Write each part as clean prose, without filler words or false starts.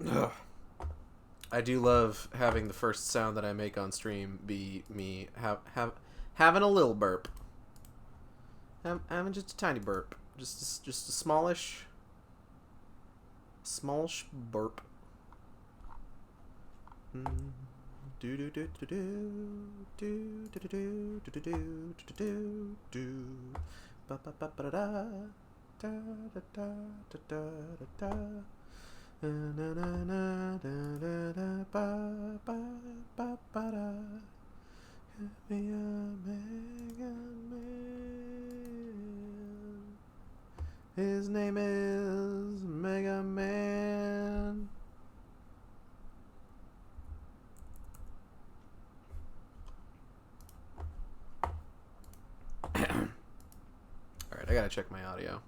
Ugh. I do love having the first sound that I make on stream be me having a little burp. Having just a tiny burp. Just a smallish burp. Do do do do do do do do do do do do do ba ba ba ba da da da da da da da. Na na na da da da ba ba ba ba da. Give me a Mega Man. His name is Mega Man. Alright, I gotta check my audio.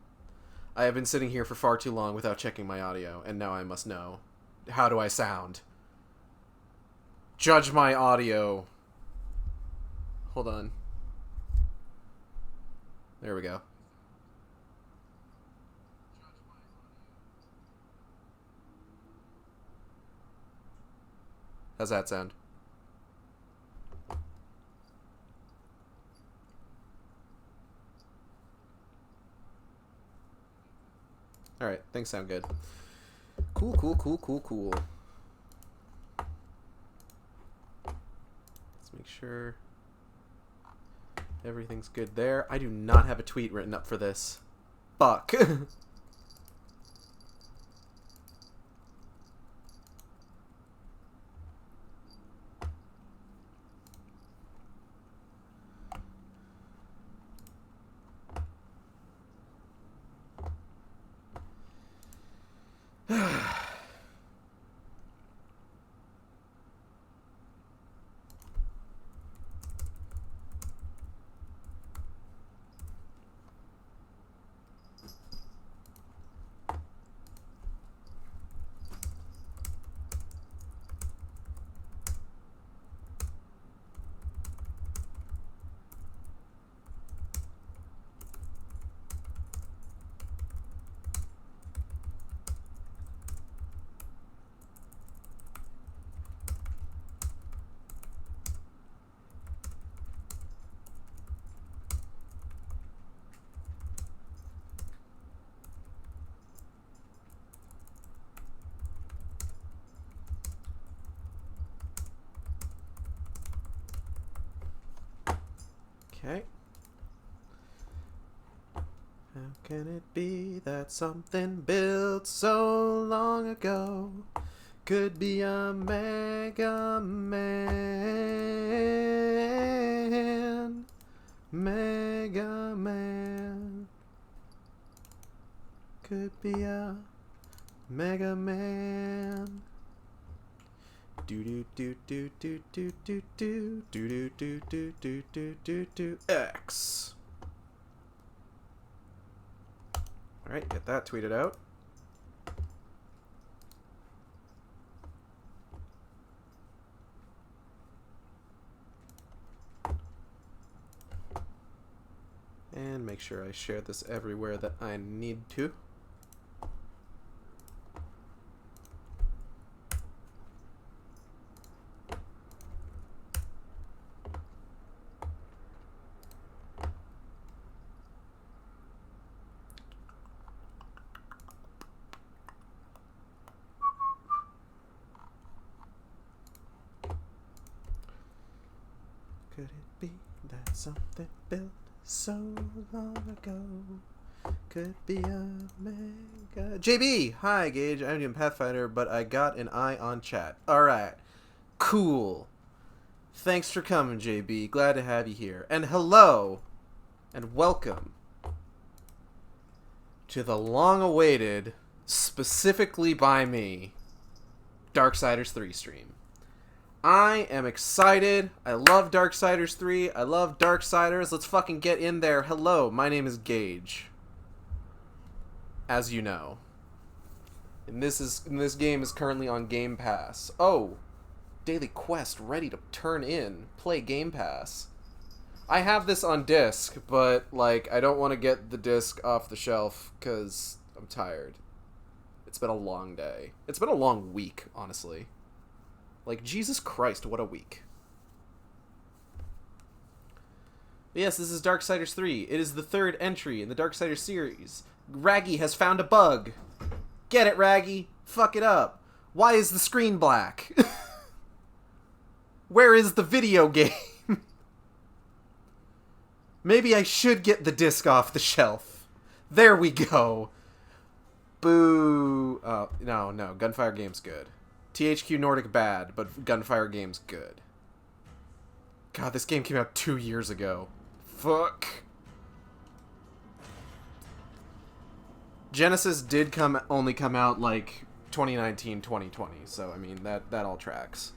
I have been sitting here for far too long without checking my audio, and now I must know. How do I sound? Judge my audio. Hold on. There we go. How's that sound? Alright, things sound good. Cool. Let's make sure everything's good there. I do not have a tweet written up for this. Fuck. Okay. How can it be that something built so long ago could be a Mega Man? Mega Man could be a Mega Man. Do do do do do do do do do do do do do do do X. All right, get that tweeted out. And make sure I share this everywhere that I need to. Could it be that something built so long ago could be a Mega... JB! Hi, Gage. I'm doing Pathfinder, but I got an eye on chat. Alright. Cool. Thanks for coming, JB. Glad to have you here. And hello, and welcome to the long-awaited, specifically by me, Darksiders 3 stream. I am excited. I love Darksiders 3. I love Darksiders. Let's fucking get in there. Hello, my name is Gage. As you know. And this game is currently on Game Pass. Oh, daily quest ready to turn in. Play Game Pass. I have this on disc, but like I don't want to get the disc off the shelf cuz I'm tired. It's been a long day. It's been a long week, honestly. Like, Jesus Christ, what a week. But yes, this is Darksiders 3. It is the third entry in the Darksiders series. Raggy has found a bug. Get it, Raggy. Fuck it up. Why is the screen black? Where is the video game? Maybe I should get the disc off the shelf. There we go. Boo. Oh, no. Gunfire game's good. THQ Nordic bad, but Gunfire game's good. God, this game came out 2 years ago. Fuck. Genesis did only come out, like, 2019, 2020. So, I mean, that all tracks.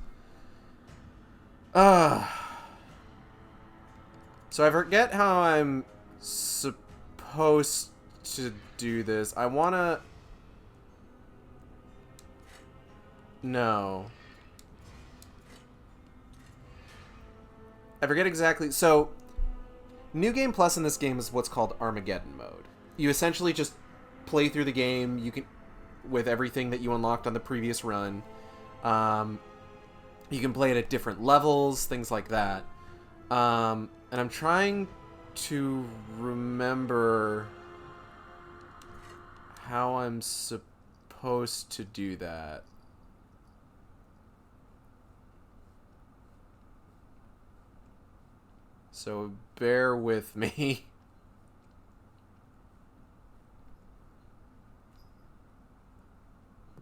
So I forget how I'm supposed to do this. I wanna... No. I forget exactly. So, New Game Plus in this game is what's called Armageddon mode. You essentially just play through the game. You can, with everything that you unlocked on the previous run. You can play it at different levels, things like that. And I'm trying to remember how I'm supposed to do that. So bear with me.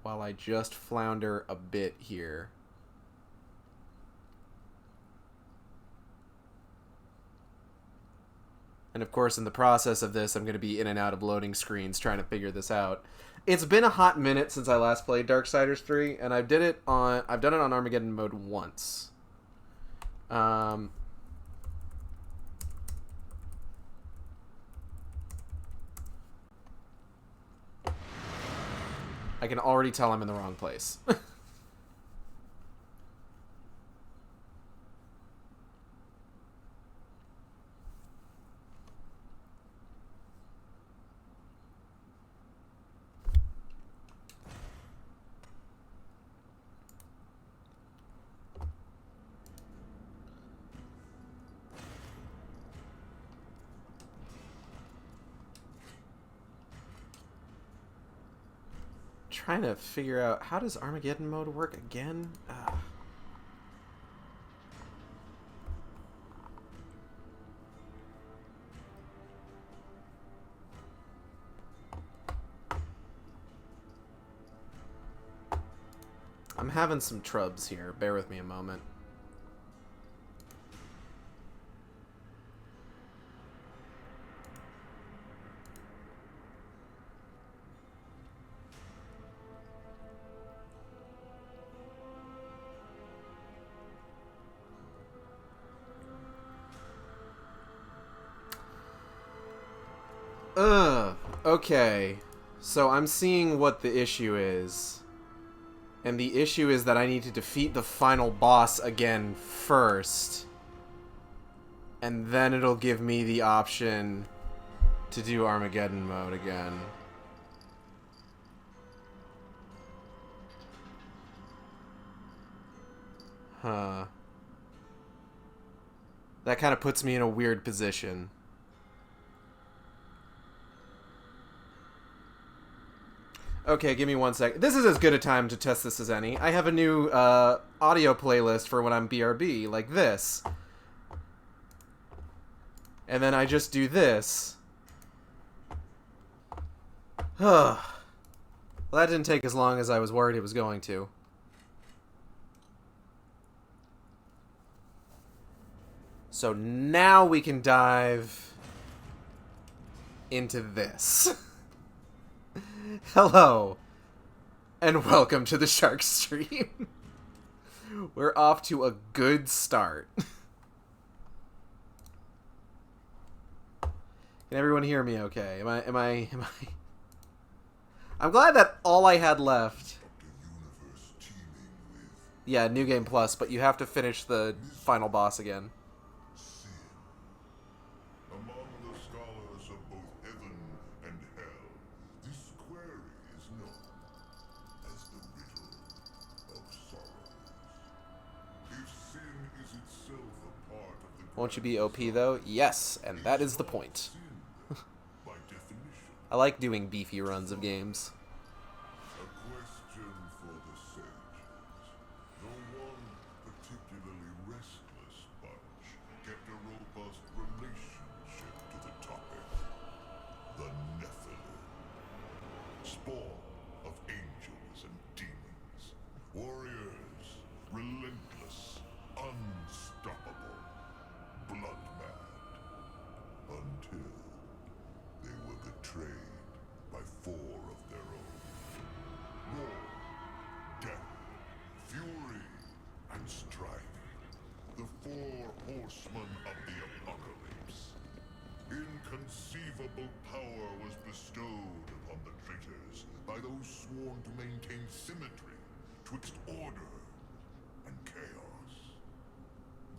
While I just flounder a bit here. And of course, in the process of this, I'm going to be in and out of loading screens trying to figure this out. It's been a hot minute since I last played Darksiders 3, and I've done it on Armageddon mode once. I can already tell I'm in the wrong place. Trying to figure out, how does Armageddon mode work again? I'm having some trubs here. Bear with me a moment. Okay. So I'm seeing what the issue is. And the issue is that I need to defeat the final boss again first. And then it'll give me the option to do Armageddon mode again. Huh. That kind of puts me in a weird position. Okay, give me 1 sec. This is as good a time to test this as any. I have a new audio playlist for when I'm BRB, like this. And then I just do this. Well, that didn't take as long as I was worried it was going to. So now we can dive into this. Hello, and welcome to the Shark Stream. We're off to a good start. Can everyone hear me okay? Am I... I'm glad that all I had left... Yeah, New Game Plus, but you have to finish the final boss again. Among the scholars of both heaven and hell, this query is known. Won't you be OP though? Yes, and that is the point. I like doing beefy runs of games. A question for the sages. No one particularly restless bunch kept a robust relationship to the topic. The Nephilim. Spawn of angels and demons. Warriors, relentless, unstoppable, blood mad. Until they were betrayed by 4 of their own. War, death, fury, and strife. The 4 horsemen of the apocalypse. Inconceivable power was bestowed upon the traitors by those sworn to maintain symmetry twixt order and chaos.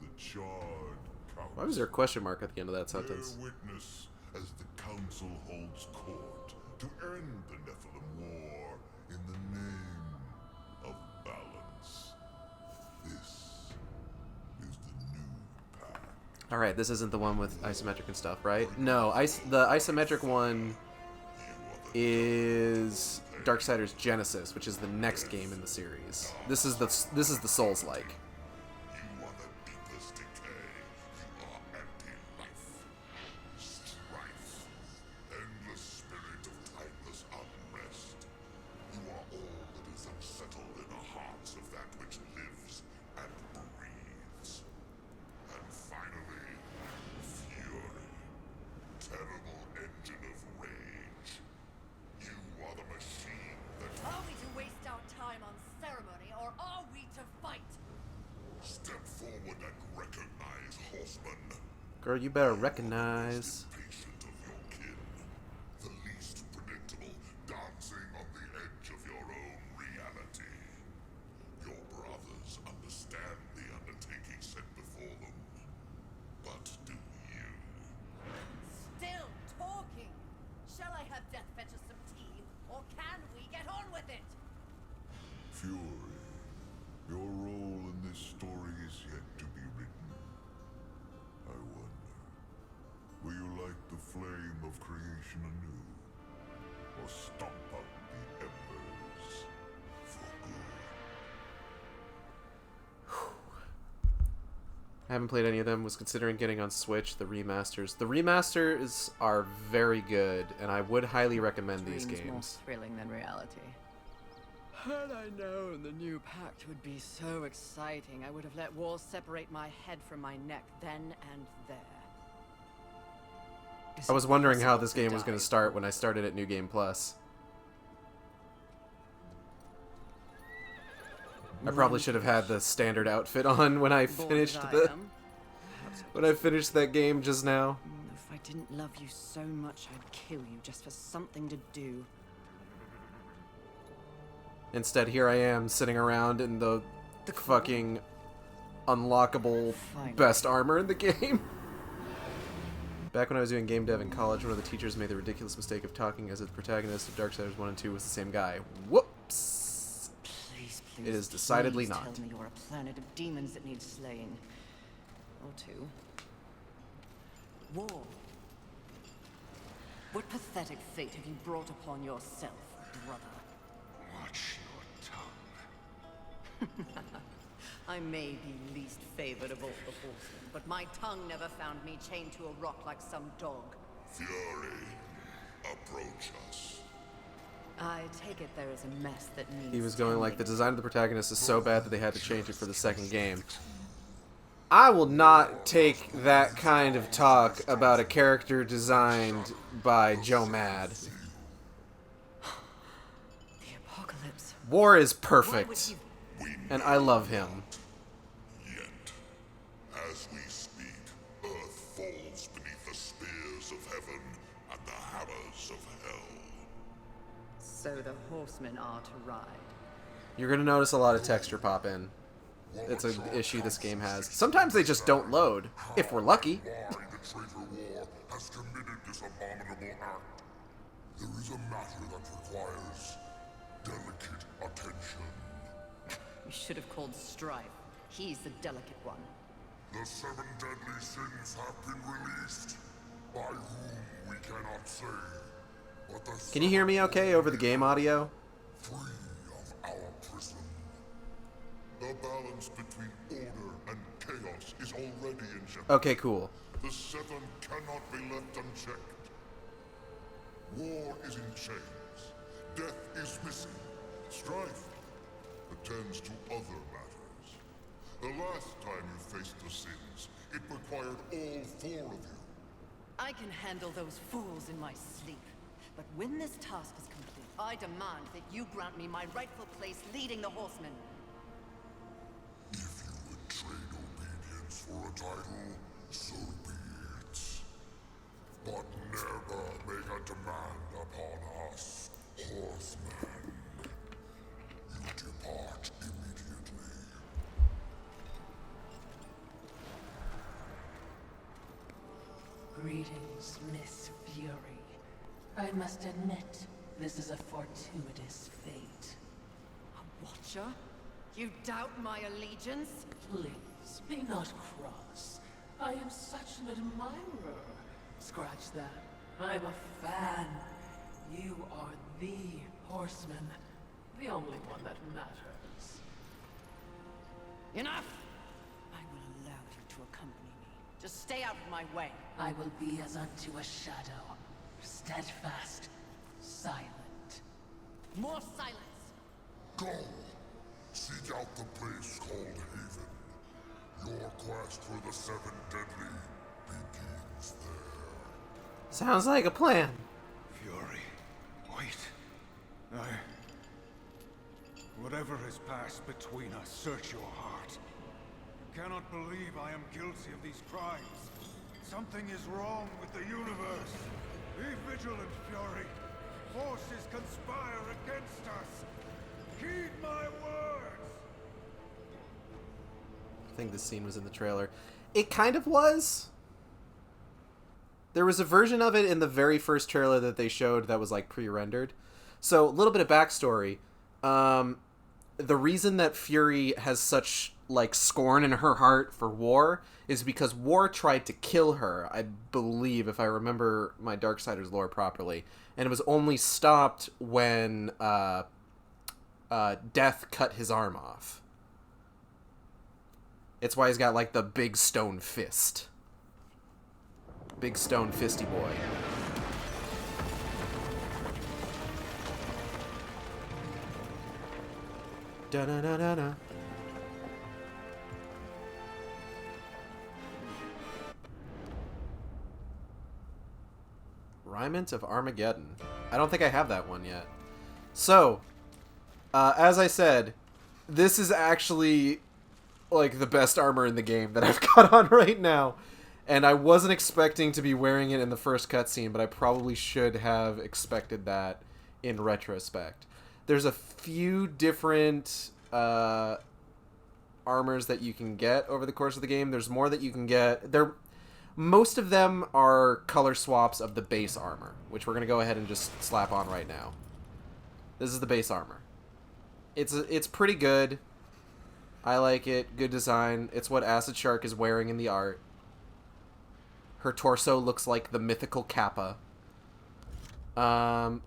The charred council. Why was there a question mark at the end of that sentence? Bear witness as the council holds court to end the Nephilim war in the name of balance. This is the new path. Alright, this isn't the one with isometric and stuff, right? No, the isometric one is Darksiders Genesis, which is the next game in the series. This is the Souls-like. You are the deepest decay. You are anti-life. Strife. Endless spirit of timeless unrest. You are all that is unsettled in the hearts of that which lives and breathes. And finally, fury. Terrible engine of rage. You are the machine that... Are we to waste our time on ceremony, or are we to fight? Step forward and recognize, horseman. Girl, you better recognize. Patient of your kin. The least predictable, dancing on the edge of your own reality. Your brothers understand the undertaking set before them. But do you? Still talking! Shall I have Death fetch us some tea, or can we get on with it? Fury, your role in this story is yet to be written. I wonder, will you light the flame of creation anew? Or stomp out the embers for good? I haven't played any of them. Was considering getting on Switch, the remasters. The remasters are very good, and I would highly recommend these Dreams more games. thrilling than reality. Had I known the new pact would be so exciting, I would have let walls separate my head from my neck then and there. I was wondering how this game was going to start when I started at New Game Plus. I probably should have had the standard outfit on when I finished that game just now. If I didn't love you so much, I'd kill you just for something to do. Instead, here I am sitting around in the fucking unlockable best armor in the game. Back when I was doing game dev in college, one of the teachers made the ridiculous mistake of talking as if the protagonist of Darksiders 1 and 2 was the same guy. Whoops! Please, It is decidedly please not. Tell me you're a planet of demons that needs slaying. Or 2. War. What pathetic fate have you brought upon yourself, brother? Watch your tongue. I may be least favored of all the horsemen, but my tongue never found me chained to a rock like some dog. Fury, approach us. I take it there is a mess that needs He was going like, the tending. design of the protagonist is so bad that they had to change it for the second game. I will not take that kind of talk about a character designed by Joe Mad. The apocalypse. War is Why would perfect, he... and I love him. Yet, as we speak, Earth falls beneath the spears of heaven and the hammers of hell. So the horsemen are to ride. You're going to notice a lot of texture pop in. It's an issue this game has. Sometimes they just don't load, if we're lucky. Why the traitor war has committed this abominable act? There is a matter that requires delicate attention. You should have called Strife. He's the delicate one. The 7 deadly sins have been released, by whom we cannot say. But the Can you hear me okay over the game audio? free of our prison. The balance between order and chaos is already in jeopardy. Okay, cool. The 7 cannot be left unchecked. War is in chains. Death is missing. Strife attends to other matters. The last time you faced the sins, it required all 4 of you. I can handle those fools in my sleep. But when this task is complete, I demand that you grant me my rightful place leading the horsemen. If you would trade obedience for a title, so be it. But never make a demand upon us, horsemen. You depart immediately. Greetings, Miss Fury. I must admit, this is a fortuitous fate. A watcher? You doubt my allegiance? Please, be not cross. I am such an admirer. Scratch that. I'm a fan. You are the horseman. The only one that matters. Enough! I will allow you to accompany me. Just stay out of my way. I will be as unto a shadow. Steadfast. Silent. More silence! Go! Seek out the place called Haven. Your quest for the 7 deadly begins there. Sounds like a plan. Fury, wait. Whatever has passed between us, search your heart. You cannot believe I am guilty of these crimes. Something is wrong with the universe. Be vigilant, Fury. Forces conspire against us. Heed my words! I think this scene was in the trailer. It kind of was. There was a version of it in the very first trailer that they showed that was like pre-rendered. So a little bit of backstory. The reason that Fury has such like scorn in her heart for War is because War tried to kill her, I believe, if I remember my Darksiders lore properly. And it was only stopped when Death cut his arm off. It's why he's got like the big stone fist. Big stone fisty boy. Da-da-da-da-da. Riment of Armageddon. I don't think I have that one yet. So, as I said, this is actually like the best armor in the game that I've got on right now. And I wasn't expecting to be wearing it in the first cutscene, but I probably should have expected that in retrospect. There's a few different armors that you can get over the course of the game. There's more that you can get. Most of them are color swaps of the base armor, which we're going to go ahead and just slap on right now. This is the base armor. It's pretty good. I like it. Good design. It's what Acid Shark is wearing in the art. Her torso looks like the mythical Kappa. The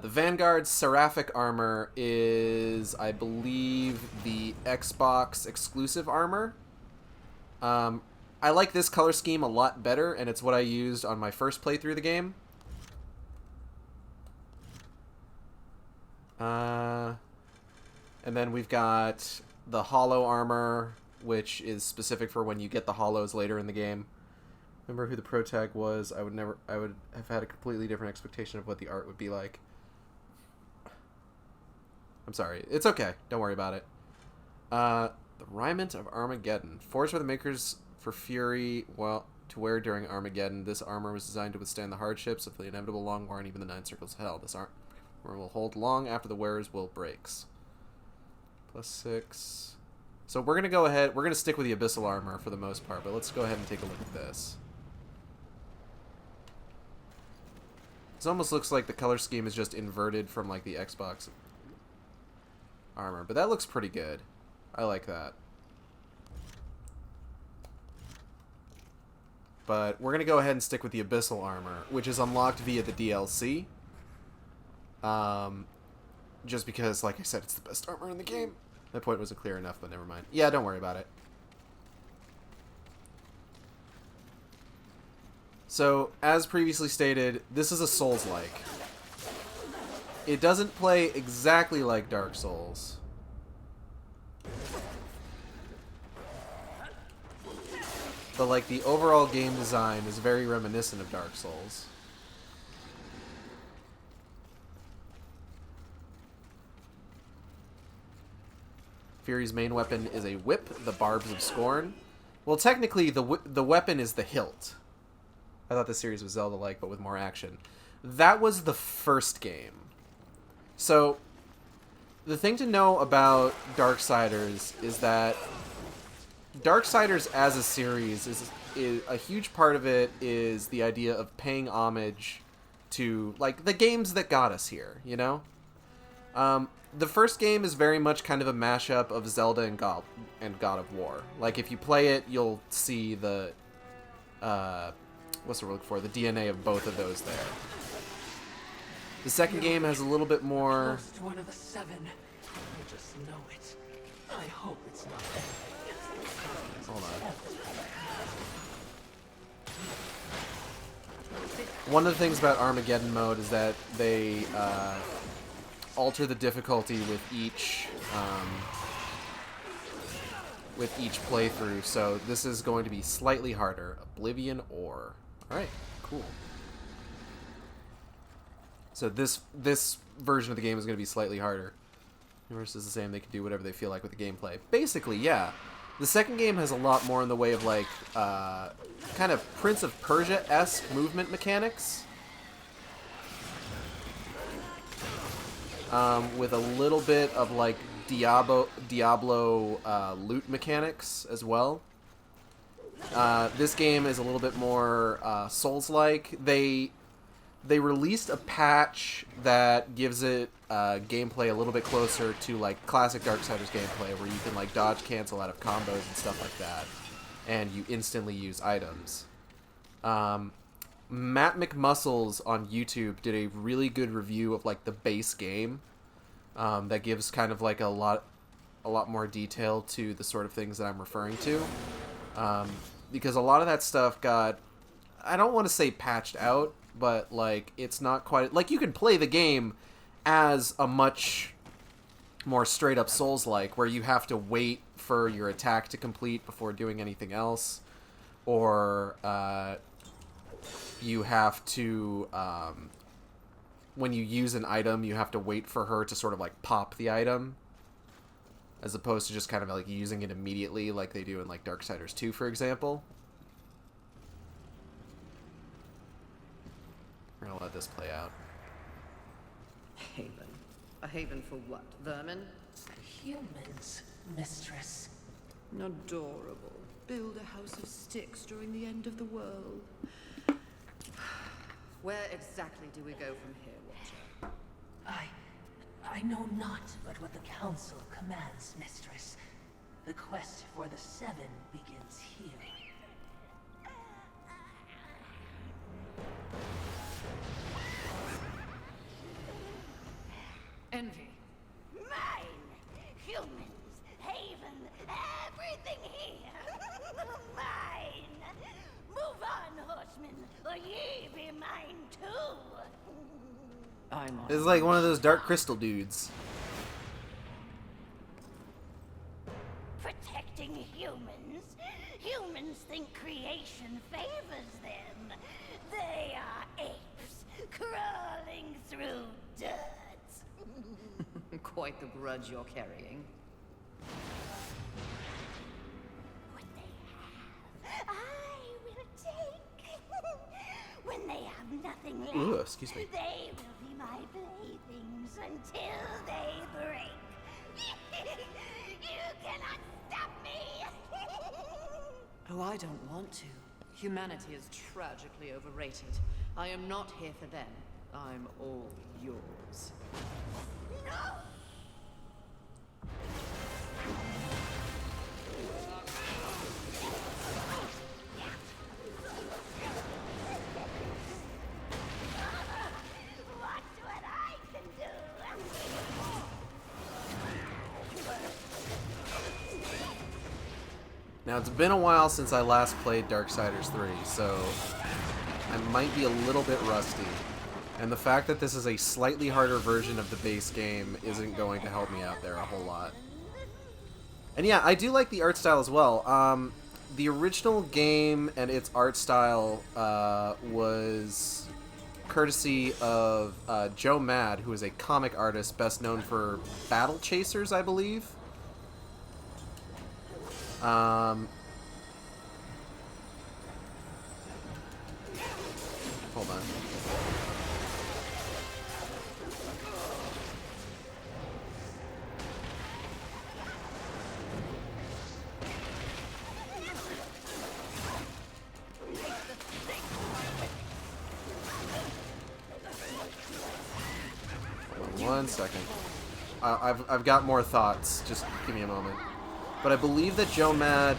Vanguard's Seraphic armor is, I believe, the Xbox exclusive armor. I like this color scheme a lot better, and it's what I used on my first playthrough of the game. And then we've got the Hollow armor, which is specific for when you get the Hollows later in the game. Remember who the protag was? I would have had a completely different expectation of what the art would be like. I'm sorry. It's okay. Don't worry about it. The Riment of Armageddon. Forged by the makers for Fury, well, to wear during Armageddon. This armor was designed to withstand the hardships of the inevitable long war and even the 9 circles of hell. This armor will hold long after the wearer's will breaks. +6. So we're going to go ahead. We're going to stick with the Abyssal armor for the most part, but let's go ahead and take a look at this. This almost looks like the color scheme is just inverted from like the Xbox armor, but that looks pretty good. I like that. but we're going to go ahead and stick with the Abyssal Armor, which is unlocked via the DLC. Just because, like I said, it's the best armor in the game. My point wasn't clear enough, but never mind. Yeah, don't worry about it. So, as previously stated, this is a Souls-like. It doesn't play exactly like Dark Souls. But, like, the overall game design is very reminiscent of Dark Souls. Fury's main weapon is a whip, the Barbs of Scorn. Well, technically, the weapon is the hilt. I thought the series was Zelda-like, but with more action. That was the first game. So, the thing to know about Darksiders is that Darksiders as a series is a huge part of it is the idea of paying homage to, like, the games that got us here, you know? The first game is very much kind of a mashup of Zelda and God of War. Like, if you play it, you'll see the, what's the word we're looking for? The DNA of both of those there. The second game has a little bit more... Close to one of the 7. I just know it. I hope it's not. Hold on. One of the things about Armageddon mode is that they alter the difficulty with each playthrough. So this is going to be slightly harder. Oblivion Ore. All right, cool. So this version of the game is going to be slightly harder. Universe is the same. They can do whatever they feel like with the gameplay. Basically, yeah. The second game has a lot more in the way of, like, kind of Prince of Persia-esque movement mechanics. With a little bit of, like, Diablo loot mechanics as well. This game is a little bit more Souls-like. They released a patch that gives it gameplay a little bit closer to, like, classic Darksiders gameplay, where you can, like, dodge cancel out of combos and stuff like that, and you instantly use items. Matt McMuscles on YouTube did a really good review of, like, the base game that gives kind of, like, a lot more detail to the sort of things that I'm referring to. Because a lot of that stuff got, I don't want to say patched out, but, like, it's not quite... Like, you can play the game as a much more straight-up Souls-like, where you have to wait for your attack to complete before doing anything else, or you have to... when you use an item, you have to wait for her to sort of, like, pop the item, as opposed to just kind of, like, using it immediately like they do in, like, Darksiders 2, for example. We're gonna let this play out. Haven. A haven for what? Vermin? Humans, mistress. Adorable. Build a house of sticks during the end of the world. Where exactly do we go from here, Watcher? I know not but what the Council commands, mistress. The quest for the 7 begins here. Envy. Mine! Humans, haven, everything here! Mine! Move on, horsemen, or ye be mine too! I'm on. It's like one of those Dark Crystal dudes. Protecting humans? Humans think creation favors them. They are apes, crawling through dirt. Quite the grudge you're carrying. What they have, I will take. When they have nothing left, Ooh, excuse me. they will be my playthings until they break. You cannot stop me! Oh, I don't want to. Humanity is tragically overrated. I am not here for them. I'm all yours. No! Now, it's been a while since I last played Darksiders 3, so I might be a little bit rusty. And the fact that this is a slightly harder version of the base game isn't going to help me out there a whole lot. And yeah, I do like the art style as well. The original game and its art style was courtesy of Joe Mad, who is a comic artist best known for Battle Chasers, I believe. Hold on. Hold on 1 second. I've got more thoughts. Just give me a moment. But I believe that Joe Mad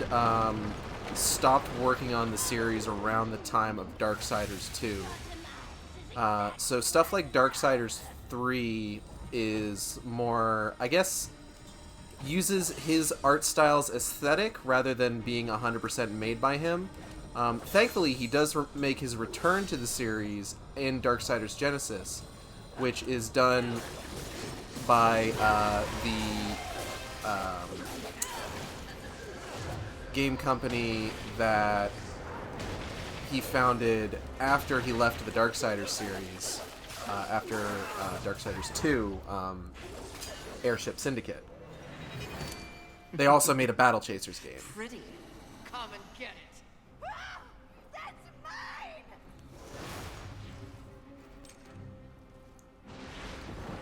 stopped working on the series around the time of Darksiders 2. So stuff like Darksiders 3 is more, I guess, uses his art style's aesthetic rather than being 100% made by him. Thankfully, he does make his return to the series in Darksiders Genesis, which is done by the game company that he founded after he left the Darksiders series, after Darksiders 2, Airship Syndicate. They also made a Battle Chasers game. Pretty. Come and get it. Ah, that's mine!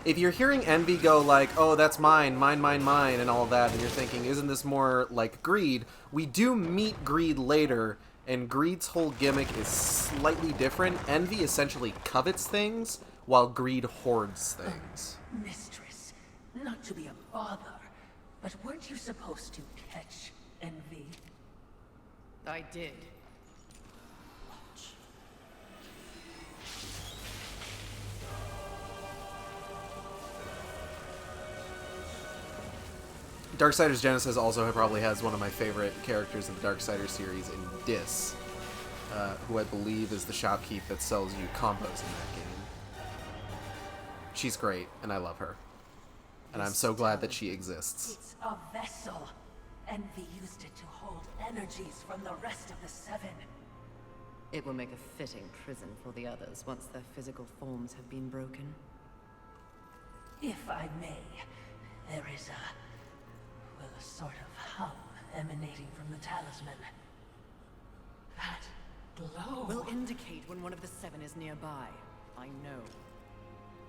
If you're hearing Envy go like, oh, that's mine, mine, mine, mine, and all that, and you're thinking, isn't this more like Greed? We do meet Greed later, and Greed's whole gimmick is slightly different. Envy essentially covets things, while Greed hoards things. Mistress, not to be a bother, but weren't you supposed to catch Envy? I did. Darksiders Genesis also probably has one of my favorite characters in the Darksiders series in Dis, who I believe is the shopkeep that sells you combos in that game. She's great, and I love her. And I'm so glad that she exists. It's a vessel. Envy used it to hold energies from the rest of the Seven. It will make a fitting prison for the others once their physical forms have been broken. If I may, there is a sort of hum emanating from the talisman. That glow. Will indicate when one of the Seven is nearby. I know.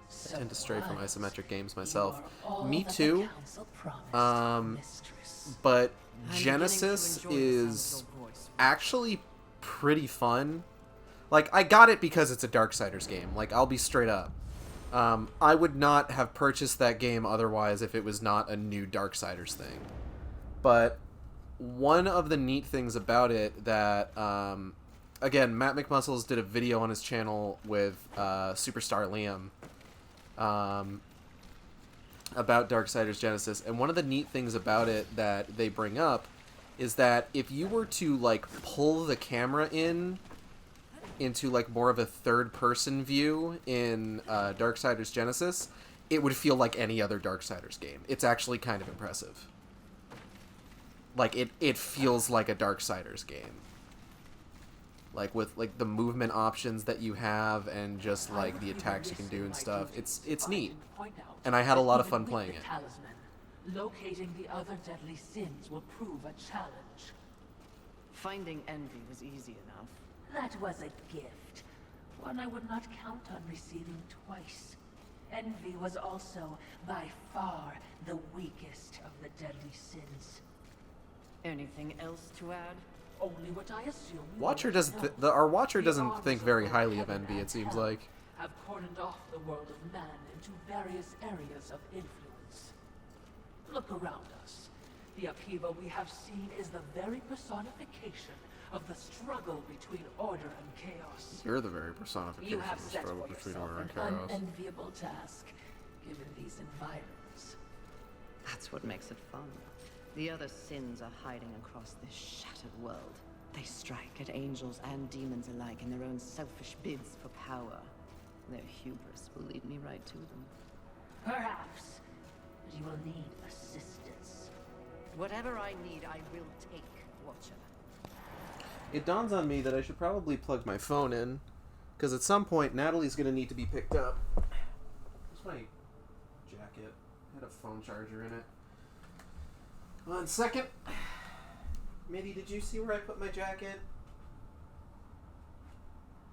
I tend to stray from isometric games myself. Me that the too. council promised, mistress. But I'm Genesis beginning to enjoy the sound is of your voice. actually pretty fun. Like, I got it because it's a Darksiders game. Like, I'll be straight up. I would not have purchased that game otherwise if it was not a new Darksiders thing. But one of the neat things about it that, again, Matt McMuscles did a video on his channel with Superstar Liam about Darksiders Genesis, and one of the neat things about it that they bring up is that if you were to, like, pull the camera into, like, more of a third-person view in Darksiders Genesis, it would feel like any other Darksiders game. It's actually kind of impressive. Like, it feels like a Darksiders game. Like, with, like, the movement options that you have and just, like, the attacks you can do and stuff. It's neat. And I had a lot of fun playing it. Locating the other deadly sins will prove a challenge. Finding Envy was easy enough. That was a gift. One I would not count on receiving twice. Envy was also, by far, the weakest of the deadly sins. Anything else to add? Only what I assume. Watcher does our Watcher doesn't think very highly of Envy, it seems like. Have cordoned off the world of man into various areas of influence. Look around us. The upheaval we have seen is the very personification of the struggle between order and chaos. You're the very You personification have of the set struggle for between yourself order and an chaos. unenviable task, given these environments. That's what makes it fun. The other sins are hiding across this shattered world. They strike at angels and demons alike in their own selfish bids for power. Their hubris will lead me right to them. Perhaps. But you will need assistance. Whatever I need, I will take, Watcher. It dawns on me that I should probably plug my phone in, because at some point Natalie's going to need to be picked up. Where's my jacket? It had a phone charger in it. 1 second. Mitty, did you see where I put my jacket?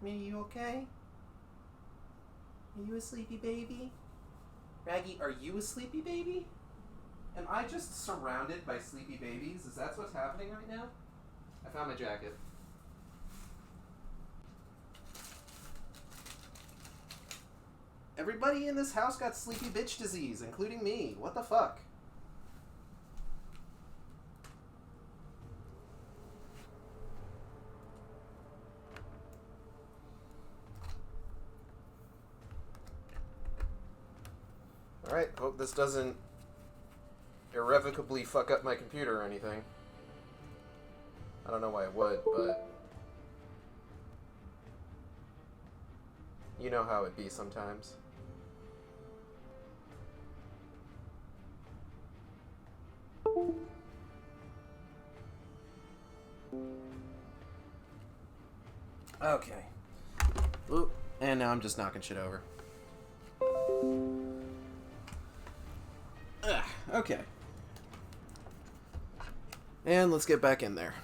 Mitty, you okay? Are you a sleepy baby? Raggy, are you a sleepy baby? Am I just surrounded by sleepy babies? Is that what's happening right now? I found my jacket. Everybody in this house got sleepy bitch disease, including me. What the fuck? Alright, hope this doesn't irrevocably fuck up my computer or anything. I don't know why it would, but you know how it be sometimes. Okay. Oop, and now I'm just knocking shit over. Okay. And let's get back in there.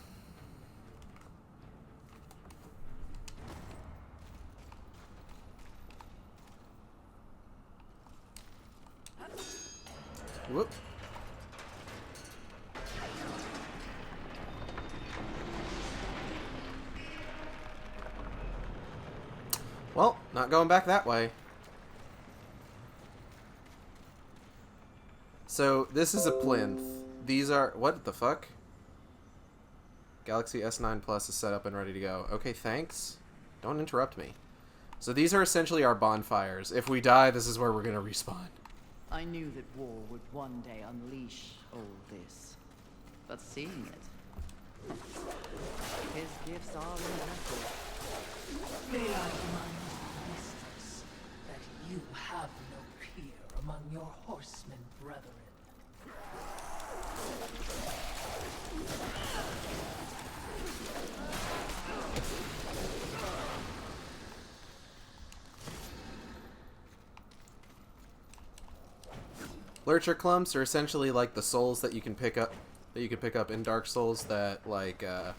Whoop. Well, not going back that way. So, this is a plinth. These are... What the fuck? Galaxy S9 Plus is set up and ready to go. Okay, thanks. Don't interrupt me. So these are essentially our bonfires. If we die, this is where we're going to respawn. I knew that war would one day unleash all this. But seeing it... His gifts are impressive. May I remind the listeners that you have no peer among your horsemen brethren. Lurcher clumps are essentially like the souls that you can pick up in Dark Souls that like that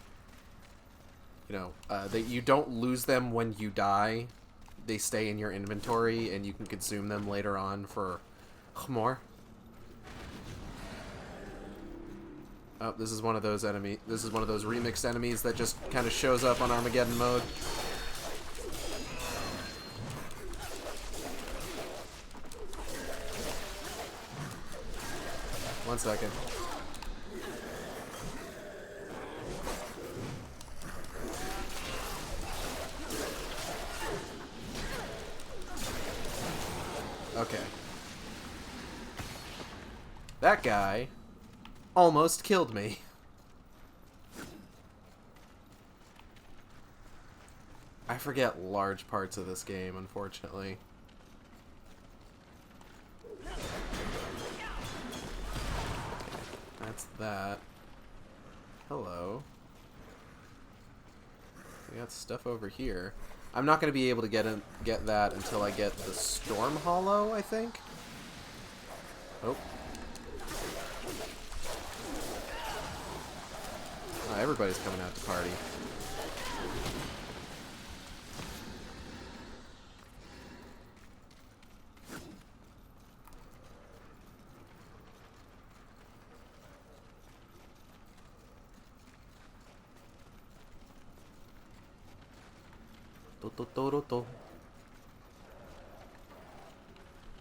you don't lose them when you die. They stay in your inventory and you can consume them later on for more. Oh, this is one of those enemy. This is one of those remixed enemies that just kind of shows up on Armageddon mode. One second. Okay. That guy almost killed me. I forget large parts of this game, unfortunately. That's that. Hello. We got stuff over here. I'm not going to be able to get that until I get the Storm Hollow, I think. Oh. Oh, everybody's coming out to party.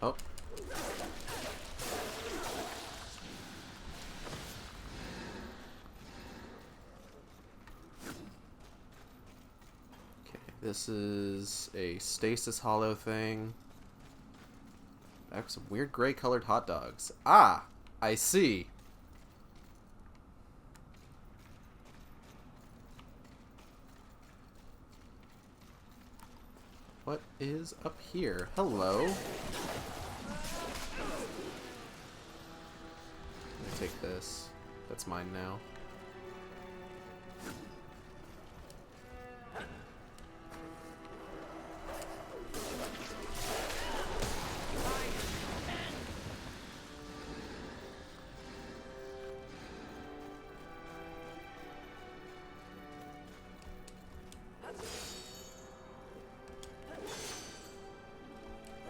Oh. Okay, this is a stasis hollow thing. Back with some weird gray colored hot dogs. Ah, I see. What is up here? Hello. Let me take this. That's mine now.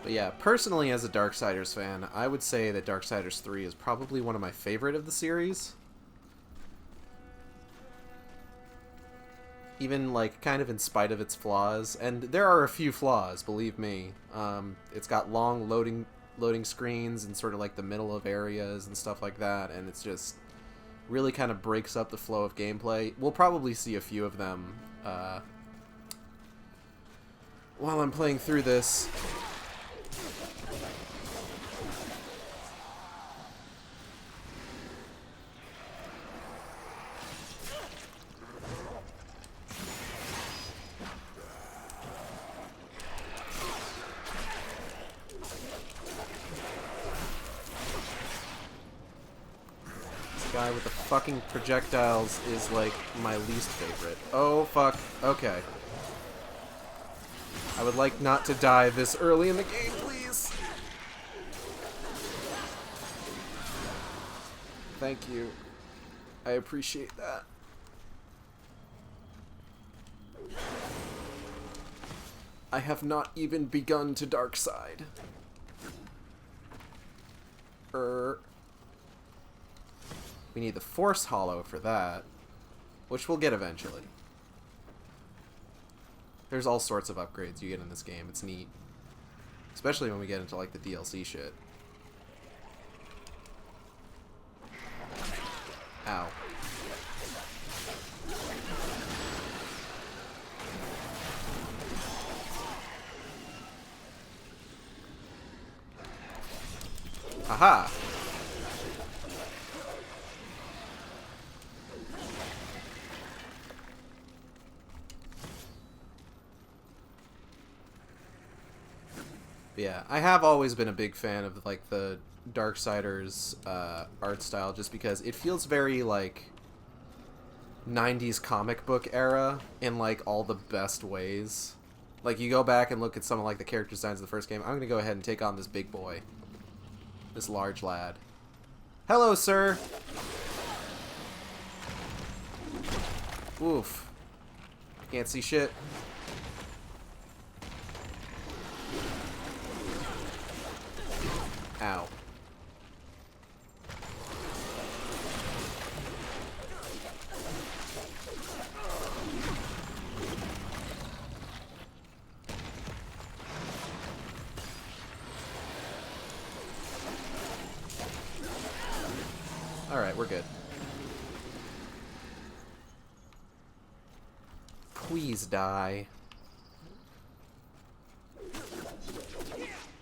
But yeah, personally as a Darksiders fan, I would say that Darksiders 3 is probably one of my favorite of the series. Even, like, kind of in spite of its flaws. And there are a few flaws, believe me. It's got long loading screens in sort of like the middle of areas and stuff like that, and it's just really kind of breaks up the flow of gameplay. We'll probably see a few of them while I'm playing through this. Guy with the fucking projectiles is like my least favorite. Oh fuck. Okay. I would like not to die this early in the game, please. Thank you. I appreciate that. I have not even begun to Darkside. We need the Force Hollow for that, which we'll get eventually. There's all sorts of upgrades you get in this game. It's neat. Especially when we get into, like, the DLC shit. Ow. Aha! Yeah, I have always been a big fan of, like, the Darksiders art style, just because it feels very, like, 90s comic book era in, like, all the best ways. Like, you go back and look at some of, like, the character designs of the first game. I'm gonna go ahead and take on this big boy. This large lad. Hello, sir! Oof. Can't see shit. Ow. Alright, we're good. Please die.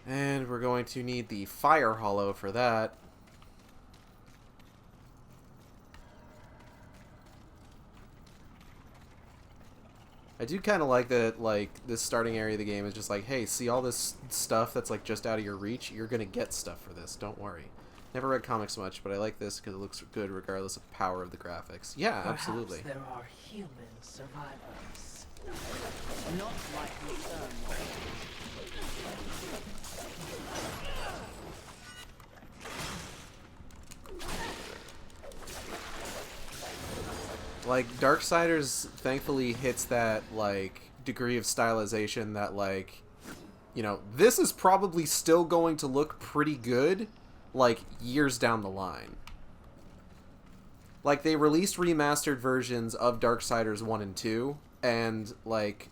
And we're going to need the Fire Hollow for that. I do kind of like that, like, this starting area of the game is just like, hey, see all this stuff that's, like, just out of your reach? You're gonna get stuff for this, don't worry. Never read comics much, but I like this because it looks good regardless of the power of the graphics. Yeah, Perhaps absolutely. there are human survivors. Not my concern. Like, Darksiders thankfully hits that, like, degree of stylization that, like, you know, this is probably still going to look pretty good, like, years down the line. Like, they released remastered versions of Darksiders 1 and 2, and, like,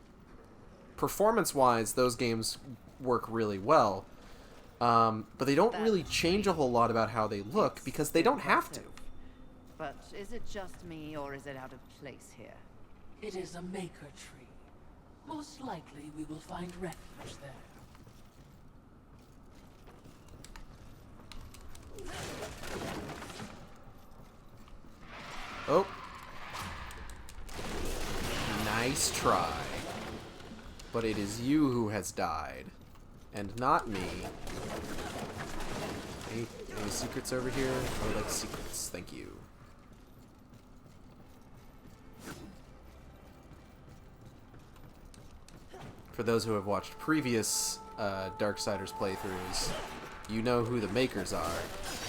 performance-wise, those games work really well. But they don't really change a whole lot about how they look, because they don't have to. But is it just me, or is it out of place here? It is a maker tree. Most likely we will find refuge there. Oh. Nice try. but it is you who has died, and not me. Any secrets over here? I would like secrets. Thank you. For those who have watched previous Darksiders playthroughs, you know who the makers are.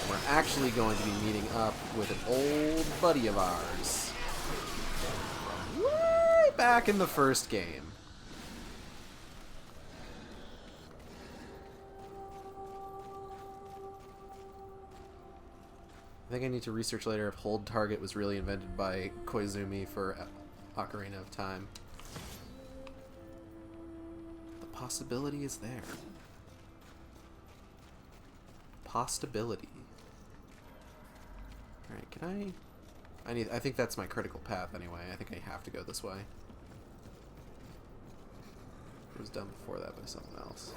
We're actually going to be meeting up with an old buddy of ours. Way back in the first game. I think I need to research later if hold target was really invented by Koizumi for Ocarina of Time. The possibility is there. Possibility. Alright, can I think that's my critical path anyway. I think I have to go this way. It was done before that by someone else.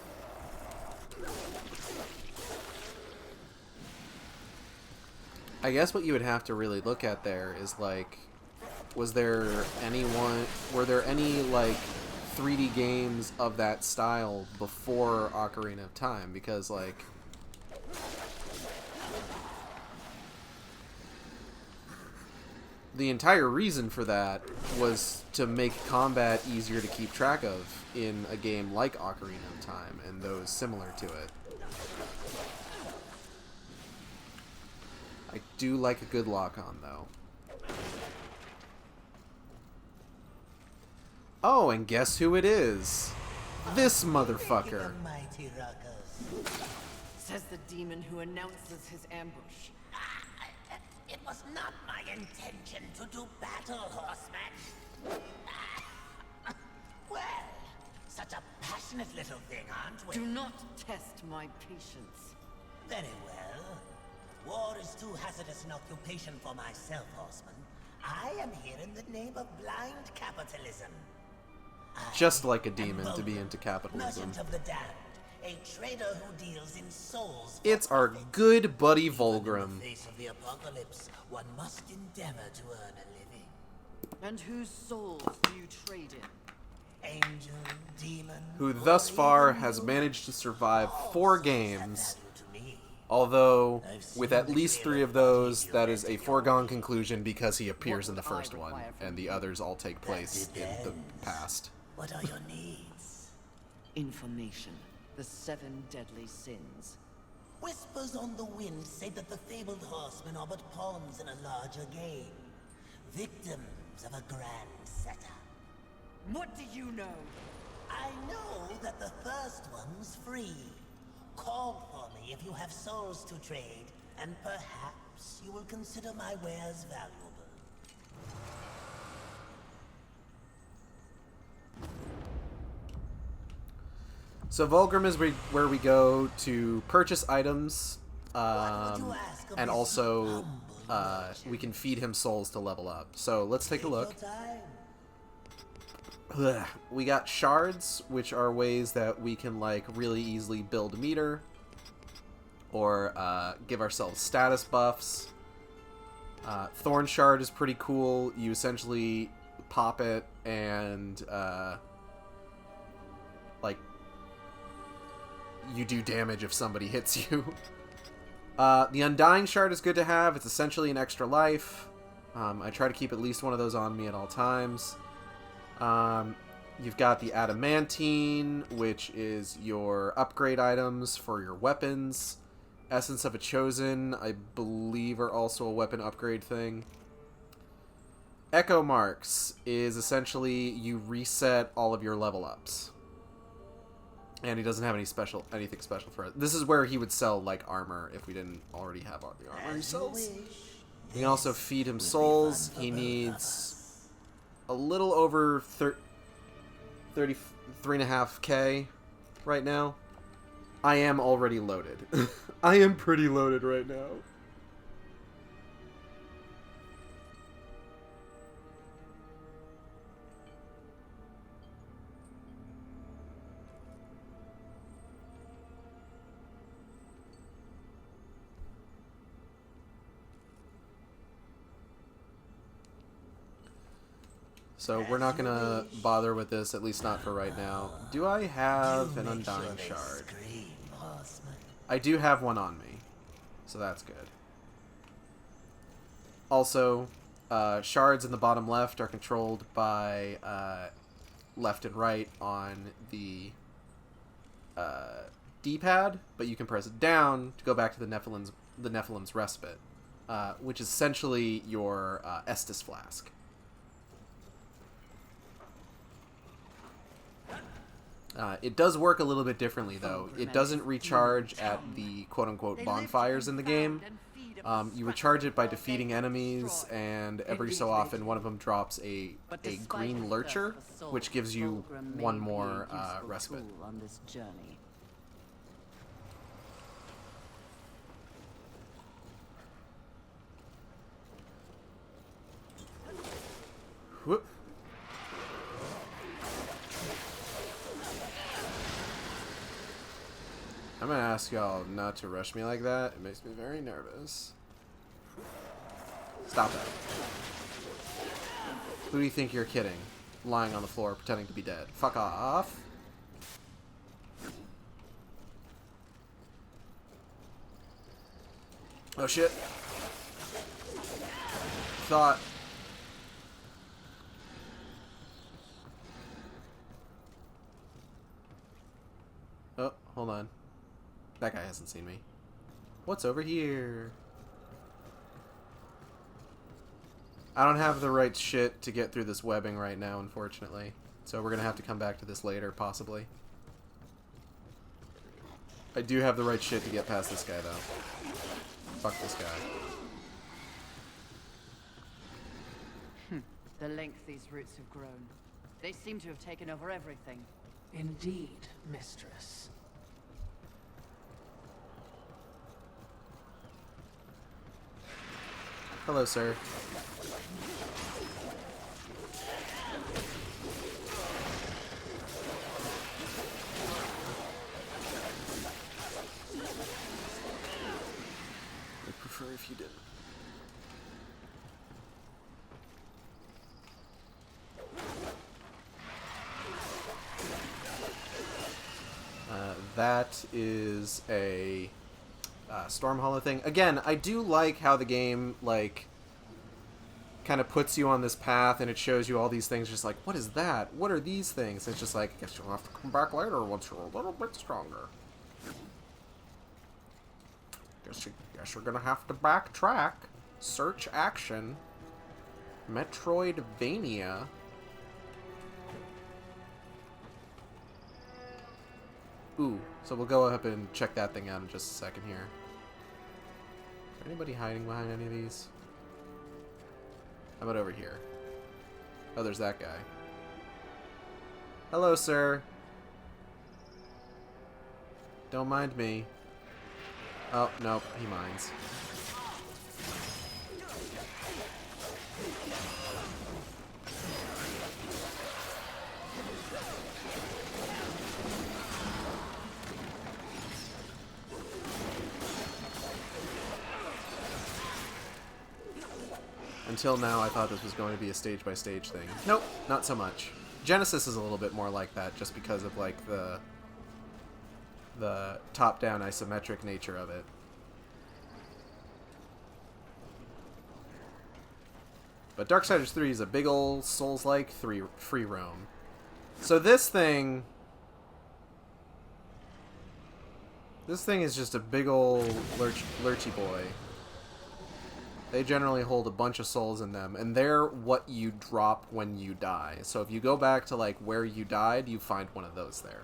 I guess what you would have to really look at there is, like, were there any, like, 3D games of that style before Ocarina of Time? Because, like, the entire reason for that was to make combat easier to keep track of in a game like Ocarina of Time and those similar to it. I do like a good lock-on, though. Oh, and guess who it is? This motherfucker. Says the demon who announces his ambush. It was not my intention to do battle, horseman. Well, such a passionate little thing, aren't we? Do not test my patience. Very well. War is too hazardous an occupation for myself, horseman. I am here in the name of blind capitalism. Just like a demon to be into capitalism. Merchant of the damned, a trader who deals in souls. It's our good buddy Volgrim. In the face of the apocalypse, one must endeavor to earn a living. And whose souls do you trade in? Angel, demon, Who thus far has managed to survive 4 games. Although, with at least 3 of those, that is a foregone conclusion because he appears in the first one, and the others all take place in the past. What are your needs? Information. The 7 deadly sins. Whispers on the wind say that the fabled horsemen are but pawns in a larger game. Victims of a grand setup. What do you know? I know that the first one's free. Call for me if you have souls to trade, and perhaps you will consider my wares valuable. So Volgrim is where we go to purchase items, and also we can feed him souls to level up. So let's take a look. We got shards, which are ways that we can, like, really easily build meter or give ourselves status buffs. Thorn shard is pretty cool. You essentially pop it and like, you do damage if somebody hits you. The Undying Shard is good to have. It's essentially an extra life. I try to keep at least one of those on me at all times. You've got the Adamantine, which is your upgrade items for your weapons. Essence of a Chosen, I believe, are also a weapon upgrade thing. Echo Marks is essentially you reset all of your level ups. And he doesn't have anything special for it. This is where he would sell, like, armor if we didn't already have all the armor he sells. You can also feed him souls. He needs a little over 33.5k right now. I am already loaded. I am pretty loaded right now. So we're not gonna bother with this, at least not for right now. Do I have an Undying Shard? Scream, horseman. I do have one on me, so that's good. Also, shards in the bottom left are controlled by left and right on the D-pad, but you can press it down to go back to the Nephilim's Respite, which is essentially your Estus Flask. It does work a little bit differently, though. It doesn't recharge at the quote-unquote bonfires in the game. You recharge it by defeating enemies, and every so often one of them drops a green lurcher, which gives you one more respite. On this journey. Whoop. I'm gonna ask y'all not to rush me like that. It makes me very nervous. Stop that. Who do you think you're kidding? Lying on the floor pretending to be dead. Fuck off. Oh shit. Thought. Oh, hold on. That guy hasn't seen me. What's over here? I don't have the right shit to get through this webbing right now, unfortunately. So we're gonna have to come back to this later, possibly. I do have the right shit to get past this guy, though. Fuck this guy. The length these roots have grown. They seem to have taken over everything. Indeed, mistress. Hello, sir. I'd prefer if you didn't. That is a Storm Hollow thing. Again, I do like how the game, like, kind of puts you on this path and it shows you all these things just like, what is that? What are these things? It's just like, I guess you'll have to come back later once you're a little bit stronger. Guess you're gonna have to backtrack. Search action. Metroidvania. Ooh, so we'll go up and check that thing out in just a second here. Is there anybody hiding behind any of these? How about over here? Oh, there's that guy. Hello, sir. Don't mind me. Oh, nope, he minds. Until now, I thought this was going to be a stage-by-stage thing. Nope, not so much. Genesis is a little bit more like that, just because of, like, the top-down isometric nature of it. But Darksiders 3 is a big ol' Souls-like free roam. So this thing is just a big ol' lurchy boy. They generally hold a bunch of souls in them, and they're what you drop when you die. So if you go back to, like, where you died, you find one of those there.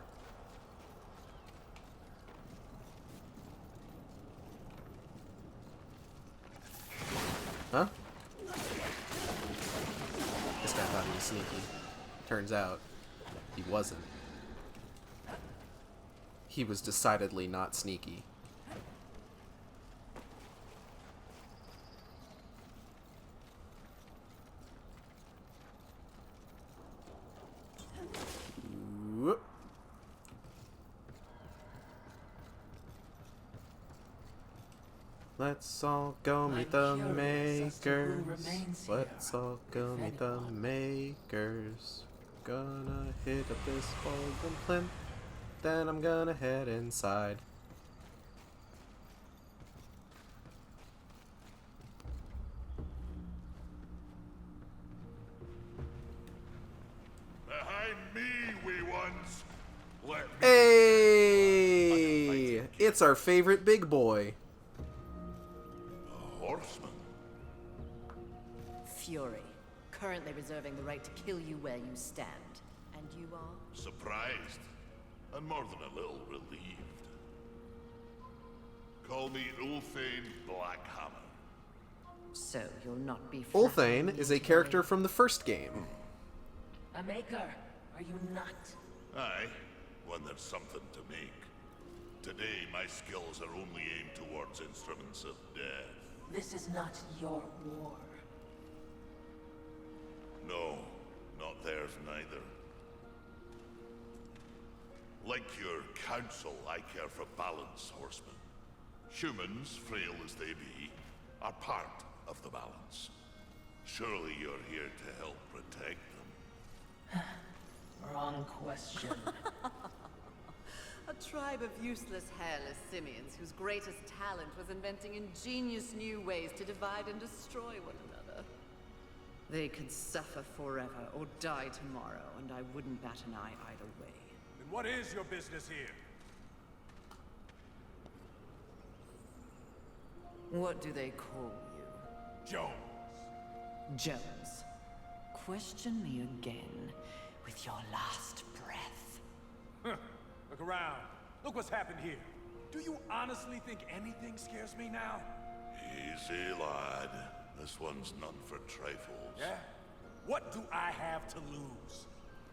Huh? This guy thought he was sneaky. Turns out, he wasn't. He was decidedly not sneaky. Whoop. Let's all go meet the makers. Let's all go meet the makers. Gonna hit up this golden plinth, then I'm gonna head inside. Behind me, wee ones. Let me Hey! It's our favorite big boy. horseman. Fury, currently reserving the right to kill you where you stand. And you are? Surprised, and more than a little relieved. Call me Ulthane Blackhammer. So you'll not be Ulthane is a character from the first game. A maker, are you not? Aye, when there's something to make. Today, my skills are only aimed towards instruments of death. This is not your war. No, not theirs neither. Like your council, I care for balance, horsemen. Humans, frail as they be, are part of the balance. Surely you're here to help protect them. Wrong question. A tribe of useless, hairless simians whose greatest talent was inventing ingenious new ways to divide and destroy one another. They could suffer forever or die tomorrow, and I wouldn't bat an eye either way. Then what is your business here? What do they call you? Jones. Jones. Question me again with your last breath. Look around. Look what's happened here. Do you honestly think anything scares me now? Easy, lad. This one's none for trifles. Yeah? What do I have to lose?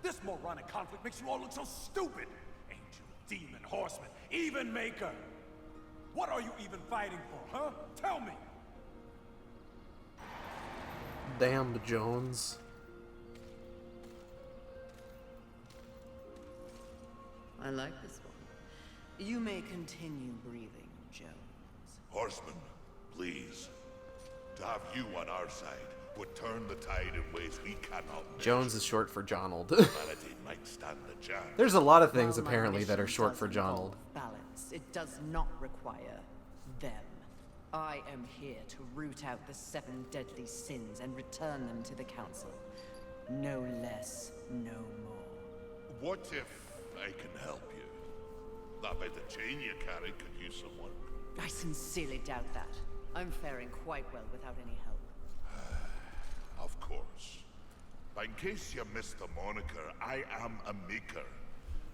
This moronic conflict makes you all look so stupid. Angel, demon, horseman, even maker. What are you even fighting for, huh? Tell me. Damn, Jones. I like this one. You may continue breathing, Jones. Horsemen, please. To have you on our side would turn the tide in ways we cannot measure. Jones is short for Jonald. Humanity might stand a chance. There's a lot of things While my apparently that are mission short does for involve Jonald. balance, it does not require them. I am here to root out the 7 deadly sins and return them to the Council. No less, no more. What if I can help you? That bit of chain you carry could use some work. I sincerely doubt that. I'm faring quite well without any help. Of course. But in case you missed the moniker, I am a maker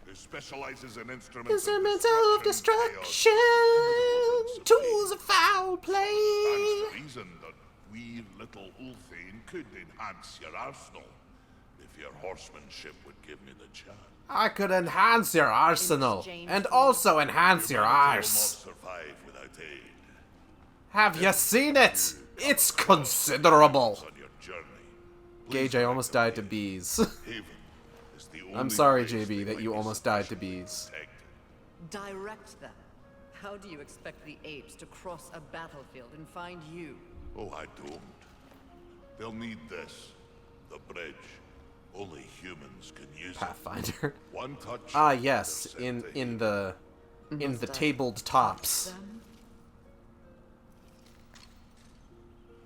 who specializes in instruments of destruction, tools of foul play. That's the reason that wee little Ulthane could enhance your arsenal. If your horsemanship would give me the chance. I could enhance your arsenal and also enhance your Humanity arse. will not survive without aid. Have you seen it? It's considerable. On your journey, Gage, I almost died to bees. Haven is the I'm only sorry, place they JB, that might you be almost died to sufficiently bees. protected. Direct them. How do you expect the apes to cross a battlefield and find you? Oh, I don't. They'll need this. The bridge. Only humans can use it. Pathfinder. One touch. Ah, yes, they're in sent to in Haven. the Must I tabled tops. them?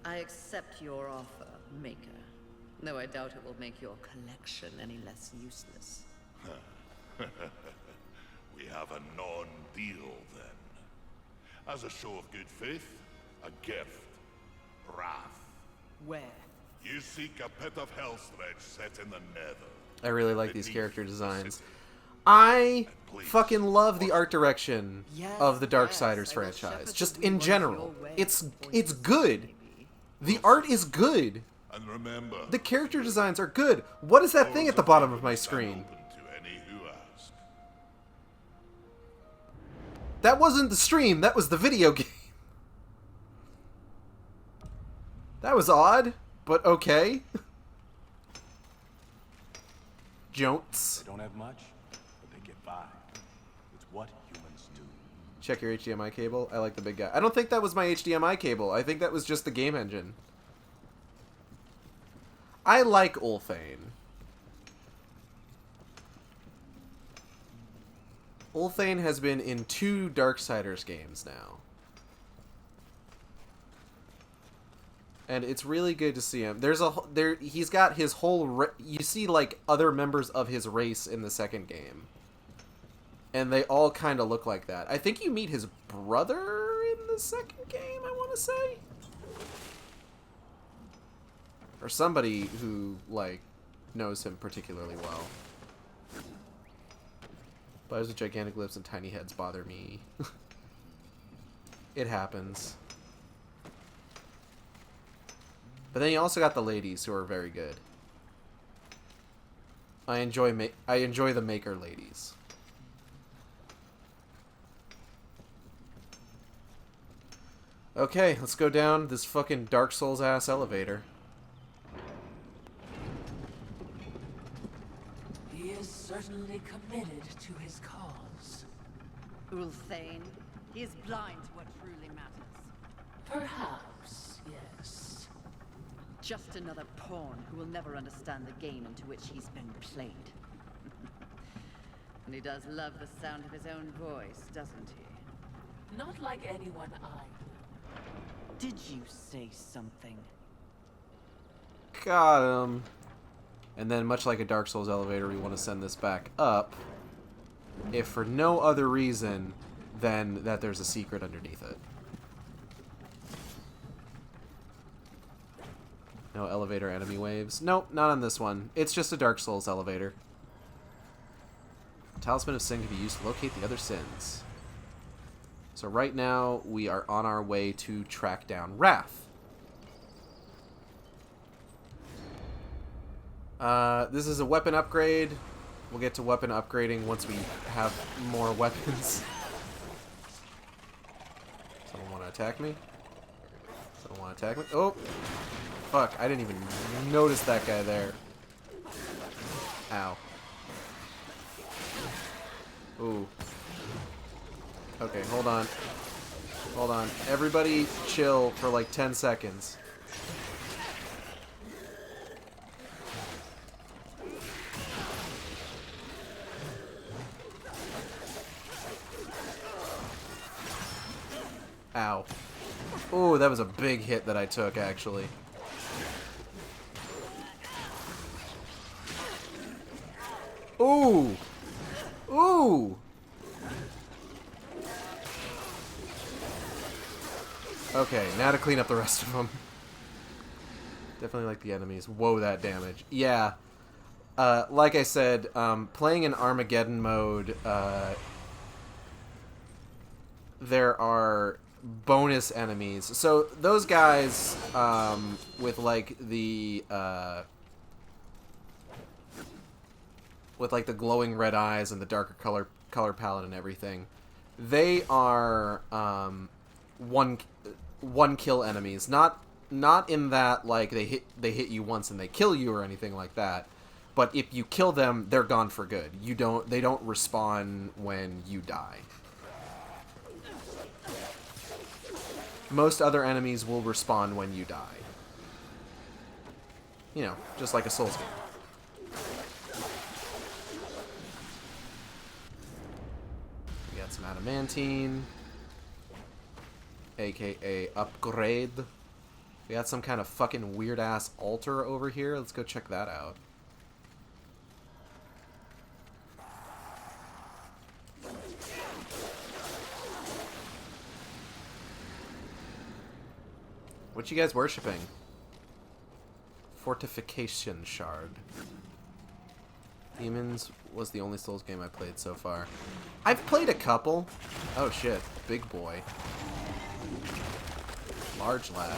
I accept your offer, Maker. Though I doubt it will make your collection any less useless. We have a non-deal then. As a show of good faith, a gift. Wrath. Where? You seek a pit of hellstretch set in the nether. I really like these Beneath character the designs. city. I Please, fucking love the art direction Yes, of the yes, Darksiders I will franchise. shepherd Just the wee in ones general, your way, it's or good. maybe. The art is good. And remember, The character designs are good. What is that thing at the bottom of my screen? open to any who ask. That wasn't the stream, that was the video game. That was odd, but okay. Jonts. They don't have much, but they get by. It's what humans do. Check your HDMI cable. I like the big guy. I don't think that was my HDMI cable. I think that was just the game engine. I like Ulthane. Ulthane has been in 2 Darksiders games now. And it's really good to see him. He's got his whole you see like other members of his race in the second game. And they all kind of look like that. I think you meet his brother in the second game, I want to say. Or somebody who like knows him particularly well. Bodies with gigantic lips and tiny heads bother me. It happens. But then you also got the ladies who are very good. I enjoy the Maker ladies. Okay, let's go down this fucking Dark Souls ass elevator. He is certainly committed to his cause. Ulthane, he is blind to what truly matters. Perhaps, yes. Just another pawn who will never understand the game into which he's been played. And he does love the sound of his own voice, doesn't he? Not like anyone I know. Did you say something? Got him. And then, much like a Dark Souls elevator, we want to send this back up. If for no other reason than that there's a secret underneath it. No elevator enemy waves. Nope, not on this one. It's just a Dark Souls elevator. Talisman of Sin can be used to locate the other sins. So right now, we are on our way to track down Wrath. This is a weapon upgrade. We'll get to weapon upgrading once we have more weapons. Someone want to attack me? Someone want to attack me? Oh! Fuck, I didn't even notice that guy there. Ow. Ooh. Okay, hold on. Hold on. Everybody chill for like 10 seconds. Ow. Ooh, that was a big hit that I took, actually. Ooh! Ooh! Okay, now to clean up the rest of them. Definitely like the enemies. Whoa, that damage. Yeah. Like I said, playing in Armageddon mode, there are bonus enemies. So those guys with like the glowing red eyes and the darker color palette and everything, they are one kill enemies. Not in that like they hit you once and they kill you or anything like that. But if you kill them, they're gone for good. They don't respawn when you die. Most other enemies will respawn when you die. You know, just like a Souls game. We got some adamantine, aka upgrade. We got some kind of fucking weird ass altar over here. Let's go check that out. What you guys worshipping? Fortification Shard. Demons was the only Souls game I played so far. I've played a couple. Oh shit, big boy. Large lad.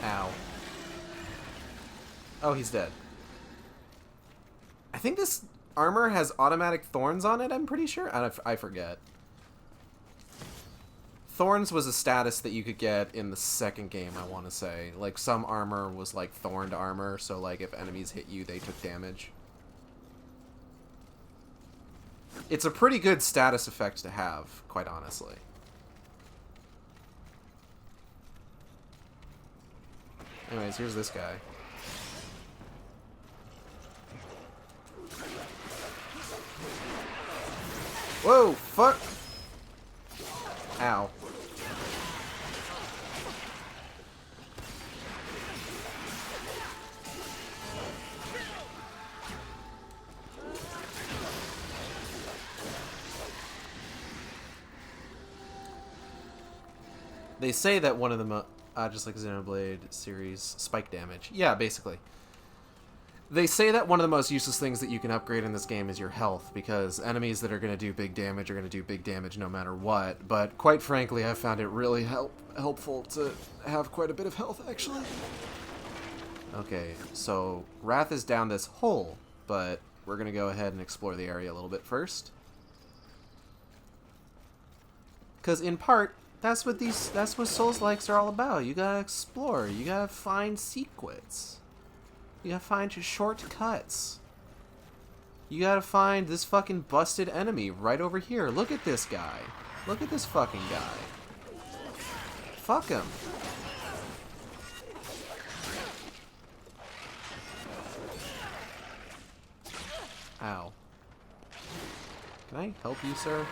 Ow. Oh, he's dead. I think this armor has automatic thorns on it, I'm pretty sure. I forget. Thorns was a status that you could get in the second game, I want to say. Like, some armor was, like, thorned armor, so, like, if enemies hit you, they took damage. It's a pretty good status effect to have, quite honestly. Anyways, here's this guy. Whoa, fuck! Ow. They say that one of the just like Xenoblade series, spike damage. Yeah, basically. They say that one of the most useless things that you can upgrade in this game is your health, because enemies that are going to do big damage are going to do big damage no matter what. But quite frankly, I found it really helpful to have quite a bit of health, actually. Okay, so Wrath is down this hole, but we're going to go ahead and explore the area a little bit first. Because in part, that's what Souls-likes are all about. You gotta explore. You gotta find secrets. You gotta find your shortcuts. You gotta find this fucking busted enemy right over here. Look at this guy. Look at this fucking guy. Fuck him. Ow. Can I help you, sir?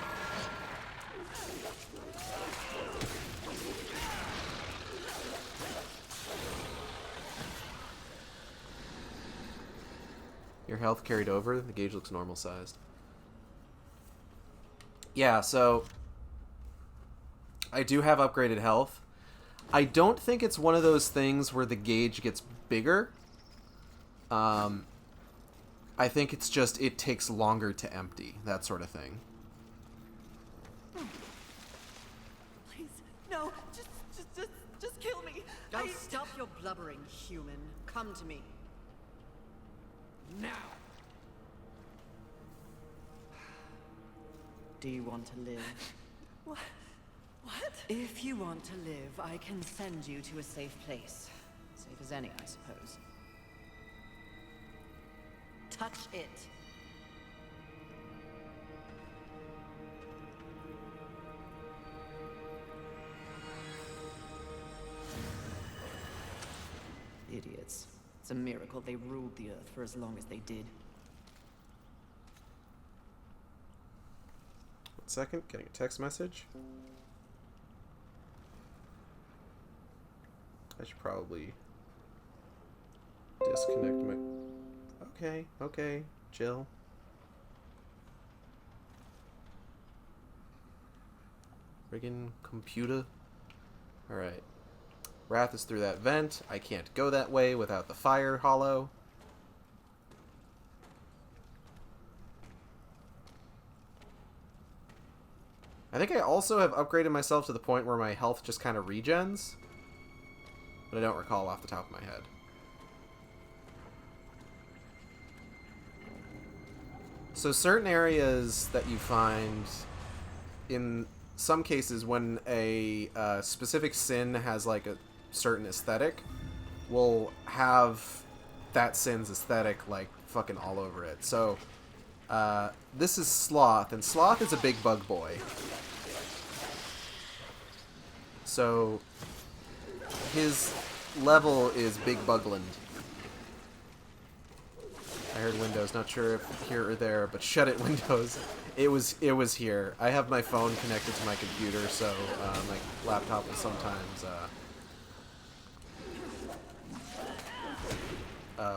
Your health carried over. The gauge looks normal sized. Yeah, so I do have upgraded health. I don't think it's one of those things where the gauge gets bigger. I think it's just it takes longer to empty, that sort of thing. Please, no, just kill me. Don't stop your blubbering, human. Come to me. Now. Do you want to live? What? If you want to live, I can send you to a safe place. Safe as any, I suppose. Touch it. Idiots. It's a miracle they ruled the Earth for as long as they did. 1 second, getting a text message. I should probably disconnect my... Okay, chill. Friggin' computer. Alright. Wrath is through that vent. I can't go that way without the fire hollow. I think I also have upgraded myself to the point where my health just kind of regens. But I don't recall off the top of my head. So certain areas that you find, in some cases when a specific sin has like a certain aesthetic, will have that sin's aesthetic like fucking all over it. So this is Sloth, and Sloth is a big bug boy. So his level is Big Bugland. I heard Windows, not sure if here or there, but shut it, Windows. It was here. I have my phone connected to my computer, so my laptop will sometimes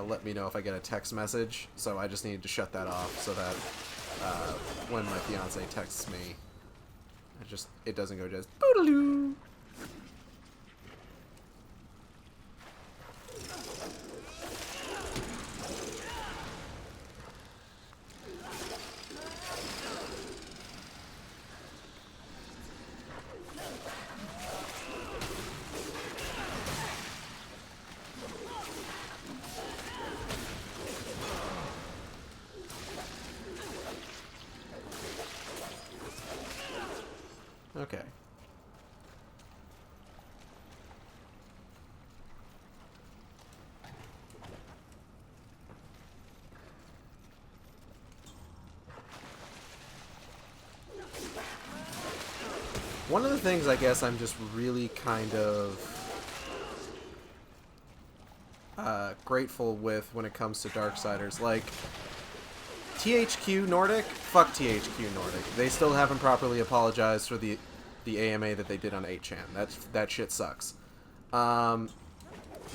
let me know if I get a text message. So I just needed to shut that off so that when my fiance texts me, it doesn't go just boodaloo. Okay. One of the things I guess I'm just really kind of grateful with when it comes to Darksiders, like THQ Nordic, fuck THQ Nordic. They still haven't properly apologized for the AMA that they did on 8chan. That shit sucks. But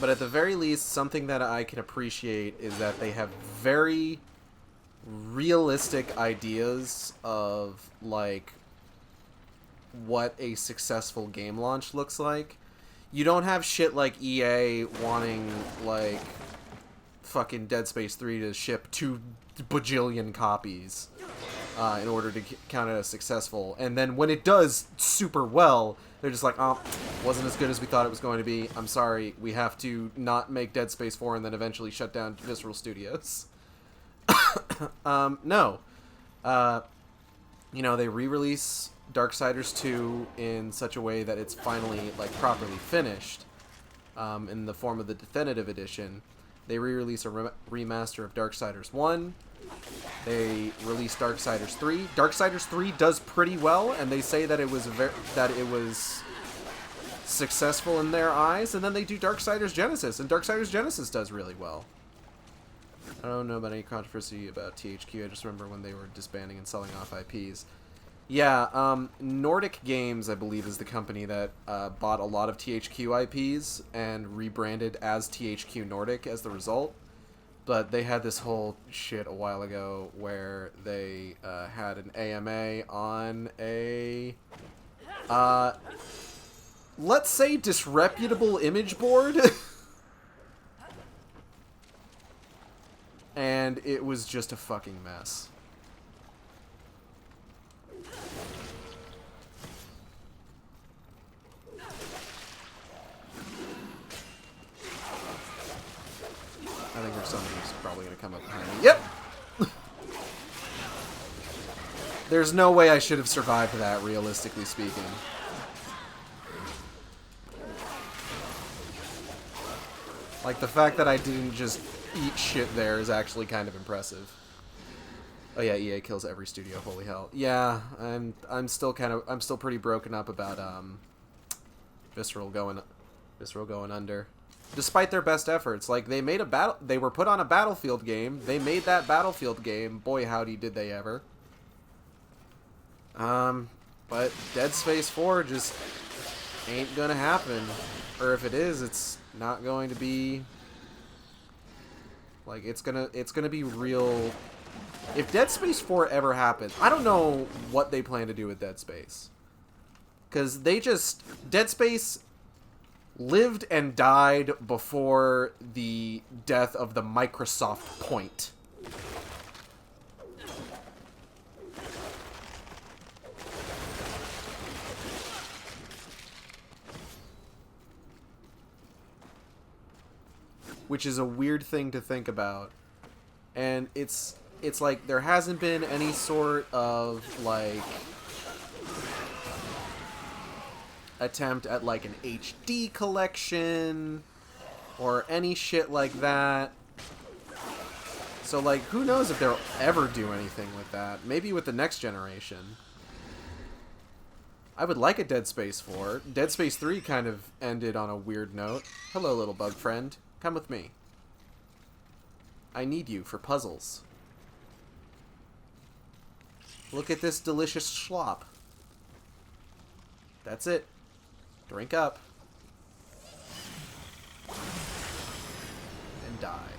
at the very least, something that I can appreciate is that they have very realistic ideas of, like, what a successful game launch looks like. You don't have shit like EA wanting, like, fucking Dead Space 3 to ship 2 bajillion copies in order to count it as successful. And then when it does super well, they're just like, oh, wasn't as good as we thought it was going to be. I'm sorry, we have to not make Dead Space 4 and then eventually shut down Visceral Studios. No. You know, they re-release Darksiders 2 in such a way that it's finally, like, properly finished in the form of the definitive edition. They re-release a remaster of Darksiders 1. They released Darksiders 3. Darksiders 3 does pretty well, and they say that it was successful in their eyes. And then they do Darksiders Genesis, and Darksiders Genesis does really well. I don't know about any controversy about THQ. I just remember when they were disbanding and selling off IPs. Yeah, Nordic Games, I believe, is the company that bought a lot of THQ IPs and rebranded as THQ Nordic as the result. But they had this whole shit a while ago where they had an AMA on a, let's say, disreputable image board. And it was just a fucking mess. I think there's somebody who's probably going to come up behind me. Yep! There's no way I should have survived that, realistically speaking. Like, the fact that I didn't just eat shit there is actually kind of impressive. Oh yeah, EA kills every studio, holy hell. Yeah, I'm still pretty broken up about Visceral going under. Despite their best efforts, like, they were put on a Battlefield game. They made that Battlefield game. Boy, howdy did they ever. But Dead Space 4 just ain't gonna happen. Or if it is, it's not going to be, like, it's gonna be real. If Dead Space 4 ever happens, I don't know what they plan to do with Dead Space. Because Dead Space lived and died before the death of the Microsoft point. Which is a weird thing to think about. And it's like there hasn't been any sort of, like, attempt at, like, an HD collection or any shit like that. So, like, who knows if they'll ever do anything with that. Maybe with the next generation. I would like a Dead Space 4. Dead Space 3 kind of ended on a weird note. Hello, little bug friend. Come with me. I need you for puzzles. Look at this delicious schlop. That's it. Drink up. And die.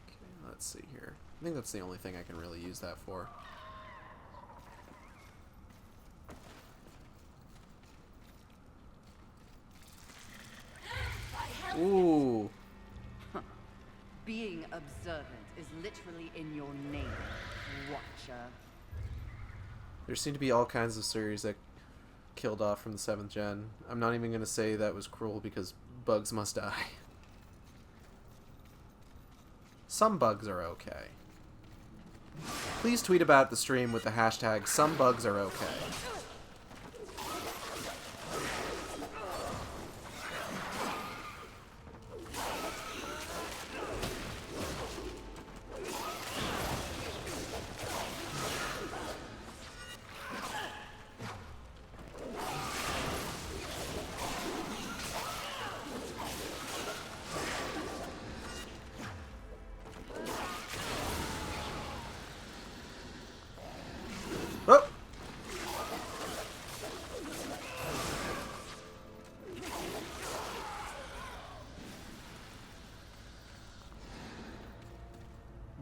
Okay, let's see here. I think that's the only thing I can really use that for. Ooh. Being observant is literally in your name, Watcher. There seem to be all kinds of series that killed off from the 7th gen. I'm not even going to say that was cruel because bugs must die. Some bugs are okay. Please tweet about the stream with the hashtag #SomeBugsAreOK.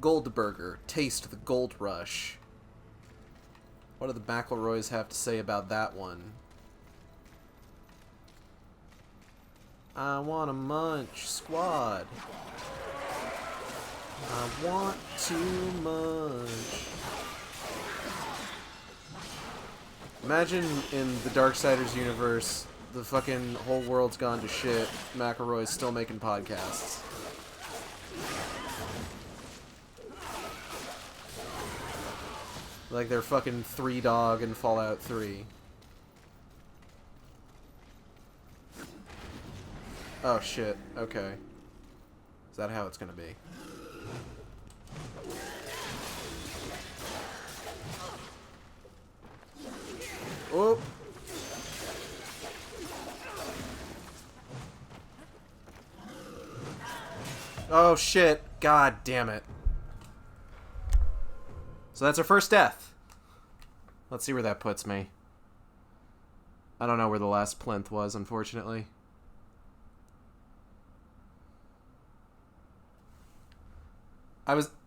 Goldberger. Taste the gold rush. What do the McElroys have to say about that one? I want to munch, squad. I want to munch. Imagine in the Darksiders universe, the fucking whole world's gone to shit. McElroy's still making podcasts. Like they're fucking 3 Dog and Fallout 3. Oh shit, okay. Is that how it's gonna be? Oh! Oh shit, god damn it. So that's our first death. Let's see where that puts me. I don't know where the last plinth was, unfortunately.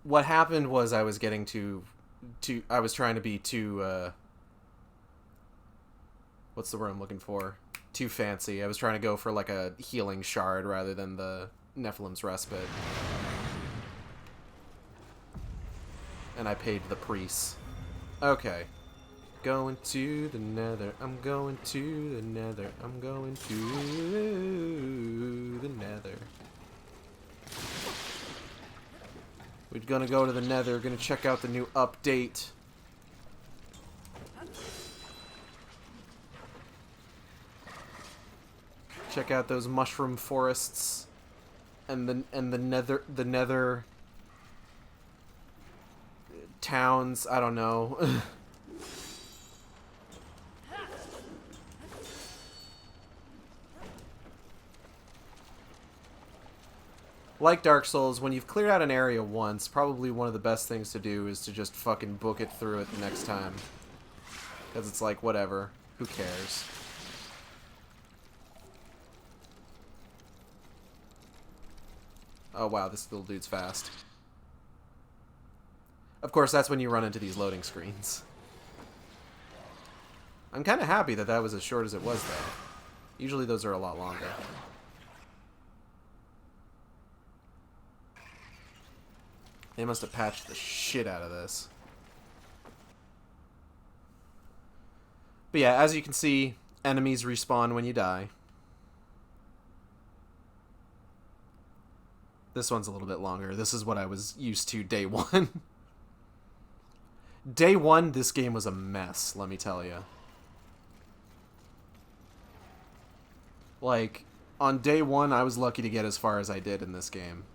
What happened was I was getting I was trying to be too, what's the word I'm looking for? Too fancy. I was trying to go for like a healing shard rather than the Nephilim's Respite. And I paid the priest. Okay. Going to the nether. I'm going to the nether. I'm going to the nether. We're gonna go to the nether. We're gonna check out the new update. Check out those mushroom forests. And the nether towns, I don't know. Like Dark Souls, when you've cleared out an area once, probably one of the best things to do is to just fucking book it through it the next time. Because it's like, whatever. Who cares? Oh wow, this little dude's fast. Of course, that's when you run into these loading screens. I'm kind of happy that that was as short as it was, though. Usually those are a lot longer. They must have patched the shit out of this. But yeah, as you can see, enemies respawn when you die. This one's a little bit longer. This is what I was used to day one. Day one, this game was a mess, let me tell you. Like, on day one, I was lucky to get as far as I did in this game.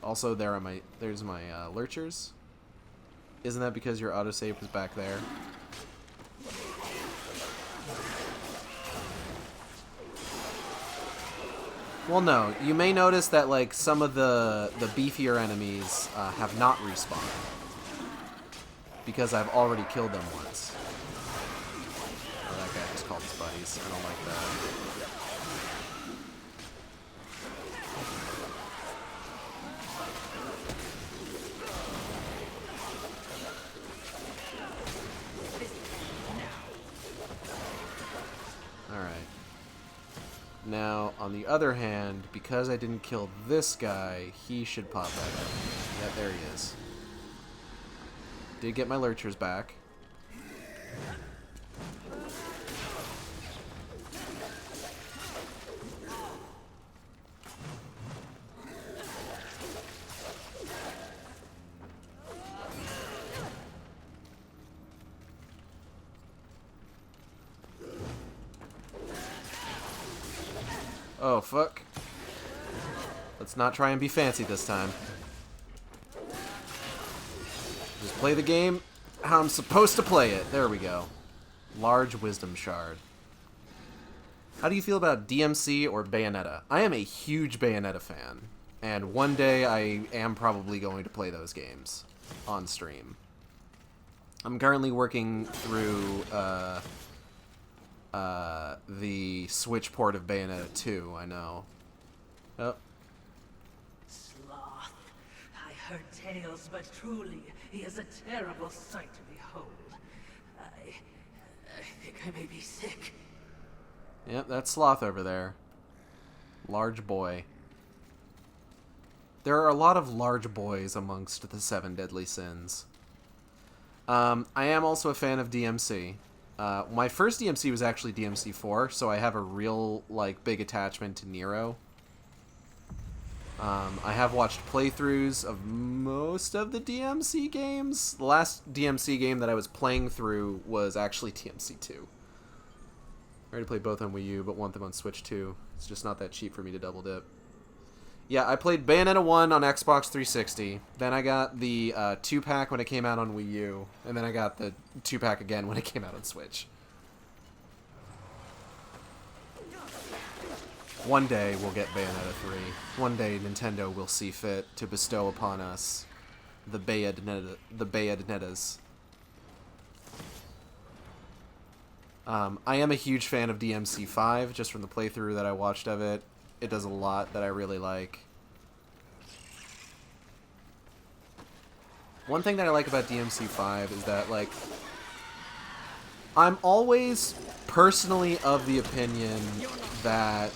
Also, there's my lurchers. Isn't that because your autosave was back there? Well, no. You may notice that, like, some of the beefier enemies have not respawned. Because I've already killed them once. Oh, that guy just called his buddies. I don't like that. Now, on the other hand, because I didn't kill this guy, he should pop back up. Yeah, there he is. Did get my lurchers back. Oh, fuck. Let's not try and be fancy this time. Just play the game how I'm supposed to play it. There we go. Large Wisdom Shard. How do you feel about DMC or Bayonetta? I am a huge Bayonetta fan. And one day I am probably going to play those games on stream. I'm currently working through the Switch port of Bayonetta 2, I know. Oh. Sloth, I heard tales, but truly, he is a terrible sight to behold. I think I may be sick. Yep, that's Sloth over there. Large boy. There are a lot of large boys amongst the 7 deadly sins. I am also a fan of DMC. My first DMC was actually DMC 4, so I have a real, like, big attachment to Nero. I have watched playthroughs of most of the DMC games. The last DMC game that I was playing through was actually DMC 2. I already played both on Wii U, but want them on Switch too. It's just not that cheap for me to double dip. Yeah, I played Bayonetta 1 on Xbox 360. Then I got the 2-pack when it came out on Wii U. And then I got the 2-pack again when it came out on Switch. One day we'll get Bayonetta 3. One day Nintendo will see fit to bestow upon us the Bayonettas. I am a huge fan of DMC 5, just from the playthrough that I watched of it. It does a lot that I really like. One thing that I like about DMC 5 is that, like, I'm always personally of the opinion that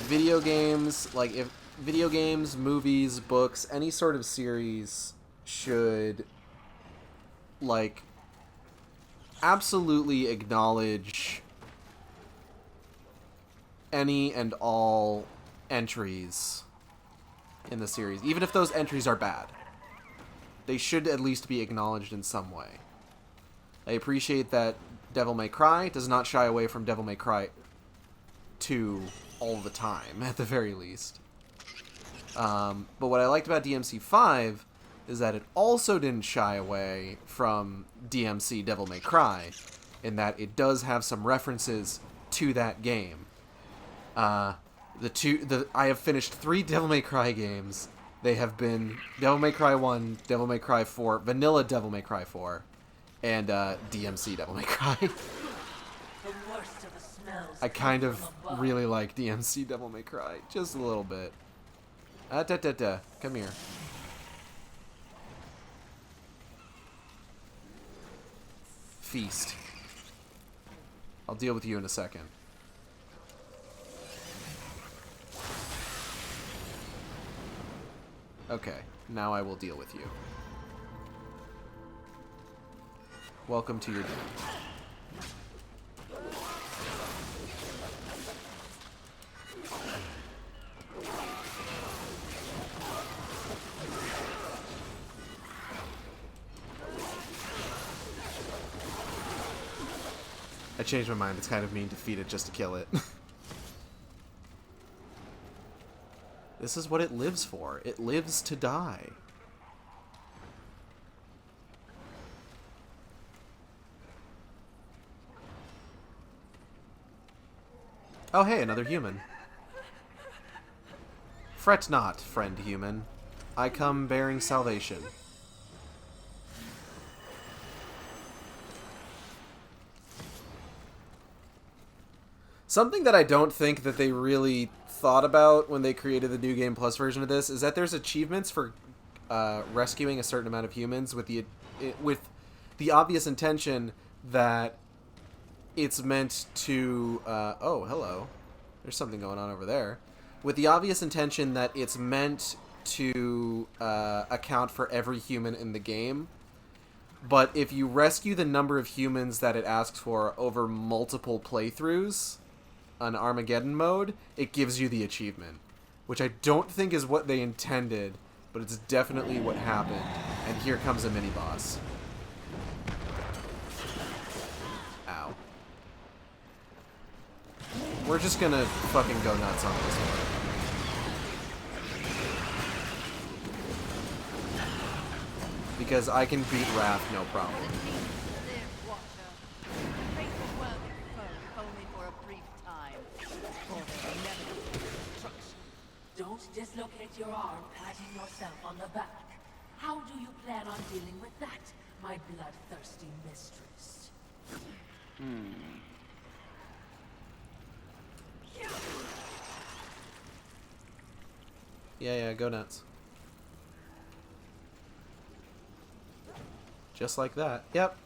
video games, like, if video games, movies, books, any sort of series should, like, absolutely acknowledge any and all entries in the series, even if those entries are bad. They should at least be acknowledged in some way. I appreciate that Devil May Cry does not shy away from Devil May Cry 2 all the time, at the very least. But what I liked about DMC 5 is that it also didn't shy away from DMC Devil May Cry, in that it does have some references to that game. I have finished 3 Devil May Cry games. They have been Devil May Cry 1, Devil May Cry 4, Vanilla Devil May Cry 4, and DMC Devil May Cry. I kind of really like DMC Devil May Cry, just a little bit. Come here. Feast. I'll deal with you in a second. Okay, now I will deal with you. Welcome to your den. I changed my mind. It's kind of mean to feed it just to kill it. This is what it lives for. It lives to die. Oh hey, another human. Fret not, friend human. I come bearing salvation. Something that I don't think that they really thought about when they created the New Game Plus version of this is that there's achievements for rescuing a certain amount of humans with the obvious intention that it's meant to... oh, hello. There's something going on over there. With the obvious intention that it's meant to account for every human in the game. But if you rescue the number of humans that it asks for over multiple playthroughs on Armageddon mode, it gives you the achievement. Which I don't think is what they intended, but it's definitely what happened. And here comes a mini-boss. Ow. We're just gonna fucking go nuts on this one. Because I can beat Wrath no problem. Don't dislocate your arm patting yourself on the back. How do you plan on dealing with that, my bloodthirsty mistress? Yeah, go nuts. Just like that. Yep.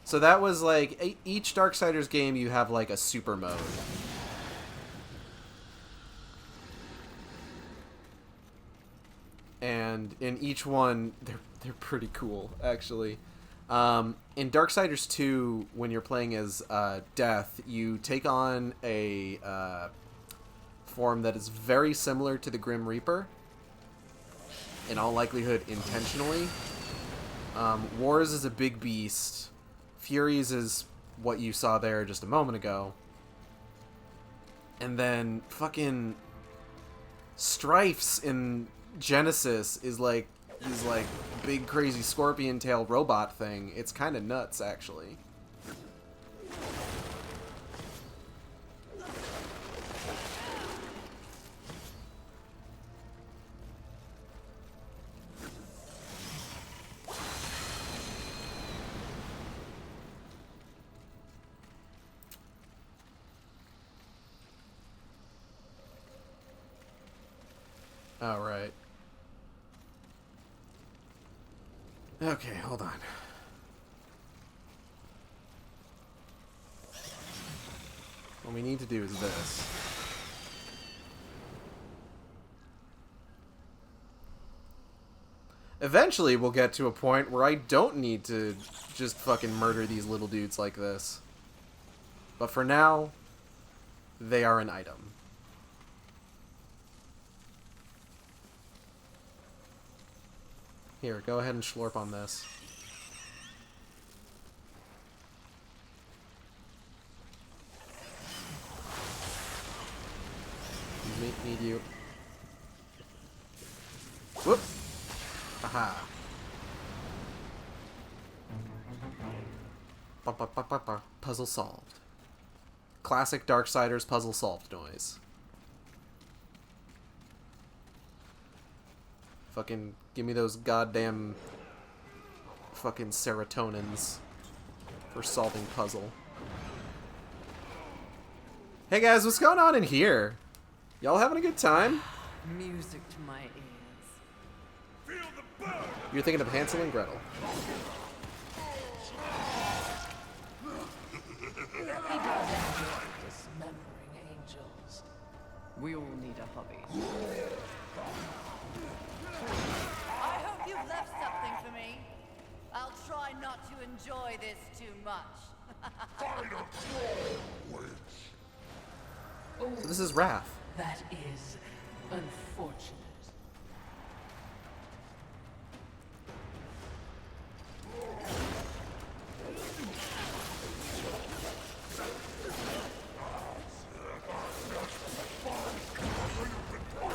So that was like each Darksiders game you have like a super mode. And in each one they're pretty cool actually. In Darksiders 2, when you're playing as Death, you take on a form that is very similar to the Grim Reaper. In all likelihood, intentionally. Wars is a big beast. Furies is what you saw there just a moment ago. And then fucking Strifes in Genesis is like big crazy scorpion tail robot thing. It's kind of nuts, actually. All right. Okay, hold on. What we need to do is this. Eventually, we'll get to a point where I don't need to just fucking murder these little dudes like this. But for now, they are an item. Here, go ahead and slurp on this. Need you. Whoop! Aha! Puzzle solved. Classic Darksiders puzzle solved noise. Fucking give me those goddamn fucking serotonins for solving puzzle. Hey guys, what's going on in here? Y'all having a good time? Music to my ears. Feel the burn! You're thinking of Hansel and Gretel. Dismembering angels. We all need a hobby. I hope you've left something for me. I'll try not to enjoy this too much. Find a troll! Witch! So this is Wrath. That is unfortunate.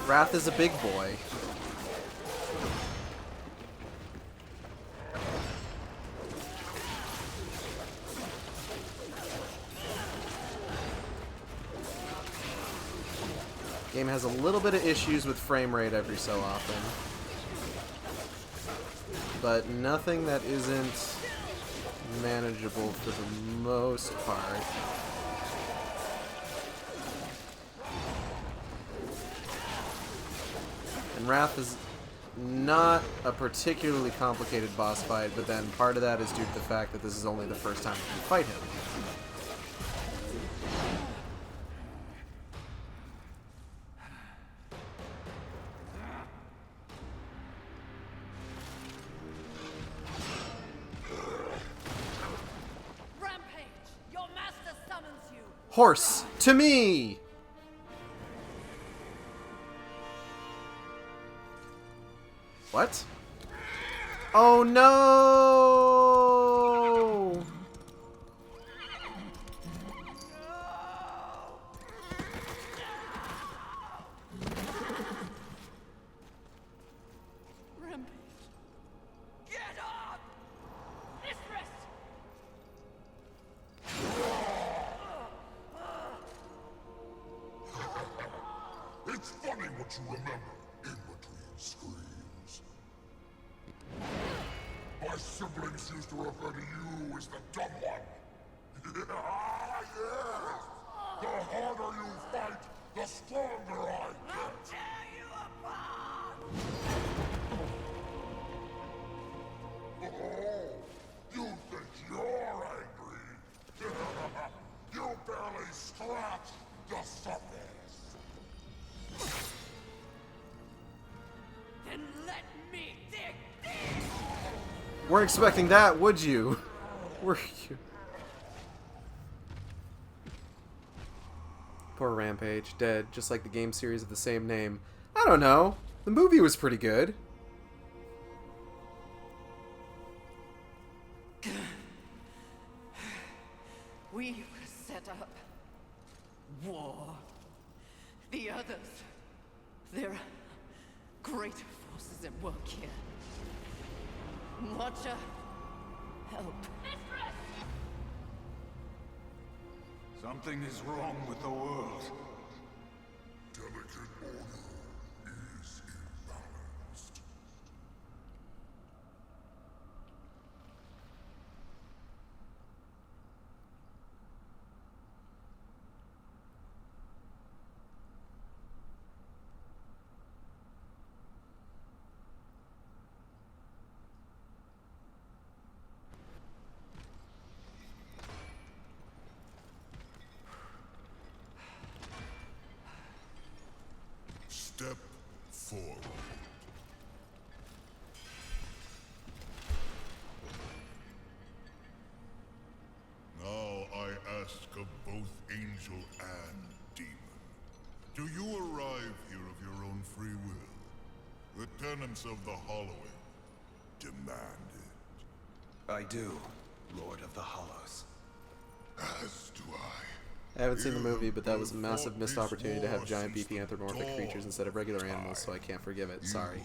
Wrath is a big boy. Game has a little bit of issues with frame rate every so often, but nothing that isn't manageable for the most part. And Wrath is not a particularly complicated boss fight, but then part of that is due to the fact that this is only the first time you fight him. Horse to me! What? Oh no! Rampage. Get up! Mistress! It's funny what you remember in between screams. My siblings used to refer to you as the dumb one. Yes! The harder you fight, the stronger I get. Tear you apart! Oh, rest of this. Then let me dig deep! Weren't expecting that, would you? Were you? Poor Rampage, dead, just like the game series of the same name. I don't know. The movie was pretty good. We were set up. War. The others. There are greater forces at work here. Watcher, help. Something is wrong with the world. Delicate order is imbalanced. Step forward. Now I ask of both angel and demon. Do you arrive here of your own free will? The tenets of the Hollowing demand it. I do, Lord of the Hollows. As do I. I haven't seen the movie, but that was a massive missed opportunity to have giant beefy anthropomorphic creatures instead of regular animals, so I can't forgive it. Sorry.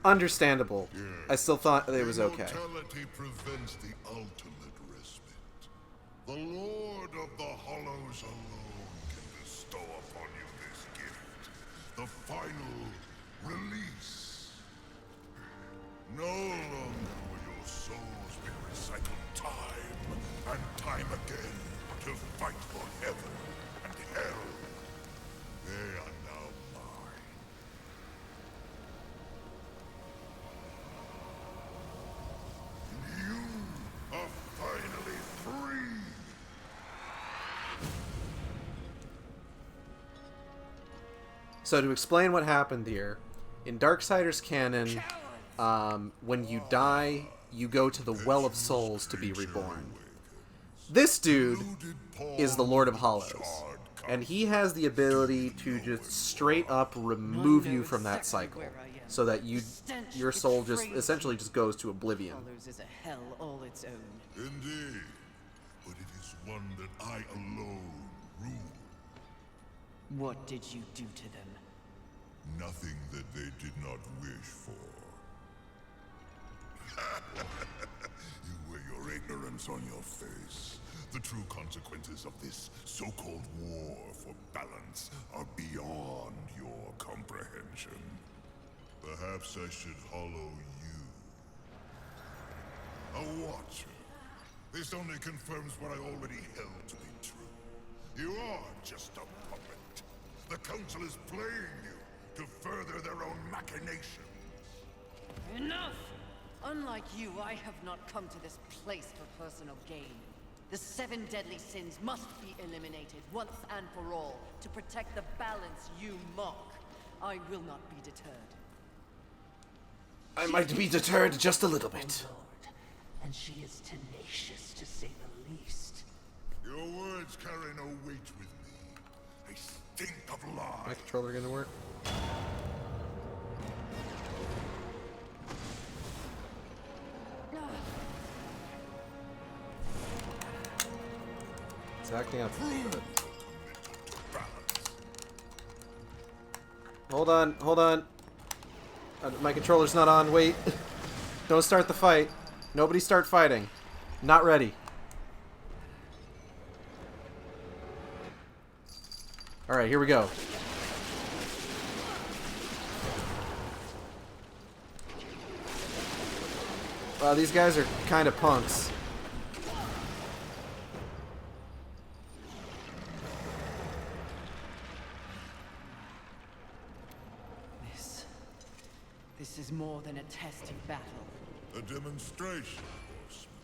Understandable. I still thought it was okay. Immortality prevents the ultimate respite. The Lord of the Hollows alone can bestow upon you this gift. The final release. No longer will your souls be recycled time and time again to fight for heaven and hell. They are now mine. And you are finally free. So to explain what happened here, in Darksiders canon, when you die, you go to the Well of Souls to be reborn. This dude is the Lord of Hollows, and he has the ability to just straight up remove you from that cycle, so that your soul just essentially just goes to oblivion. Hollows is a hell all its own. Indeed, but it is one that I alone rule. What did you do to them? Nothing that they did not wish for. You wear your ignorance on your face. The true consequences of this so-called war for balance are beyond your comprehension. Perhaps I should hollow you. A watcher. This only confirms what I already held to be true. You are just a puppet. The Council is playing you to further their own machinations. Enough! Unlike you, I have not come to this place for personal gain. The 7 deadly sins must be eliminated once and for all to protect the balance you mock. I will not be deterred. I might be deterred just a little bit. Lord, and she is tenacious to say the least. Your words carry no weight with me. They stink of lies. My controller gonna work? It's acting up. Hold on, hold on. My controller's not on. Wait. Don't start the fight. Nobody start fighting. Not ready. Alright, here we go. Wow, these guys are kind of punks. This is more than a testing battle. A demonstration, horseman.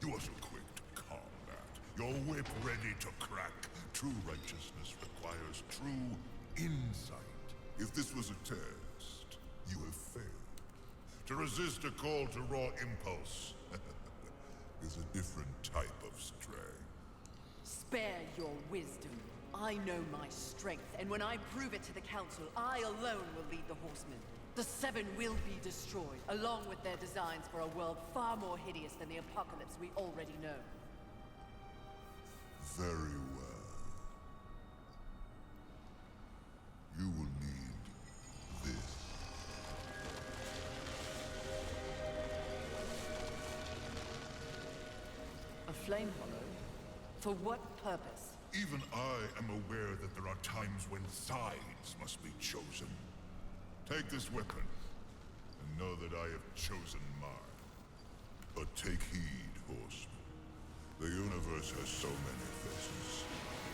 You are so quick to combat, Your whip ready to crack. True righteousness requires true insight. If this was a test, you have failed. To resist a call to raw impulse is a different type of strength. Spare your wisdom. I know my strength, and when I prove it to the Council, I alone will lead the Horsemen. The Seven will be destroyed, along with their designs for a world far more hideous than the apocalypse we already know. Very well. You will need this. A flame hollow? For what purpose? Even I am aware that there are times when sides must be chosen. Take this weapon, and know that I have chosen mine. But take heed, horseman. The universe has so many faces.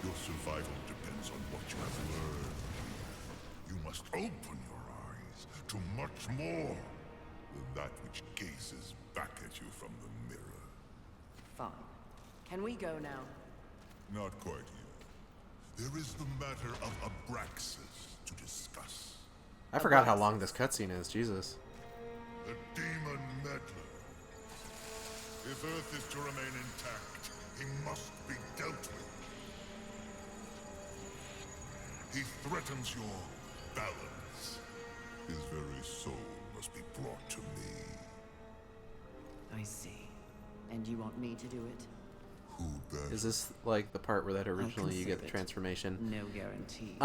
Your survival depends on what you have learned. You must open your eyes to much more than that which gazes back at you from the mirror. Fine. Can we go now? Not quite yet. There is the matter of Abraxas to discuss. I forgot how long this cutscene is. Jesus. The demon meddler. If Earth is to remain intact, he must be dealt with. He threatens your balance. His very soul must be brought to me. I see. And you want me to do it? Who better? Is this like the part where that originally you get the consider it. transformation? No guarantees.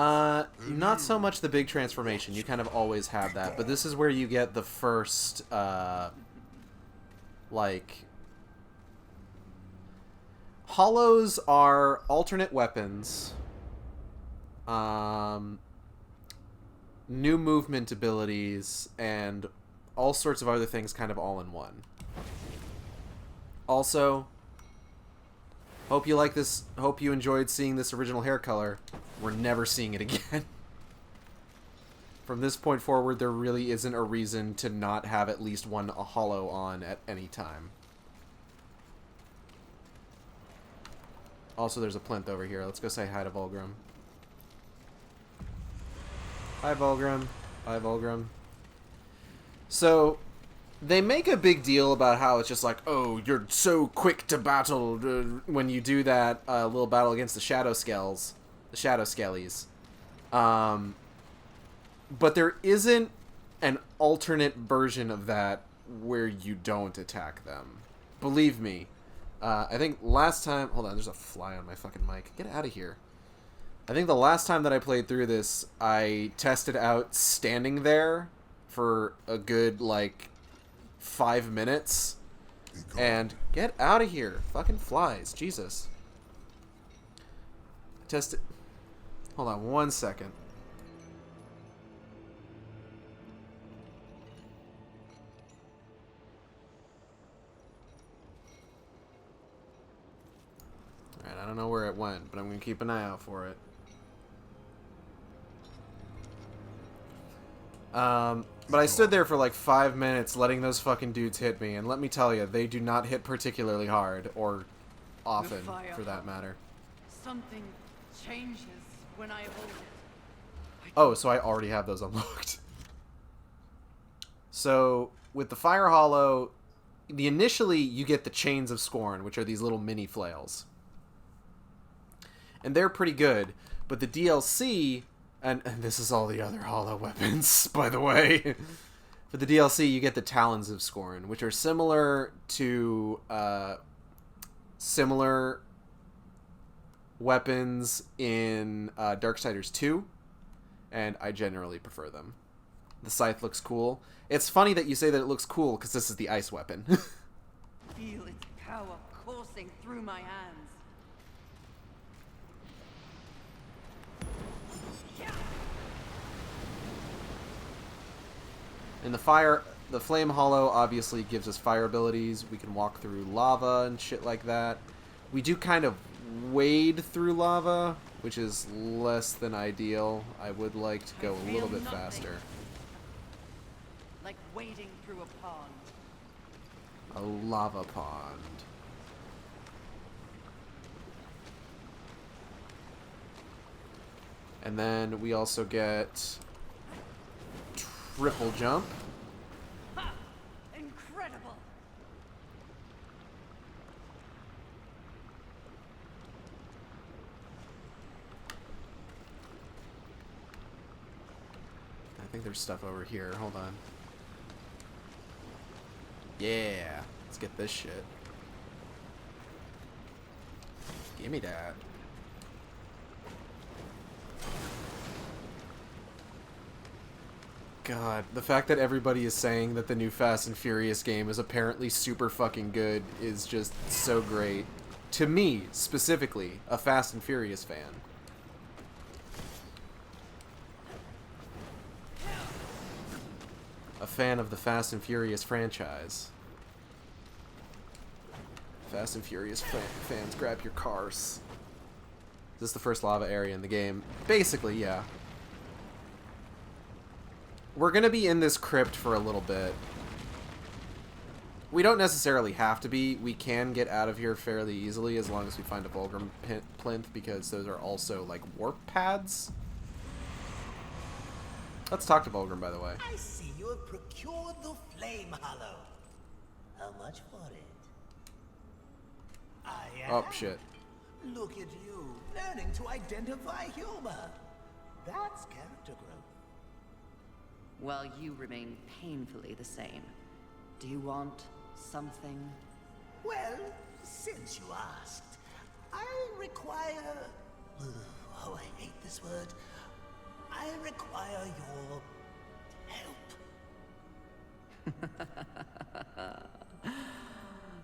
Not so much the big transformation. You kind of always have that, but this is where you get the first, like... Hollows are alternate weapons, new movement abilities, and all sorts of other things kind of all in one. Also, hope you like this, hope you enjoyed seeing this original hair color. We're never seeing it again. From this point forward, there really isn't a reason to not have at least one hollow on at any time. Also, there's a plinth over here. Let's go say hi to Volgrim. Hi, Volgrim. Hi, Volgrim. So, they make a big deal about how it's just like, oh, you're so quick to battle when you do that little battle against the Shadow Skells. The Shadow Skellies. But there isn't an alternate version of that where you don't attack them. Believe me. I think last time... Hold on, there's a fly on my fucking mic. Get out of here. I think the last time that I played through this, I tested out standing there for a good, like, 5 minutes. And get out of here. Fucking flies. Jesus. Tested... Hold on 1 second. Alright, I don't know where it went, but I'm going to keep an eye out for it. But I stood there for like 5 minutes letting those fucking dudes hit me, and let me tell you, they do not hit particularly hard, or often, for that matter. Something changes when I hold it. Oh, so I already have those unlocked. So, with the Fire Hollow, initially you get the Chains of Scorn, which are these little mini flails. And they're pretty good, but the DLC, and this is all the other Hollow weapons, by the way. For the DLC, you get the Talons of Scorn, which are similar to similar weapons in Darksiders 2, and I generally prefer them. The scythe looks cool. It's funny that you say that it looks cool, because this is the ice weapon. Feel its power coursing through my hands. And the Flame Hollow obviously gives us fire abilities. We can walk through lava and shit like that. We do kind of wade through lava, which is less than ideal. I would like to go a little bit faster. Like wading through a pond. A lava pond. And then we also get triple jump. Ha! Incredible! I think there's stuff over here. Hold on. Yeah. Let's get this shit. Give me that. God, the fact that everybody is saying that the new Fast and Furious game is apparently super fucking good is just so great. To me, specifically, a Fast and Furious fan. A fan of the Fast and Furious franchise. Fast and Furious fans, grab your cars. This is the first lava area in the game. Basically, yeah. We're gonna be in this crypt for a little bit. We don't necessarily have to be. We can get out of here fairly easily as long as we find a Vulgrim plinth, because those are also, like, warp pads. Let's talk to Vulgrim, by the way. I see you have procured the Flame Hollow. How much for it? I am. Oh, shit. Look at you, learning to identify humor. That's character growth. While you remain painfully the same. Do you want something? Well, since you asked, I require... Oh, I hate this word. I require your help.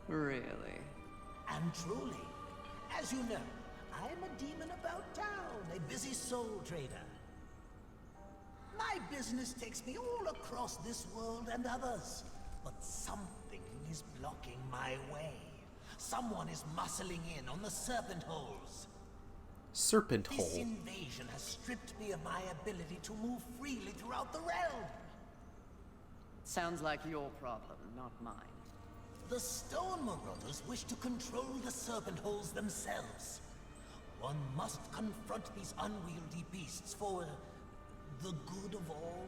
Really? And truly, as you know, I am a demon about town, a busy soul trader. My business takes me all across this world and others, but something is blocking my way. Someone is muscling in on the serpent holes. Serpent This hole. invasion has stripped me of my ability to move freely throughout the realm. Sounds like your problem, not mine. The Stone Marauders wish to control the serpent holes themselves. One must confront these unwieldy beasts for the good of all.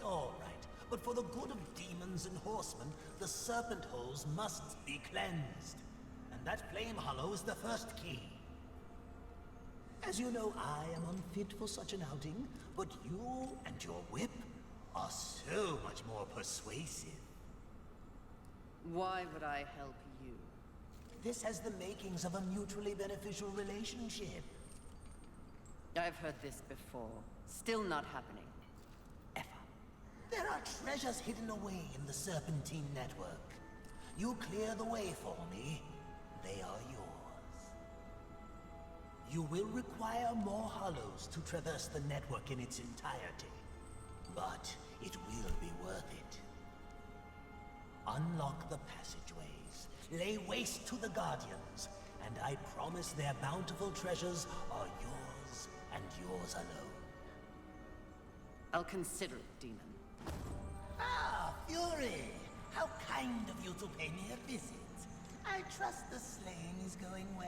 All right, but for the good of demons and horsemen, the serpent holes must be cleansed. And that flame hollow is the first key. As you know, I am unfit for such an outing, but you and your whip are so much more persuasive. Why would I help you? This has the makings of a mutually beneficial relationship. I've heard this before. Still not happening. Ever. There are treasures hidden away in the Serpentine network. You clear the way for me, they are yours. You will require more hollows to traverse the network in its entirety. But it will be worth it. Unlock the passageways, lay waste to the Guardians, and I promise their bountiful treasures are yours and yours alone. I'll consider it, demon. Ah, Fury! How kind of you to pay me a visit. I trust the slaying is going well.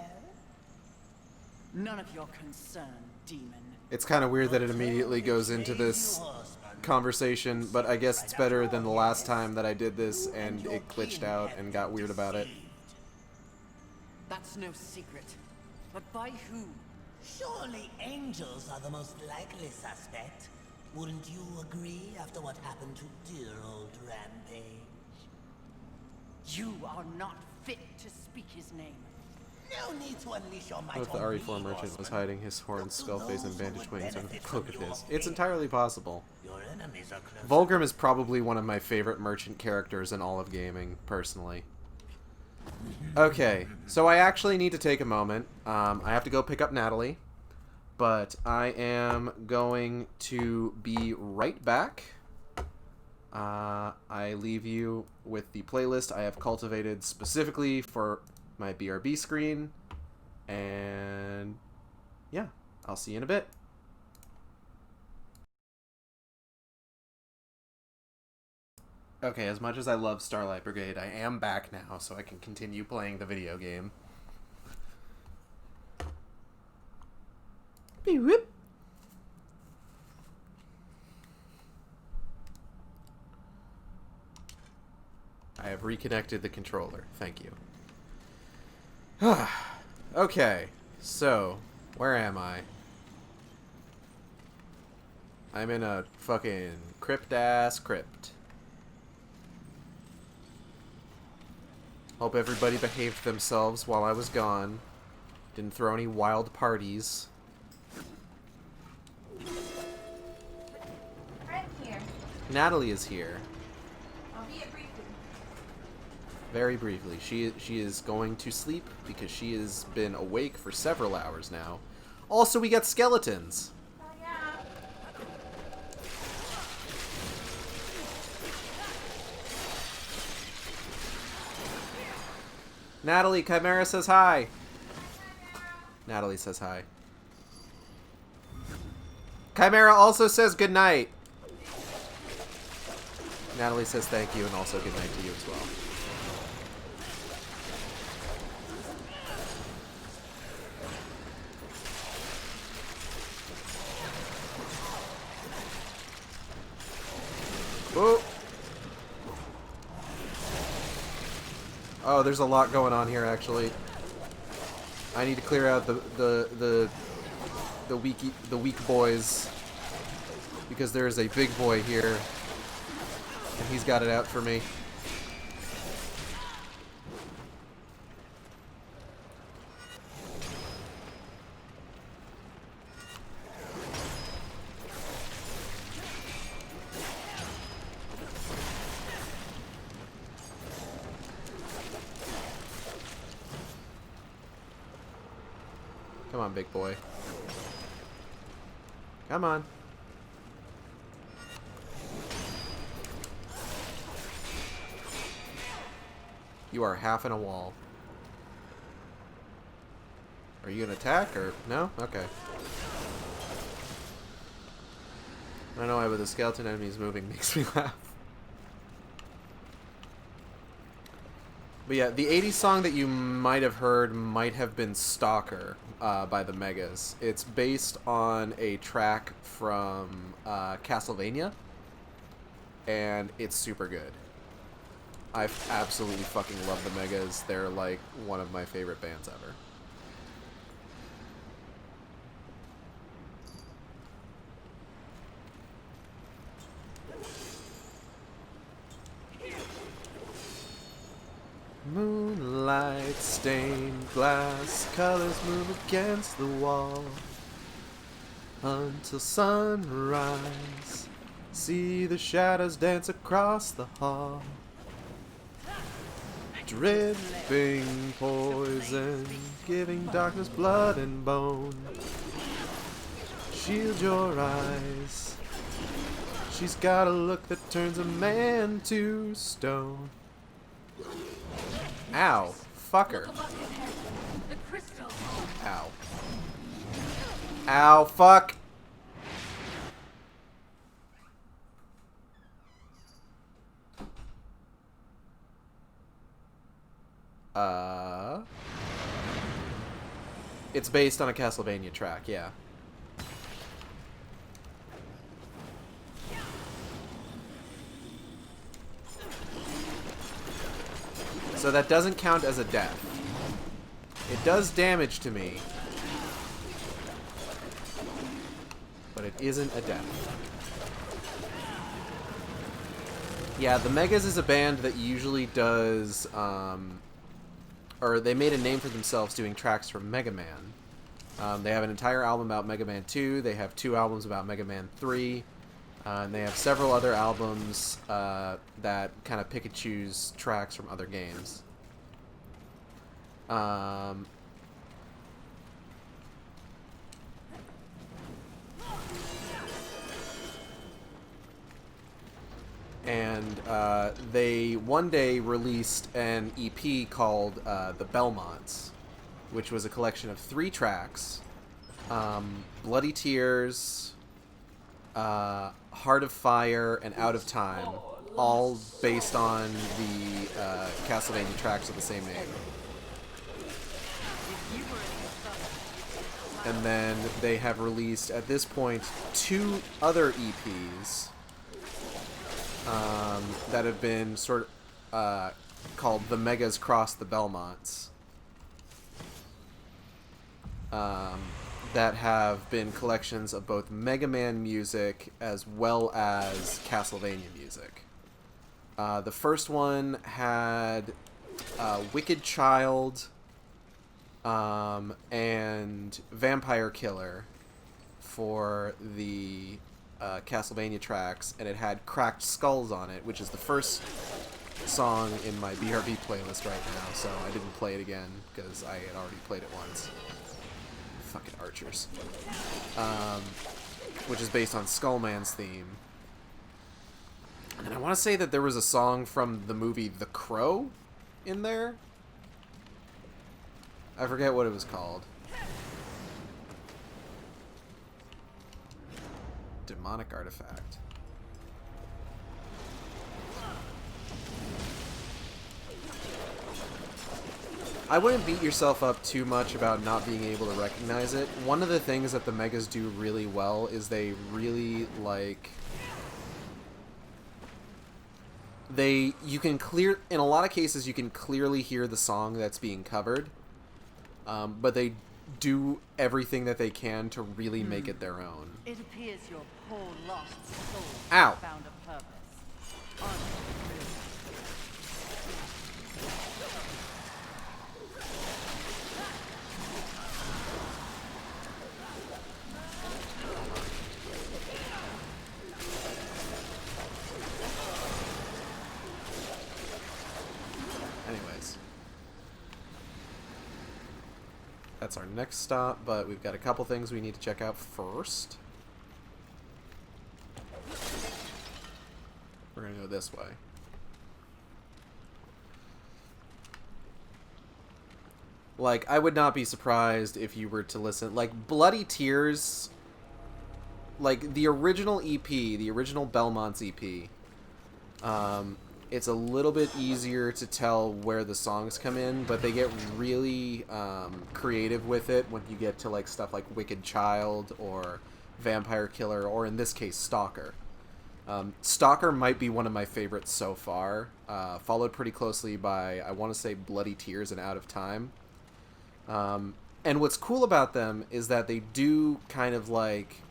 None of your concern, demon. It's kind of weird that it immediately goes into this conversation, but I guess it's better than the last time that I did this and it glitched out and got weird about it. That's no secret. But by who? Surely angels are the most likely suspect. Wouldn't you agree after what happened to dear old Rampage? You are not fit to speak his name. No need to unleash your might What if the on me, RE4 merchant was horseman. hiding his horns, skull face, and Those who bandaged would wings under the benefit cloak of from his? your It's fate. entirely possible. Your enemies are close. Vulgrim is probably one of my favorite merchant characters in all of gaming, personally. Okay, so I actually need to take a moment. I have to go pick up Natalie, but I am going to be right back. I leave you with the playlist I have cultivated specifically for my BRB screen, and yeah, I'll see you in a bit. Okay, as much as I love Starlight Brigade, I am back now, so I can continue playing the video game. Beep, whoop. I have reconnected the controller. Thank you. Okay, so where am I? I'm in a fucking crypt-ass crypt. Hope everybody behaved themselves while I was gone. Didn't throw any wild parties. I'm here. Natalie is here. I'll be it briefly. Very briefly. She is going to sleep because she has been awake for several hours now. Also, we got skeletons. Oh yeah. Natalie, Chimera says hi. Natalie says hi. Chimera also says good night. Natalie says thank you and also good night to you as well. Oh. Oh, there's a lot going on here actually. I need to clear out the weak boys because there is a big boy here and he's got it out for me. Come on, big boy. Come on. You are half in a wall. Are you gonna attack or no? Okay. I don't know why, but the skeleton enemies moving makes me laugh. But yeah, the 80s song that you might have heard might have been Stalker by the Megas. It's based on a track from Castlevania, and it's super good. I absolutely fucking love the Megas. They're like one of my favorite bands ever. Moonlight stained glass, colors move against the wall until sunrise. See the shadows dance across the hall, dripping poison, giving darkness blood and bone. Shield your eyes. She's got a look that turns a man to stone. Ow. Fucker. The crystal. Ow. Ow. Fuck. It's based on a Castlevania track, yeah. So that doesn't count as a death. It does damage to me, but it isn't a death. Yeah, the Megas is a band that usually does, or they made a name for themselves doing tracks from Mega Man. They have an entire album about Mega Man 2, they have 2 albums about Mega Man 3, and they have several other albums that kind of pick and choose tracks from other games. And they one day released an EP called The Belmonts, which was a collection of 3 tracks. Bloody Tears, Heart of Fire, and Out of Time, all based on the Castlevania tracks of the same name. and then they have released, at this point, 2 other EPs that have been sort of called The Megas Cross the Belmonts. That have been collections of both Mega Man music as well as Castlevania music. The first one had Wicked Child and Vampire Killer for the Castlevania tracks, and it had Cracked Skulls on it, which is the first song in my BRB playlist right now, so I didn't play it again because I had already played it once. Fucking archers. Which is based on Skullman's theme. And I want to say that there was a song from the movie The Crow in there. I forget what it was called. Demonic artifact. I wouldn't beat yourself up too much about not being able to recognize it. One of the things that the Megas do really well is they really, like... You can in a lot of cases, you can clearly hear the song that's being covered. But they do everything that they can to really make it their own. It appears your poor lost soul Ow. found a purpose. Anyways. That's our next stop, but we've got a couple things we need to check out first. We're gonna go this way. Like, I would not be surprised if you were to listen... Like, Bloody Tears... Like, the original EP, the original Belmont's EP... it's a little bit easier to tell where the songs come in, but they get really creative with it when you get to like stuff like Wicked Child or Vampire Killer, or in this case, Stalker. Stalker might be one of my favorites so far, followed pretty closely by, I want to say, Bloody Tears and Out of Time. And what's cool about them is that they do kind of like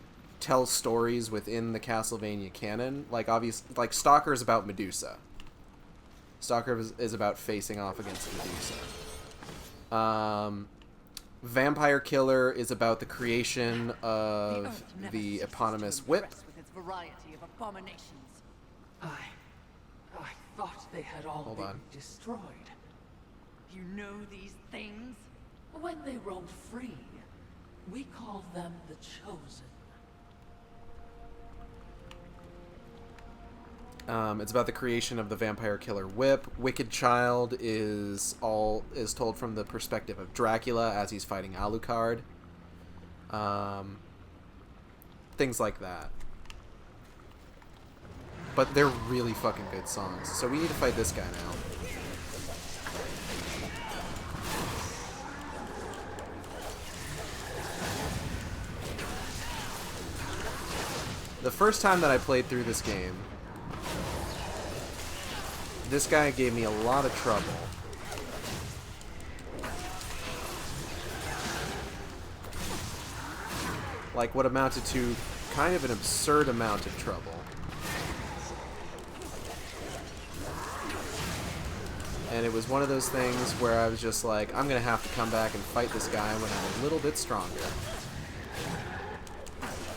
tell stories within the Castlevania canon. Like, like Stalker is about Medusa. Stalker is about facing off against Medusa. Vampire Killer is about the creation of the eponymous whip. With its variety of abominations. I thought they had all Hold been on. destroyed. You know these things? When they roam free, we call them the Chosen. It's about the creation of the Vampire Killer whip. Wicked Child is told from the perspective of Dracula as he's fighting Alucard. Things like that. But they're really fucking good songs. So we need to fight this guy now. The first time that I played through this game, this guy gave me a lot of trouble. Like what amounted to kind of an absurd amount of trouble. And it was one of those things where I was just like, I'm gonna have to come back and fight this guy when I'm a little bit stronger.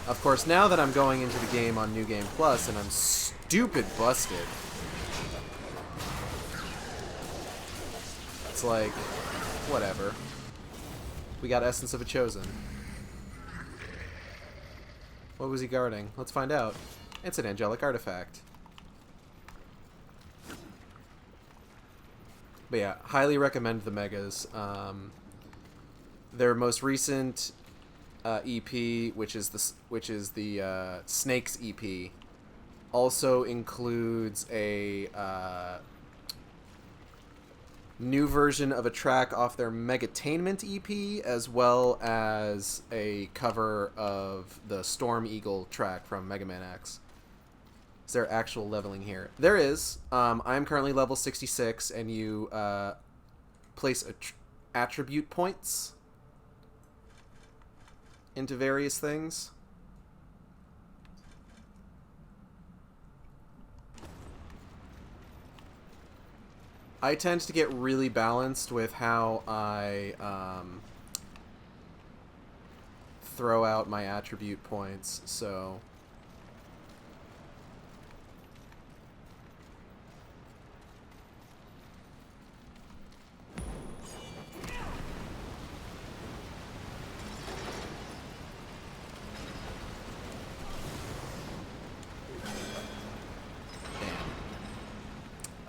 Of course, now that I'm going into the game on New Game Plus and I'm stupid busted, it's like, whatever. We got Essence of a Chosen. What was he guarding? Let's find out. It's an angelic artifact. But yeah, highly recommend the Megas. Their most recent EP, which is the Snakes EP, also includes a new version of a track off their Megatainment EP, as well as a cover of the Storm Eagle track from Mega Man X. Is there actual leveling here? There is. I'm currently level 66, and you place attribute points into various things. I tend to get really balanced with how I throw out my attribute points, so...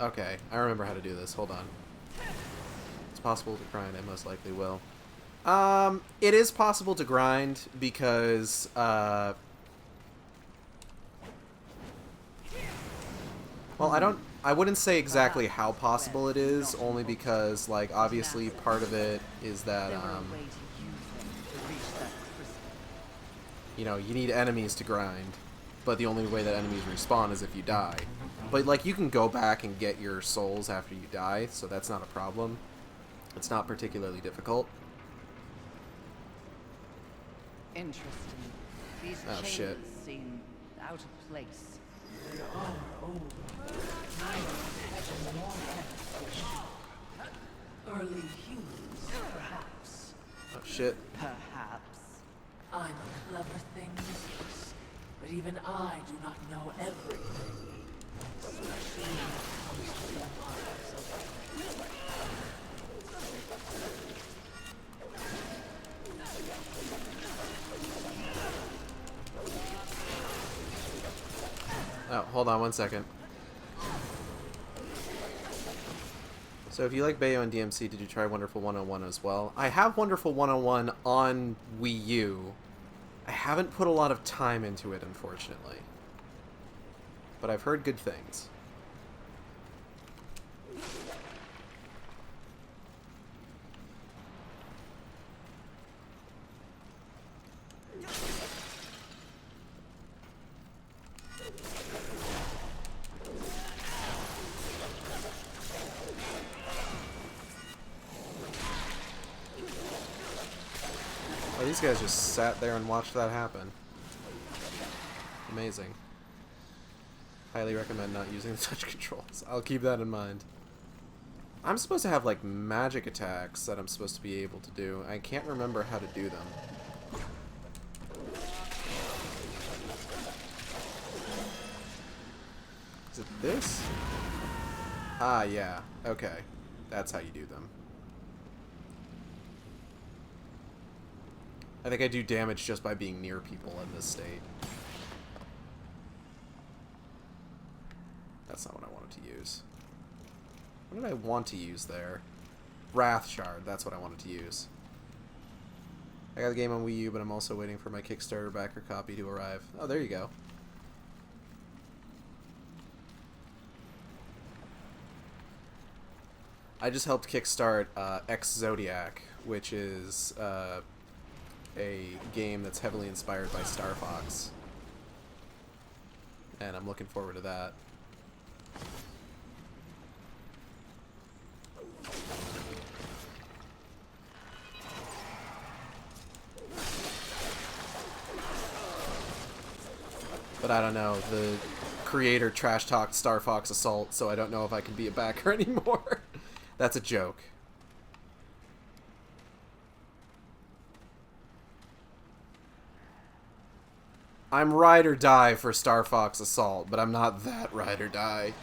Okay, I remember how to do this. Hold on. It's possible to grind. I most likely will. It is possible to grind because, well, I wouldn't say exactly how possible it is, only because, like, obviously part of it is that, you know, you need enemies to grind, but the only way that enemies respawn is if you die. But, like, you can go back and get your souls after you die, so that's not a problem. It's not particularly difficult. Interesting. These Oh, changes shit. seem out of place. They are old. Early humans, perhaps. Oh, shit. Perhaps. I'm a clever thing, mistress, but even I do not know everything. Especially when it comes to the lives of... Oh, hold on one second. So if you like Bayo and DMC, did you try Wonderful 101 as well? I have Wonderful 101 on Wii U. I haven't put a lot of time into it, unfortunately. But I've heard good things. Oh, these guys just sat there and watched that happen. Amazing. Highly recommend not using the touch controls. I'll keep that in mind. I'm supposed to have, like, magic attacks that I'm supposed to be able to do. I can't remember how to do them. Is it this? Ah, yeah. Okay. That's how you do them. I think I do damage just by being near people in this state. That's not what I wanted to use. What did I want to use there? Wrath Shard, that's what I wanted to use. I got the game on Wii U, but I'm also waiting for my Kickstarter backer copy to arrive. Oh, there you go. I just helped kickstart X Zodiac, which is a game that's heavily inspired by Star Fox. And I'm looking forward to that. But I don't know, the creator trash-talked Star Fox Assault, so I don't know if I can be a backer anymore. That's a joke. I'm ride or die for Star Fox Assault, but I'm not that ride or die.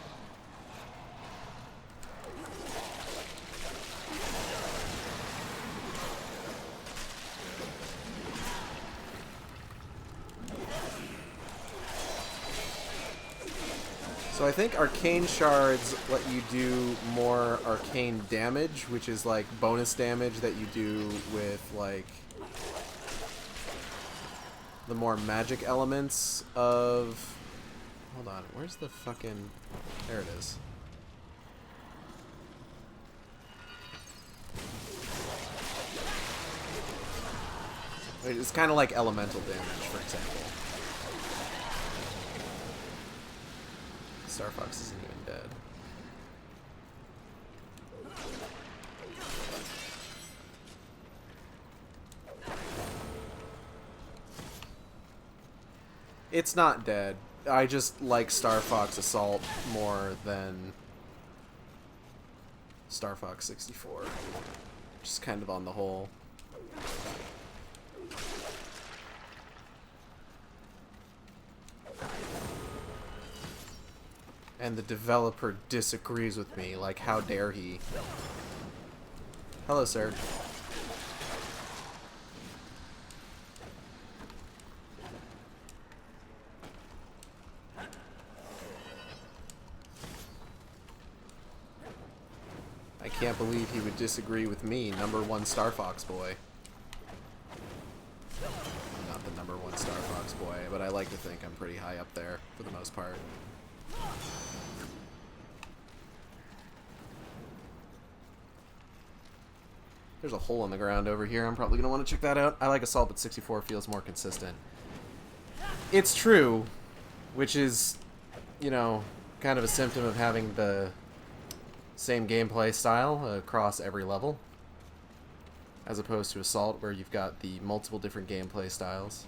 So I think arcane shards let you do more arcane damage, which is like bonus damage that you do with like the more magic elements of... Hold on, where's the fucking... There it is. It's kind of like elemental damage, for example. Star Fox isn't even dead. It's not dead. I just like Star Fox Assault more than Star Fox 64. Just kind of on the whole. And the developer disagrees with me. Like, how dare he? Hello, sir. I can't believe he would disagree with me, #1 Star Fox boy. I'm not the #1 Star Fox boy, but I like to think I'm pretty high up there for the most part. There's a hole in the ground over here. I'm probably going to want to check that out. I like Assault, but 64 feels more consistent. It's true, which is, you know, kind of a symptom of having the same gameplay style across every level, as opposed to Assault, where you've got the multiple different gameplay styles.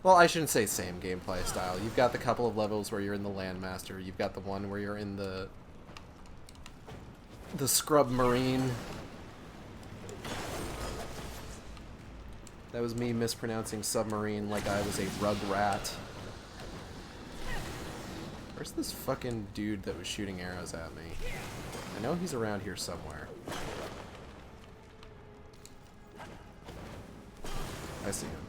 Well, I shouldn't say same gameplay style. You've got the couple of levels where you're in the Landmaster. You've got the one where you're in the Scrub Marine. That was me mispronouncing submarine like I was a rug rat. Where's this fucking dude that was shooting arrows at me? I know he's around here somewhere. I see him.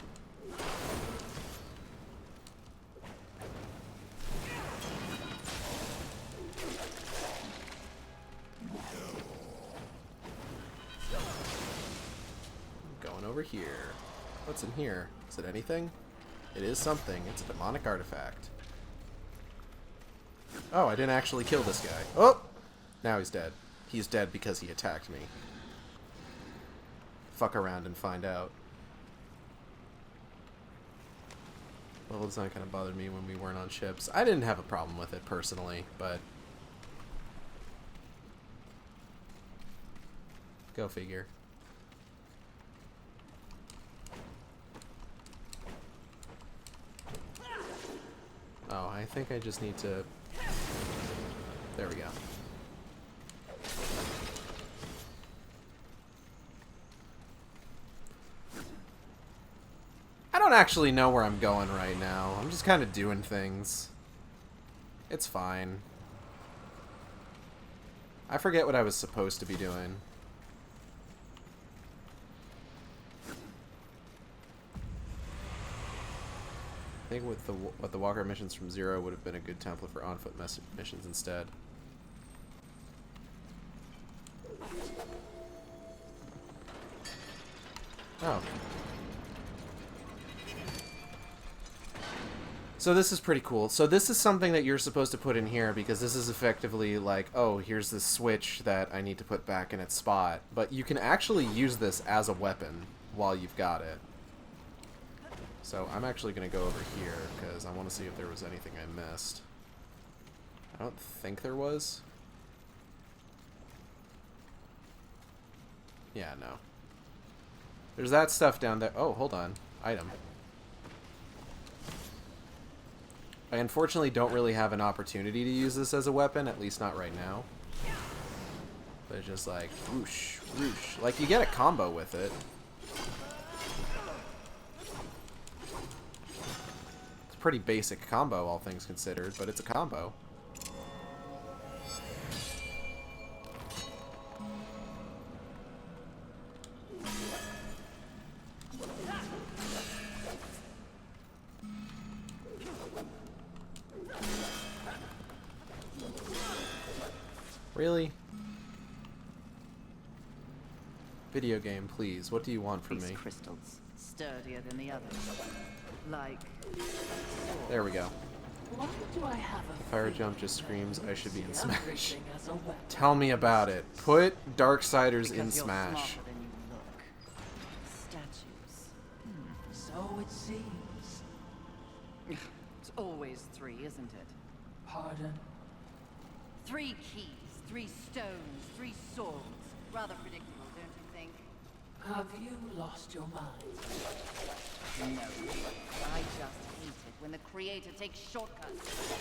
I'm going over here. What's in here? Is it anything? It is something. It's a demonic artifact. Oh, I didn't actually kill this guy. Oh! Now he's dead. He's dead because he attacked me. Fuck around and find out. Well, it's not gonna bother me when we weren't on ships. I didn't have a problem with it personally, but go figure. Oh, I think I just need to... There we go. I don't actually know where I'm going right now. I'm just kind of doing things. It's fine. I forget what I was supposed to be doing. I think with the Walker missions from Zero would have been a good template for on-foot missions instead. Oh. So this is pretty cool. So this is something that you're supposed to put in here because this is effectively like, oh, here's this switch that I need to put back in its spot. But you can actually use this as a weapon while you've got it. So I'm actually going to go over here because I want to see if there was anything I missed. I don't think there was. Yeah, no. There's that stuff down there. Oh, hold on. Item. I unfortunately don't really have an opportunity to use this as a weapon, at least not right now. But it's just like, whoosh, whoosh. Like, you get a combo with it. It's a pretty basic combo, all things considered, but it's a combo. Really? Video game, please. What do you want from me? These crystals, sturdier than the others. Like... There we go. Why do I have a Fire Jump just screams I should be in Smash. everything as a weapon? Tell me about it. Put Darksiders in because you're Smash. smarter than you look. Statues. So it seems. It's always 3, isn't it? Pardon? 3 keys, 3 stones, 3 swords. Rather predictable, don't you think? Have you lost your mind? No. I just hate it when the creator takes shortcuts.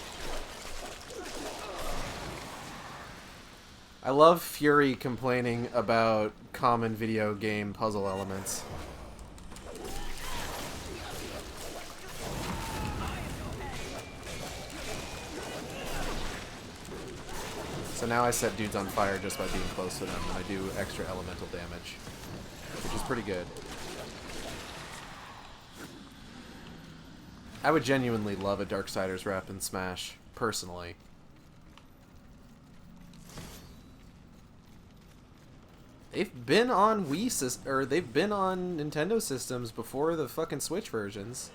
I love Fury complaining about common video game puzzle elements. So now I set dudes on fire just by being close to them, and I do extra elemental damage, which is pretty good. I would genuinely love a Darksiders rep in Smash, personally. They've been on they've been on Nintendo systems before the fucking Switch versions.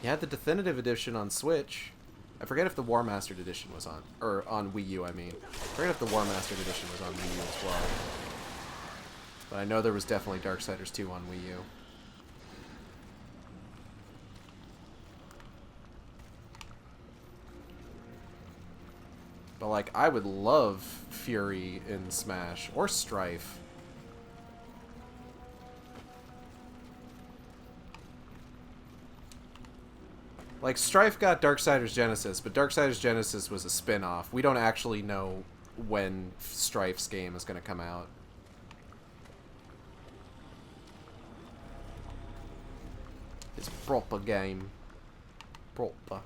You had the definitive edition on Switch. I forget if the War Mastered edition was on, or on Wii U, I mean. I forget if the War Mastered edition was on Wii U as well. But I know there was definitely Darksiders 2 on Wii U. But, like, I would love Fury in Smash, or Strife. Like, Strife got Darksiders Genesis, but Darksiders Genesis was a spin-off. We don't actually know when Strife's game is going to come out. It's a proper game. Proper.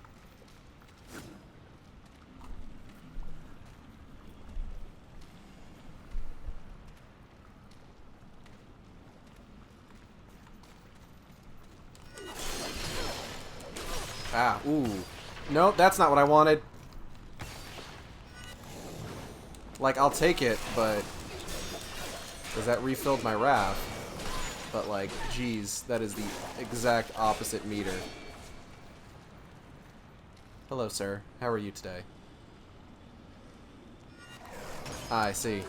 Ah, ooh. Nope, that's not what I wanted. Like, I'll take it, but... because that refilled my wrath. But, like, geez, that is the exact opposite meter. Hello, sir. How are you today? Ah, I see.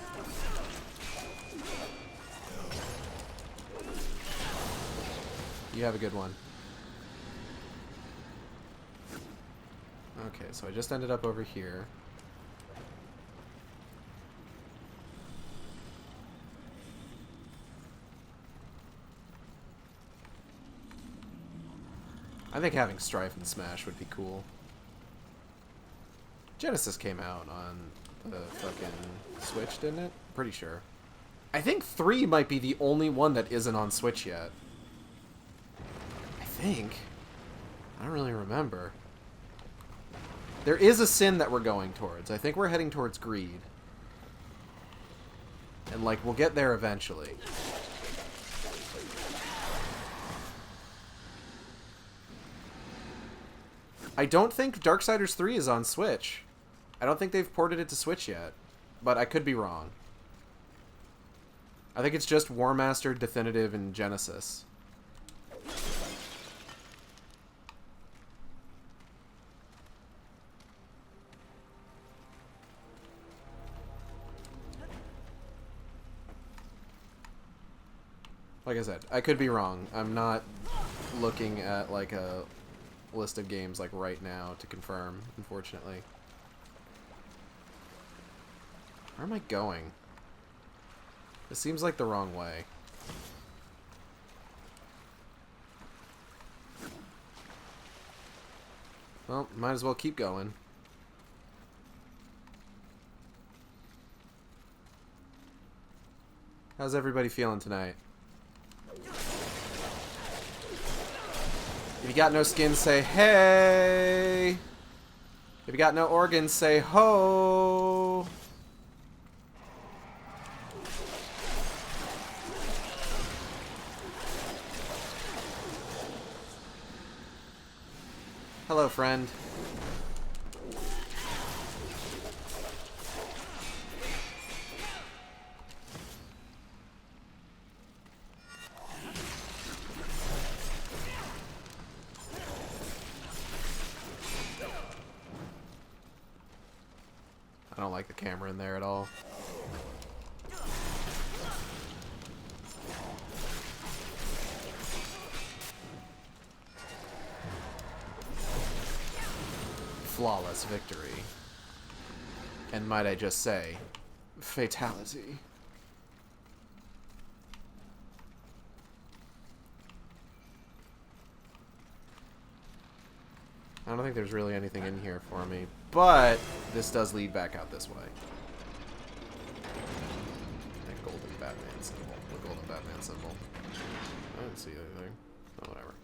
You have a good one. Okay, so I just ended up over here. I think having Strife and Smash would be cool. Genesis came out on the fucking Switch, didn't it? Pretty sure. I think 3 might be the only one that isn't on Switch yet. I think. I don't really remember. There is a sin that we're going towards. I think we're heading towards greed. And, like, we'll get there eventually. I don't think Darksiders 3 is on Switch. I don't think they've ported it to Switch yet. But I could be wrong. I think it's just War Master, Definitive, and Genesis. Like I said, I could be wrong. I'm not looking at, like, a list of games, like, right now to confirm, unfortunately. Where am I going? This seems like the wrong way. Well, might as well keep going. How's everybody feeling tonight? If you got no skin, say hey. If you got no organs, say ho. Hello, friend. I don't like the camera in there at all. flawless victory. And might I just say, fatality. I don't think there's really anything in here for me, but this does lead back out this way. That golden Batman symbol. The golden Batman symbol. I didn't see anything. Oh, whatever.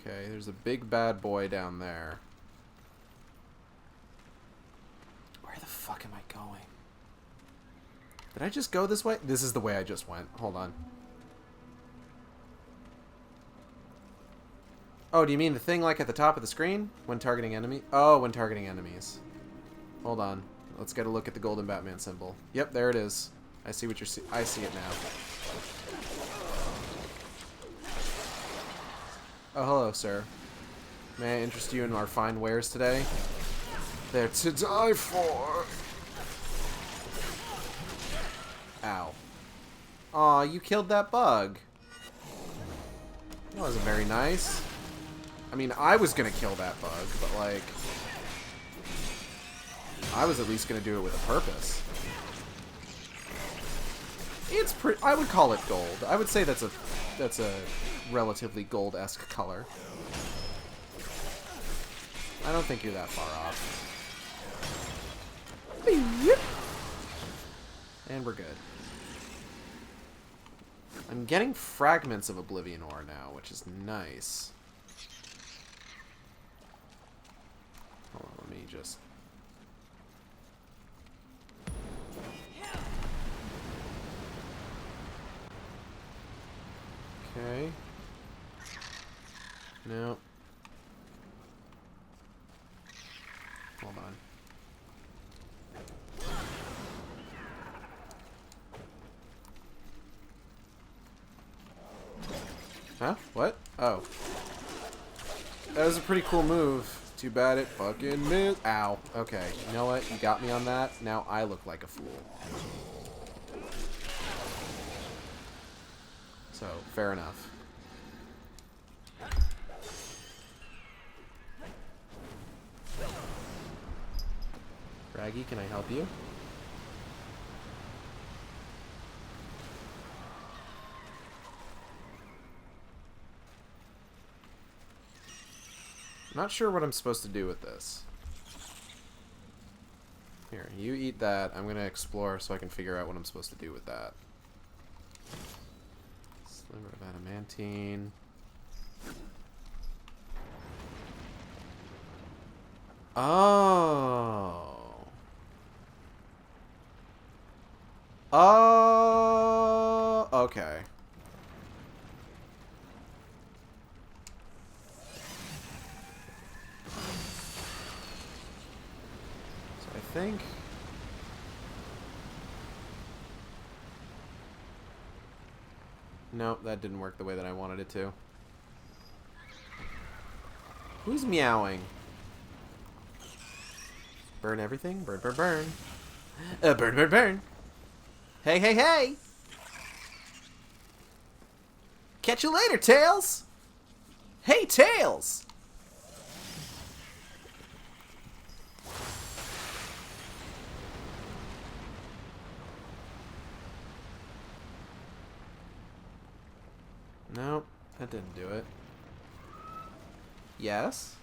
Okay, there's a big bad boy down there. Where the fuck am I going? Did I just go this way? This is the way I just went. Hold on. Oh, do you mean the thing like at the top of the screen? When targeting enemy? Oh, when targeting enemies. Hold on. Let's get a look at the golden Batman symbol. Yep, there it is. I see what you're I see it now. Oh, hello, sir. May I interest you in our fine wares today? They're to die for. Ow. Aw, you killed that bug. That wasn't very nice. I mean, I was gonna kill that bug, but like, I was at least gonna do it with a purpose. It's pretty. I would call it gold. I would say that's a relatively gold-esque color. I don't think you're that far off. And we're good. I'm getting fragments of Oblivion ore now, which is nice. Hold on, let me just... Okay. No. Hold on. Huh? What? Oh. That was a pretty cool move. Too bad it fucking missed. Ow. Okay. You know what? You got me on that. Now I look like a fool. So, fair enough. Raggy, can I help you? I'm not sure what I'm supposed to do with this. Here, you eat that. I'm gonna explore so I can figure out what I'm supposed to do with that. Sliver of adamantine. Oh. Oh. Okay. So I think. Nope, that didn't work the way that I wanted it to. Who's meowing? Burn everything? Burn, burn, burn. Burn, burn, burn. Hey, hey, hey! Catch you later, Tails! Hey, Tails! Nope, that didn't do it. Yes?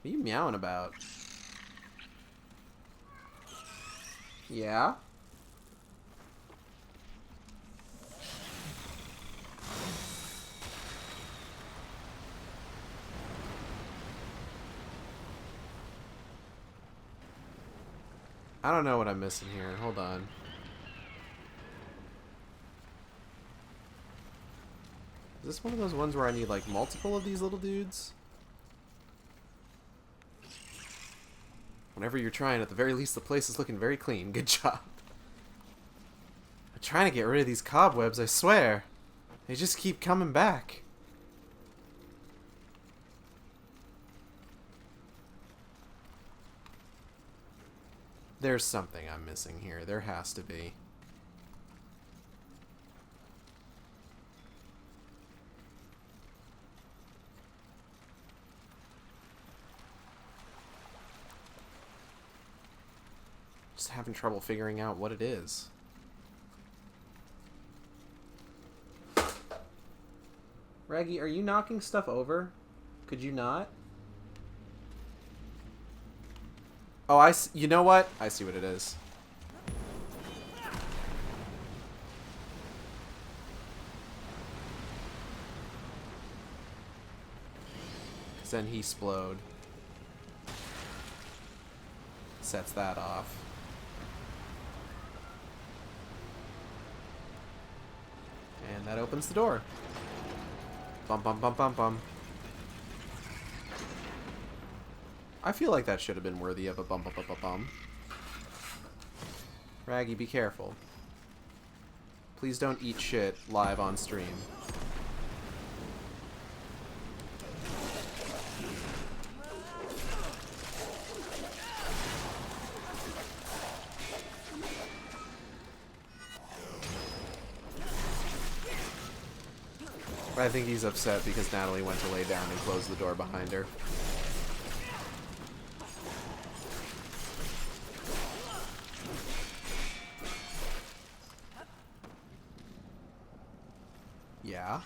What are you meowing about? Yeah? I don't know what I'm missing here. Hold on. Is this one of those ones where I need like multiple of these little dudes? Whenever you're trying, at the very least, the place is looking very clean. Good job. I'm trying to get rid of these cobwebs, I swear. They just keep coming back. There's something I'm missing here. There has to be. Just having trouble figuring out what it is. Raggy, are you knocking stuff over? Could you not? Oh, you know what? I see what it is. Because then he explode. Sets that off. And that opens the door. Bum bum bum bum bum. I feel like that should have been worthy of a bum bum bum bum bum. Raggy, be careful. Please don't eat shit live on stream. I think he's upset because Natalie went to lay down and closed the door behind her. Yeah.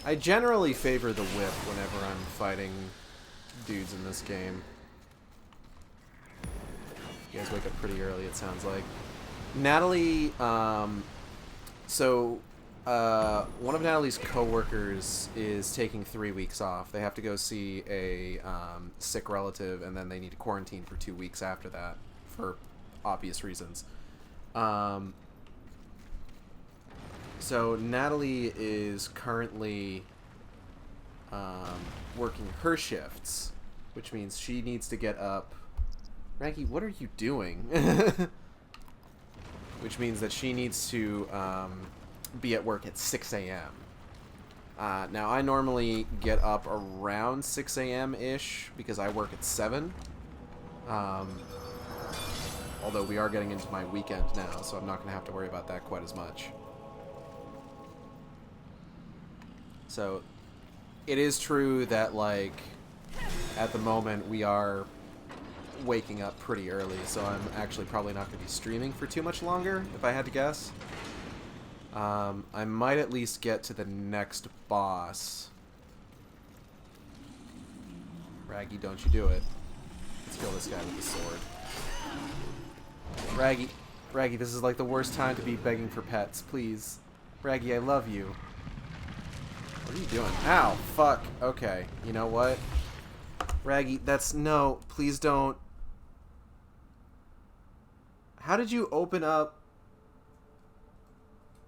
I generally favor the whip whenever I'm fighting dudes in this game. You guys wake up pretty early, it sounds like. Natalie, one of Natalie's co-workers is taking 3 weeks off. They have to go see a sick relative, and then they need to quarantine for 2 weeks after that, for obvious reasons. So Natalie is currently working her shifts, which means she needs to get up. Raggy, what are you doing? Which means that she needs to be at work at 6 a.m. Now, I normally get up around 6 a.m.-ish because I work at 7. Although we are getting into my weekend now, so I'm not going to have to worry about that quite as much. So, it is true that, like, at the moment we are waking up pretty early, so I'm actually probably not going to be streaming for too much longer, if I had to guess. I might at least get to the next boss. Raggy, don't you do it. Let's kill this guy with the sword. Raggy, this is like the worst time to be begging for pets, please. Raggy, I love you. What are you doing? Ow, fuck. Okay, you know what? Raggy, no, please don't. How did you open up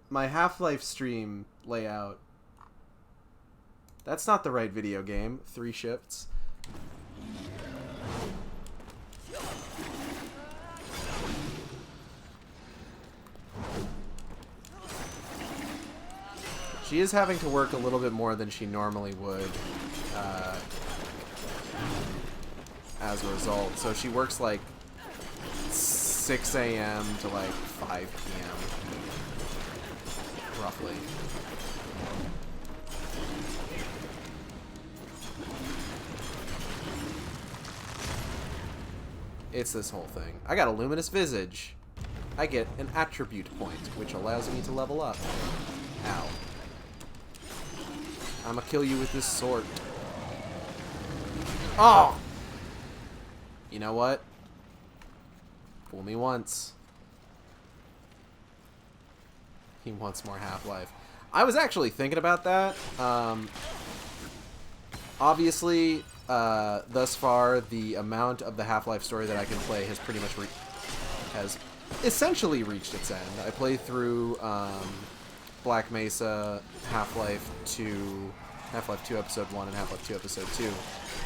my Half-Life stream layout? That's not the right video game. 3 shifts. She is having to work a little bit more than she normally would as a result. So she works like 6 a.m. to like 5 p.m. roughly. It's this whole thing. I got a luminous visage. I get an attribute point, which allows me to level up. Ow. I'ma kill you with this sword. Oh! You know what? Fool me once. He wants more Half-Life. I was actually thinking about that. Obviously, thus far, the amount of the Half-Life story that I can play has pretty much has essentially reached its end. I played through Black Mesa, Half-Life 2 Episode 1, and Half-Life 2 Episode 2.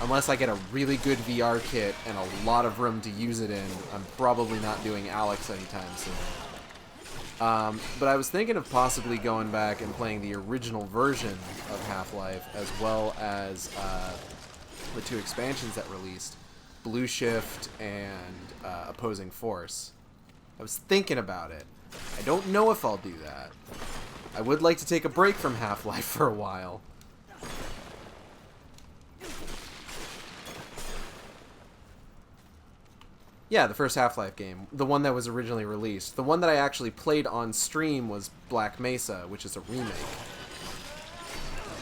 Unless I get a really good VR kit and a lot of room to use it in, I'm probably not doing Alex anytime soon. But I was thinking of possibly going back and playing the original version of Half-Life, as well as the 2 expansions that released, Blue Shift and Opposing Force. I was thinking about it. I don't know if I'll do that. I would like to take a break from Half-Life for a while. Yeah, the first Half-Life game. The one that was originally released. The one that I actually played on stream was Black Mesa, which is a remake.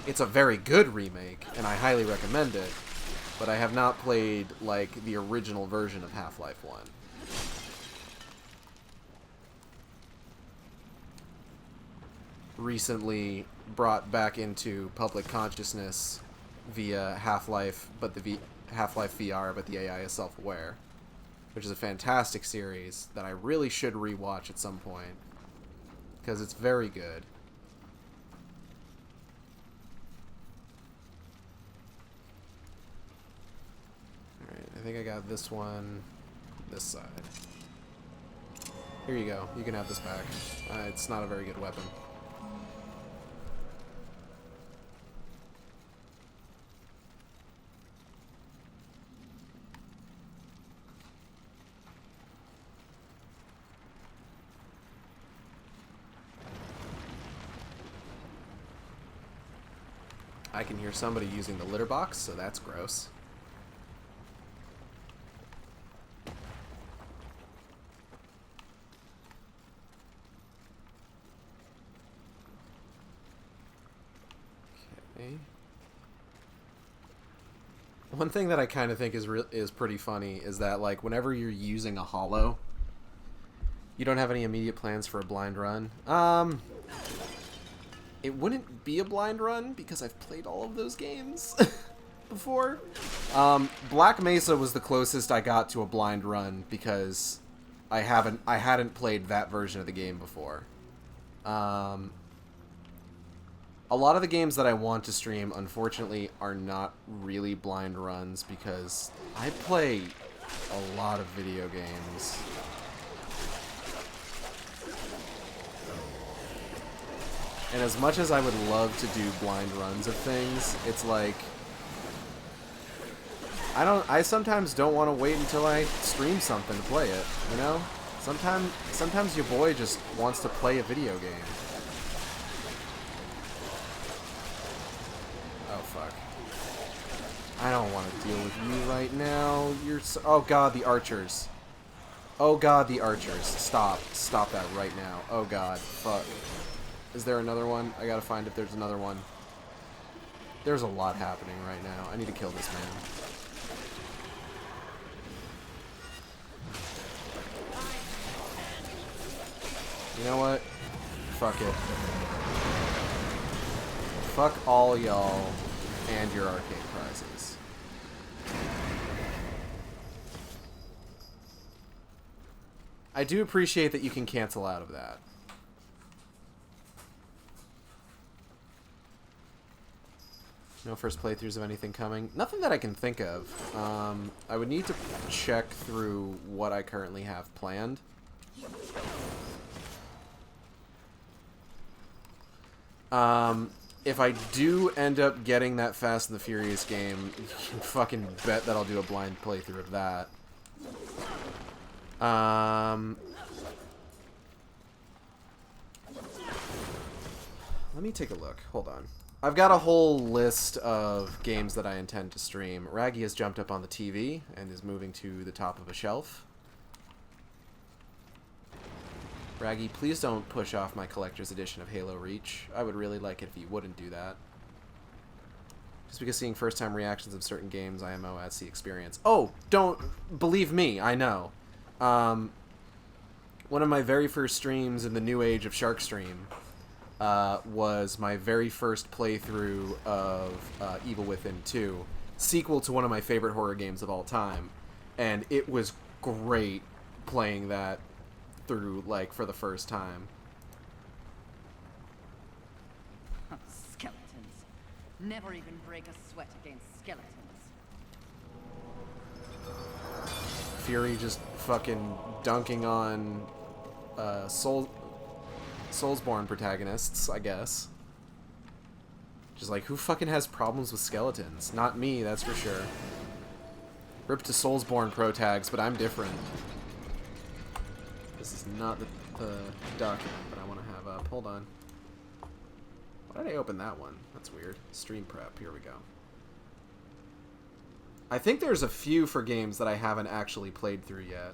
It's a very good remake, and I highly recommend it. But I have not played, like, the original version of Half-Life 1. Recently brought back into public consciousness via Half-Life, but the Half-Life VR, but the AI is self-aware. Which is a fantastic series that I really should rewatch at some point, because it's very good. Alright, I think I got this one, this side. Here you go, you can have this back. It's not a very good weapon. I can hear somebody using the litter box, so that's gross. Okay. One thing that I kind of think is pretty funny is that, like, whenever you're using a holo, you don't have any immediate plans for a blind run. It wouldn't be a blind run because I've played all of those games before. Black Mesa was the closest I got to a blind run because I hadn't played that version of the game before. A lot of the games that I want to stream, unfortunately, are not really blind runs because I play a lot of video games. And as much as I would love to do blind runs of things, it's like I sometimes don't want to wait until I stream something to play it, you know? Sometimes your boy just wants to play a video game. Oh fuck. I don't want to deal with you right now. You're so, oh god, the archers. Oh god, the archers. Stop that right now. Oh god, fuck. Is there another one? I gotta find if there's another one. There's a lot happening right now. I need to kill this man. You know what? Fuck it. Fuck all y'all and your arcade prizes. I do appreciate that you can cancel out of that. No first playthroughs of anything coming. Nothing that I can think of. I would need to check through what I currently have planned. If I do end up getting that Fast and the Furious game, you can fucking bet that I'll do a blind playthrough of that. Let me take a look. Hold on. I've got a whole list of games that I intend to stream. Raggy has jumped up on the TV and is moving to the top of a shelf. Raggy, please don't push off my collector's edition of Halo Reach. I would really like it if you wouldn't do that. Just because seeing first-time reactions of certain games, IMO adds the experience. Oh, don't believe me, I know. One of my very first streams in the new age of Sharkstream was my very first playthrough of Evil Within 2, sequel to one of my favorite horror games of all time, and it was great playing that through, like, for the first time. Skeletons. Never even break a sweat against skeletons. Fury just fucking dunking on Soulsborne protagonists, I guess. Just like, who fucking has problems with skeletons? Not me, that's for sure. Rip to Soulsborne protags, but I'm different. This is not the document that I want to have up. Hold on. Why did I open that one? That's weird. Stream prep. Here we go. I think there's a few for games that I haven't actually played through yet.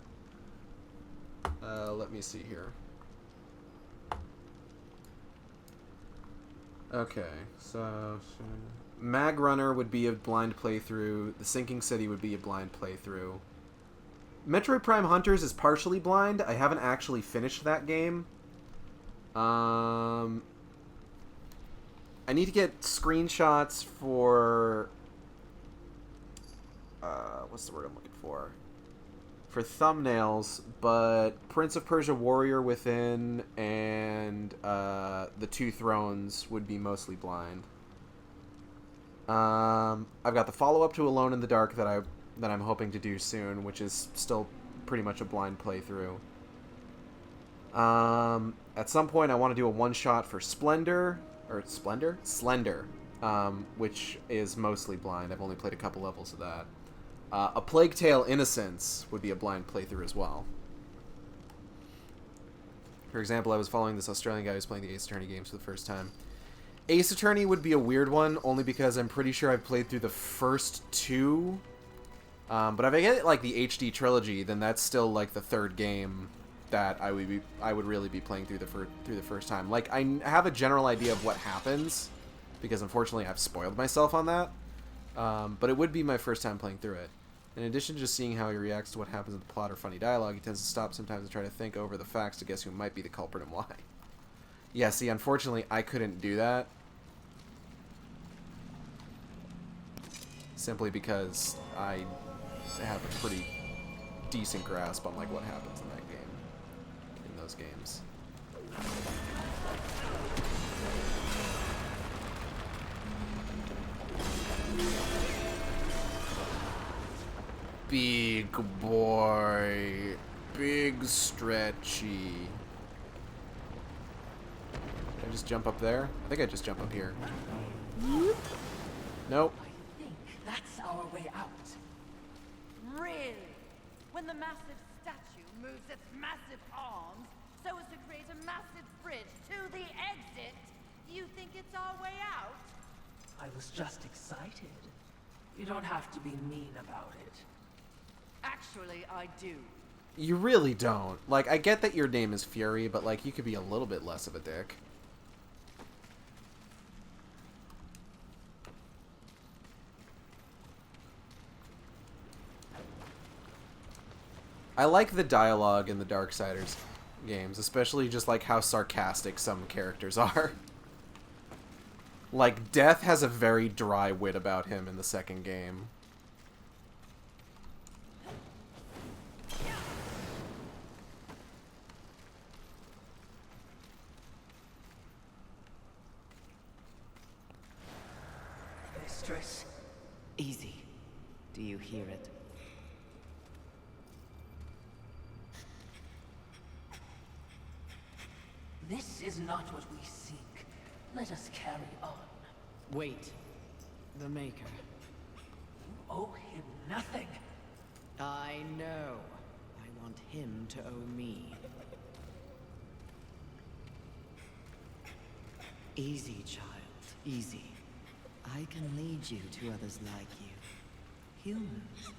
Let me see here. Okay, so Mag Runner would be a blind playthrough. The Sinking City would be a blind playthrough. Metroid Prime Hunters is partially blind. I haven't actually finished that game. I need to get screenshots for... what's the word I'm looking for? For thumbnails, but Prince of Persia Warrior Within and The Two Thrones would be mostly blind. I've got the follow-up to Alone in the Dark that I'm hoping to do soon, which is still pretty much a blind playthrough. At some point, I want to do a one-shot for Slender, which is mostly blind. I've only played a couple levels of that. A Plague Tale Innocence would be a blind playthrough as well. For example, I was following this Australian guy who's playing the Ace Attorney games for the first time. Ace Attorney would be a weird one, only because I'm pretty sure I've played through the first two. But if I get like the HD trilogy, then that's still like the third game that I would really be playing through the first time. Like, I have a general idea of what happens, because unfortunately I've spoiled myself on that. But it would be my first time playing through it. In addition to just seeing how he reacts to what happens in the plot or funny dialogue, he tends to stop sometimes and try to think over the facts to guess who might be the culprit and why. Yeah, see, unfortunately, I couldn't do that. Simply because I have a pretty decent grasp on like what happens in that game. In those games. Big boy. Big stretchy. Did I just jump up there? I think I just jump up here. Nope. I think that's our way out. Really? When the massive statue moves its massive arms so as to create a massive bridge to the exit, you think it's our way out? I was just excited. You don't have to be mean about it. Actually, I do. You really don't. Like, I get that your name is Fury, but like, you could be a little bit less of a dick. I like the dialogue in the Darksiders games, especially just like how sarcastic some characters are. Like, Death has a very dry wit about him in the second game. Mistress. Easy. Do you hear it? This is not what we seek. Let us carry on. Wait. The Maker. You owe him nothing. I know. I want him to owe me. Easy, child. Easy. I can lead you to others like you. Humans.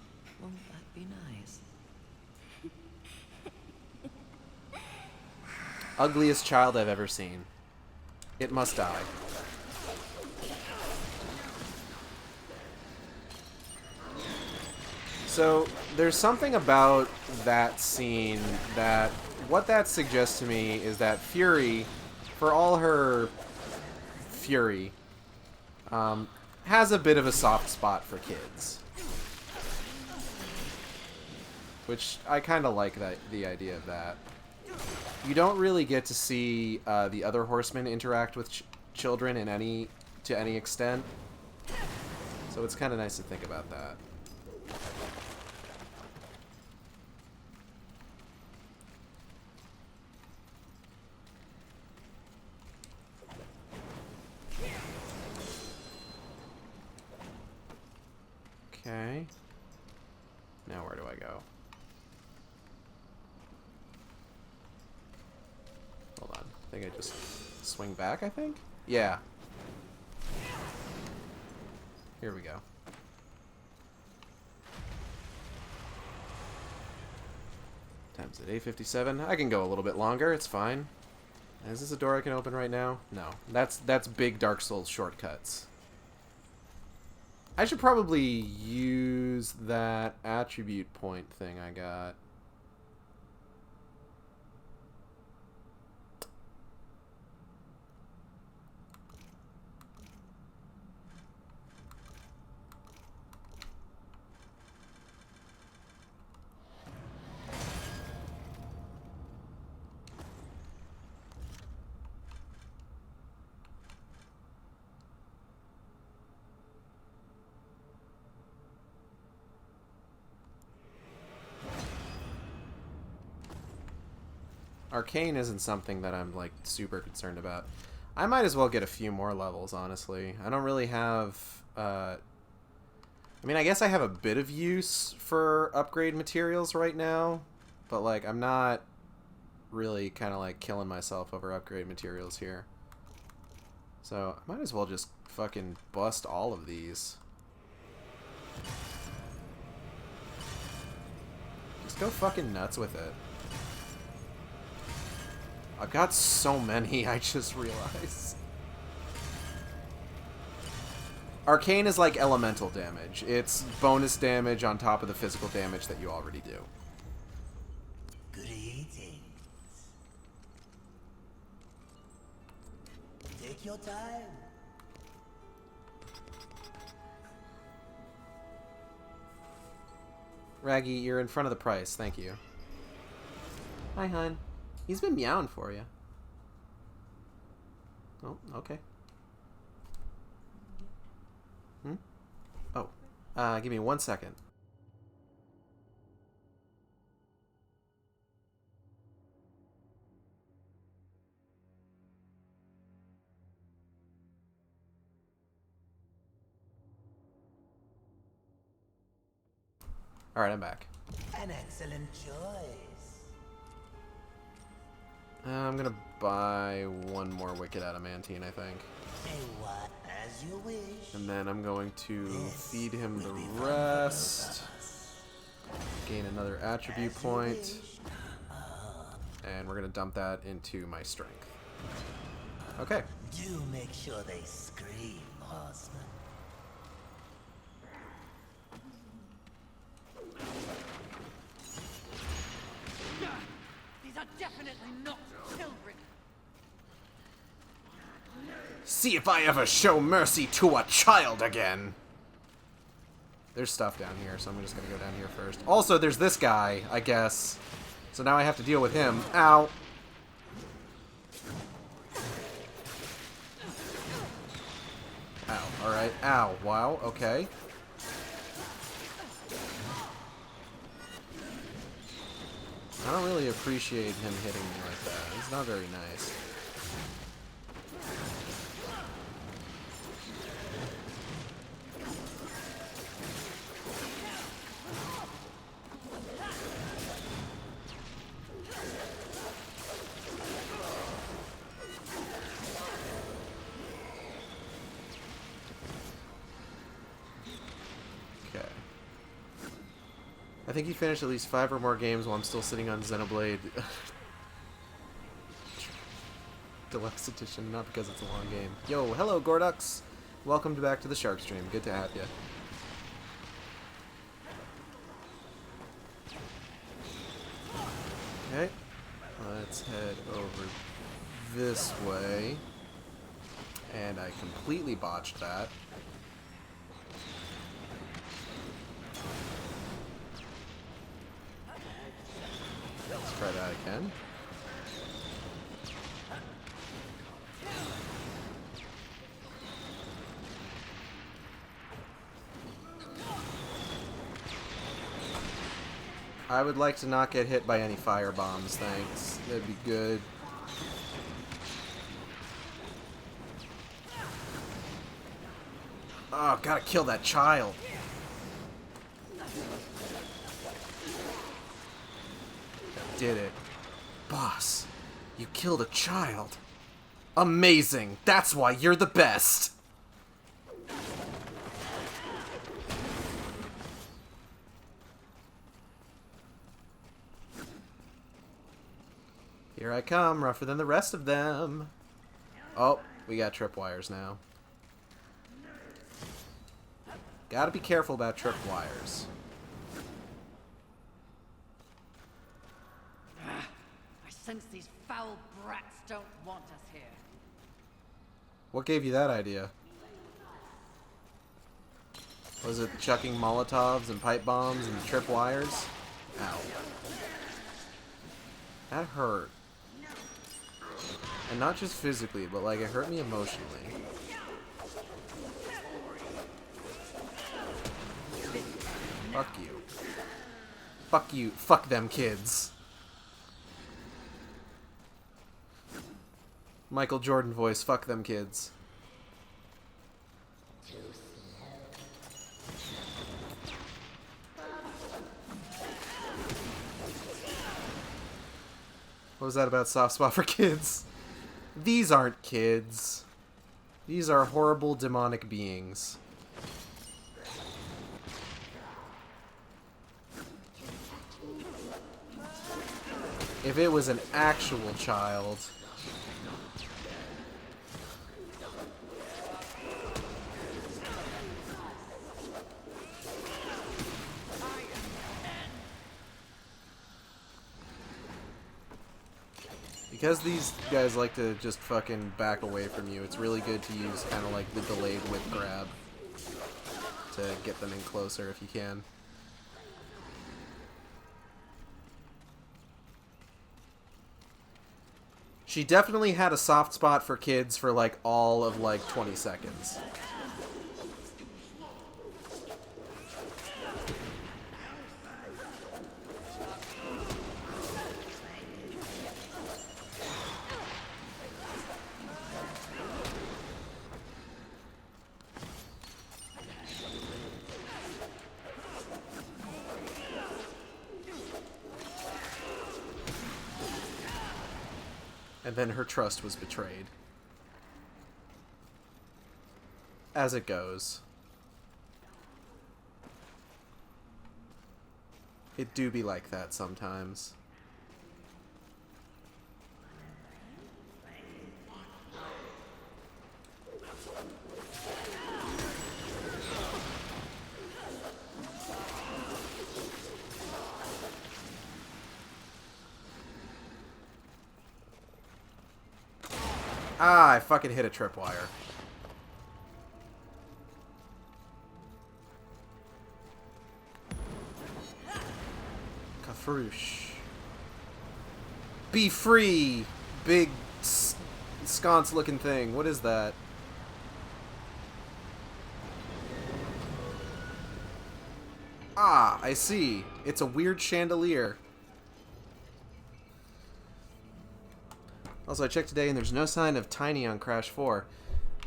Won't that be nice? Ugliest child I've ever seen. It must die. So, there's something about that scene that... What that suggests to me is that Fury, for all her fury, has a bit of a soft spot for kids. Which, I kind of like the idea of that. You don't really get to see the other horsemen interact with children to any extent. So it's kind of nice to think about that. Now where do I go? Hold on. I think I just swing back, I think? Yeah. Here we go. Time's at 8:57. I can go a little bit longer. It's fine. Is this a door I can open right now? No. That's big Dark Souls shortcuts. I should probably use that attribute point thing I got. Arcane isn't something that I'm, like, super concerned about. I might as well get a few more levels, honestly. I don't really have, I mean, I guess I have a bit of use for upgrade materials right now, but, like, I'm not really kind of, like, killing myself over upgrade materials here. So, I might as well just fucking bust all of these. Just go fucking nuts with it. I've got so many, I just realized. Arcane is like elemental damage. It's bonus damage on top of the physical damage that you already do. Greetings. Take your time. Raggy, you're in front of the price. Thank you. Hi, hon. He's been meowing for you. Oh, okay. Oh, give me 1 second. Alright, I'm back. An excellent choice. I'm gonna buy one more Wicked Adamantine, I think. Say what as you wish. And then I'm going to feed him the rest. Gain another attribute point. And we're gonna dump that into my strength. Okay. Do make sure they scream, horseman. These are definitely not children. See if I ever show mercy to a child again. There's stuff down here, so I'm just gonna go down here first. Also, there's this guy, I guess. So now I have to deal with him. Ow. Ow, alright. Ow, wow, okay. I don't really appreciate him hitting me like that. It's not very nice. I think he finished at least 5 or more games while I'm still sitting on Xenoblade Deluxe Edition, not because it's a long game. Yo, hello Gordux! Welcome back to the Shark Stream. Good to have you. Okay, let's head over this way. And I completely botched that. Let's try that again. I would like to not get hit by any fire bombs, thanks. That'd be good. Oh, gotta kill that child. did it. Boss, you killed a child. Amazing. That's why you're the best. Here I come, rougher than the rest of them. Oh, we got tripwires now. Gotta be careful about tripwires. I sense these foul brats don't want us here. What gave you that idea? Was it chucking Molotovs and pipe bombs and tripwires? Ow. That hurt. And not just physically, but like it hurt me emotionally. Fuck you. Fuck you. Fuck them kids. Michael Jordan voice, fuck them kids. What was that about soft spot for kids? These aren't kids. These are horrible demonic beings. If it was an actual child... Because these guys like to just fucking back away from you, it's really good to use kind of like the delayed whip grab to get them in closer if you can. She definitely had a soft spot for kids for like all of like 20 seconds. And then her trust was betrayed. As it goes. It do be like that sometimes. Ah, I fucking hit a tripwire. Kafrush. Be free, big sconce-looking thing. What is that? Ah, I see. It's a weird chandelier. Also, I checked today and there's no sign of Tiny on Crash 4.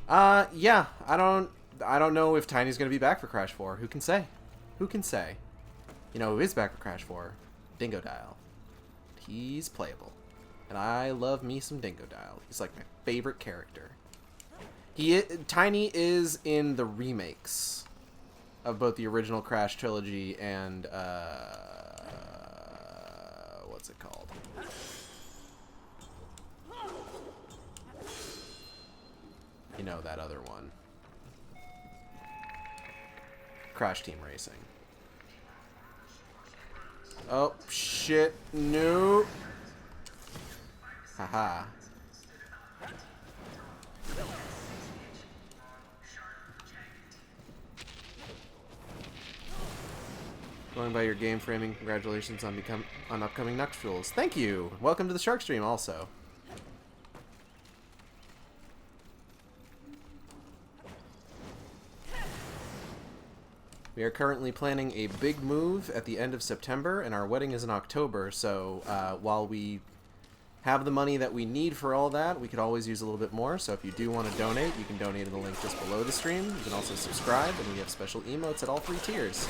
Yeah, I don't know if Tiny's gonna be back for Crash 4. Who can say? Who can say? You know who is back for Crash 4? Dingodile. He's playable. And I love me some Dingodile. He's like my favorite character. Tiny is in the remakes of both the original Crash trilogy and what's it called? You know, that other one. Crash Team Racing. Oh, shit. No. Haha. Going by your game framing, congratulations on upcoming nuptials. Thank you. Welcome to the Shark Stream also. We are currently planning a big move at the end of September, and our wedding is in October, so while we have the money that we need for all that, we could always use a little bit more, so if you do want to donate, you can donate in the link just below the stream. You can also subscribe, and we have special emotes at all 3 tiers.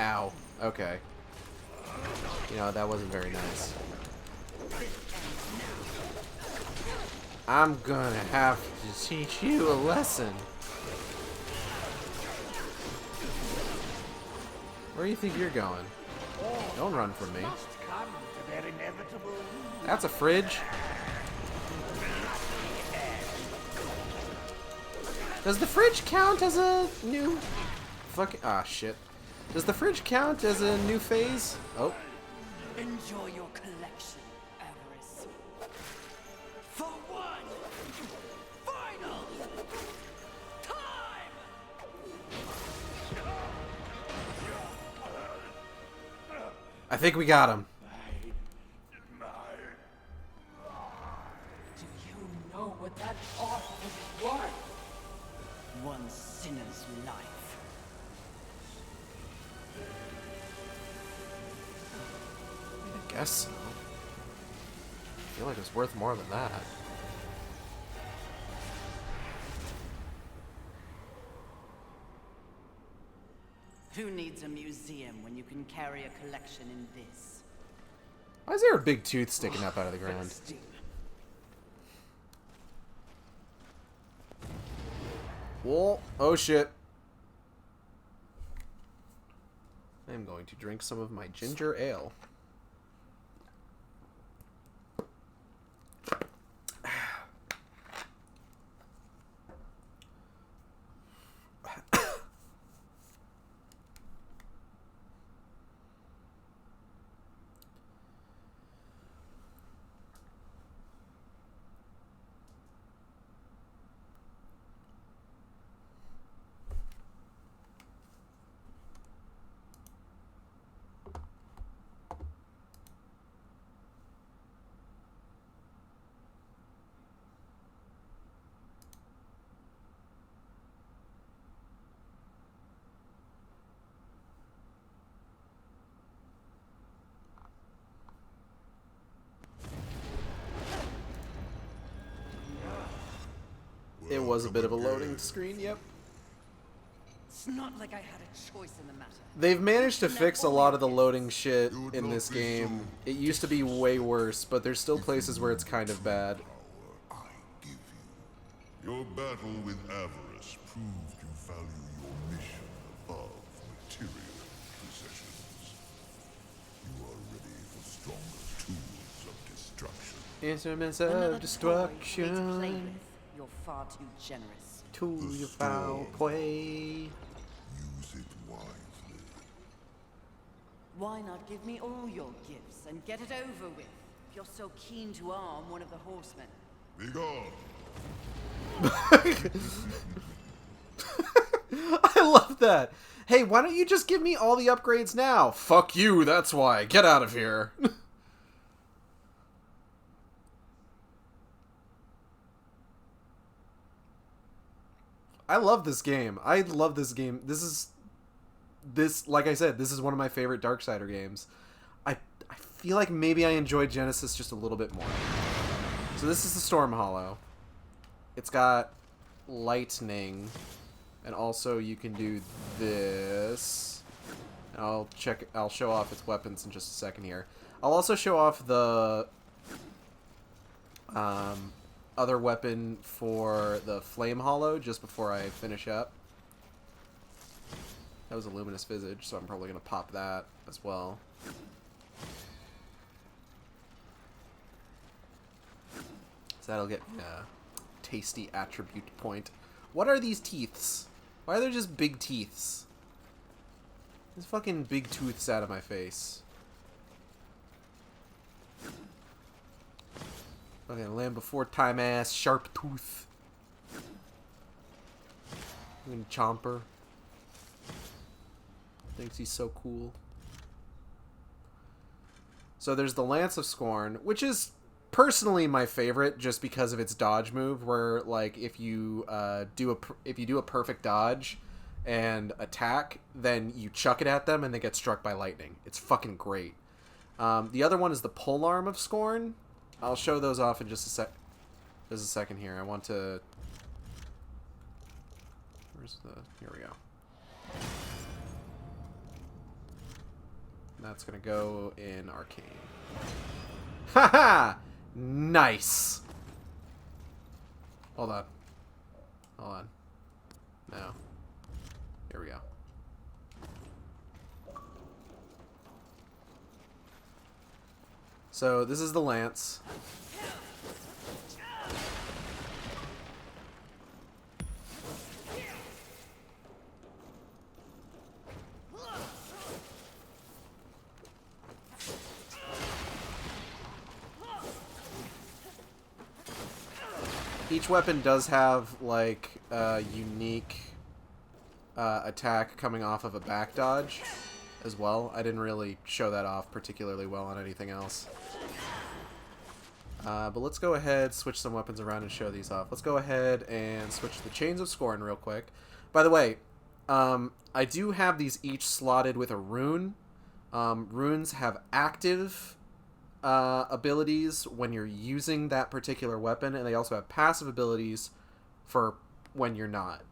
Ow. Okay. You know, that wasn't very nice. I'm gonna have to teach you a lesson. Where do you think you're going? Don't run from me. That's a fridge. Does the fridge count as a new... Fucking... Ah, shit. Does the fridge count as a new phase? Oh. Enjoy your collection, Avarice. For one final time! I think we got him. Do you know what that art was worth? One sinner's life. I guess so. I feel like it's worth more than that. Who needs a museum when you can carry a collection in this? Why is there a big tooth sticking up out of the ground? Whoa. Oh shit. I'm going to drink some of my ginger ale. It was a bit of a loading screen, yep. It's not like I had a choice in the matter. They've managed to fix a lot of the loading shit in this game. It used to be way worse, but there's still places where it's kind of bad. I give you. Your battle with Avarice proved you value your mission above material possessions. You are ready for stronger tools of destruction. Instruments Another of destruction. toy to play with. You're far too generous. To your foul play. Use it wisely. Why not give me all your gifts and get it over with? If you're so keen to arm one of the horsemen. Be gone. I love that. Hey, why don't you just give me all the upgrades now? Fuck you, that's why. Get out of here. I love this game. I love this game. This, like I said, this is one of my favorite Darksider games. I feel like maybe I enjoyed Genesis just a little bit more. So this is the Storm Hollow. It's got lightning, and also you can do this. I'll show off its weapons in just a second here. I'll also show off the other weapon for the Flame Hollow just before I finish up. That was a Luminous Visage, so I'm probably going to pop that as well. So that'll get me a tasty attribute point. What are these teeths? Why are there just big teeths? There's fucking big tooths out of my face. Fucking Land Before Time ass sharp tooth. Fucking Chomper. Thinks he's so cool. So there's the Lance of Scorn, which is personally my favorite just because of its dodge move, where like if you do a perfect dodge and attack, then you chuck it at them and they get struck by lightning. It's fucking great. The other one is the Polearm of Scorn. I'll show those off in just a second here. I want to... Where's the... Here we go. That's going to go in Arcane. Haha! Nice! Hold on. Hold on. No. Here we go. So, this is the lance. Each weapon does have, like, a unique attack coming off of a back dodge as well. I didn't really show that off particularly well on anything else. But let's go ahead, switch some weapons around and show these off. Let's go ahead and switch the Chains of Scorn real quick. By the way, I do have these each slotted with a rune. Runes have active abilities when you're using that particular weapon, and they also have passive abilities for when you're not.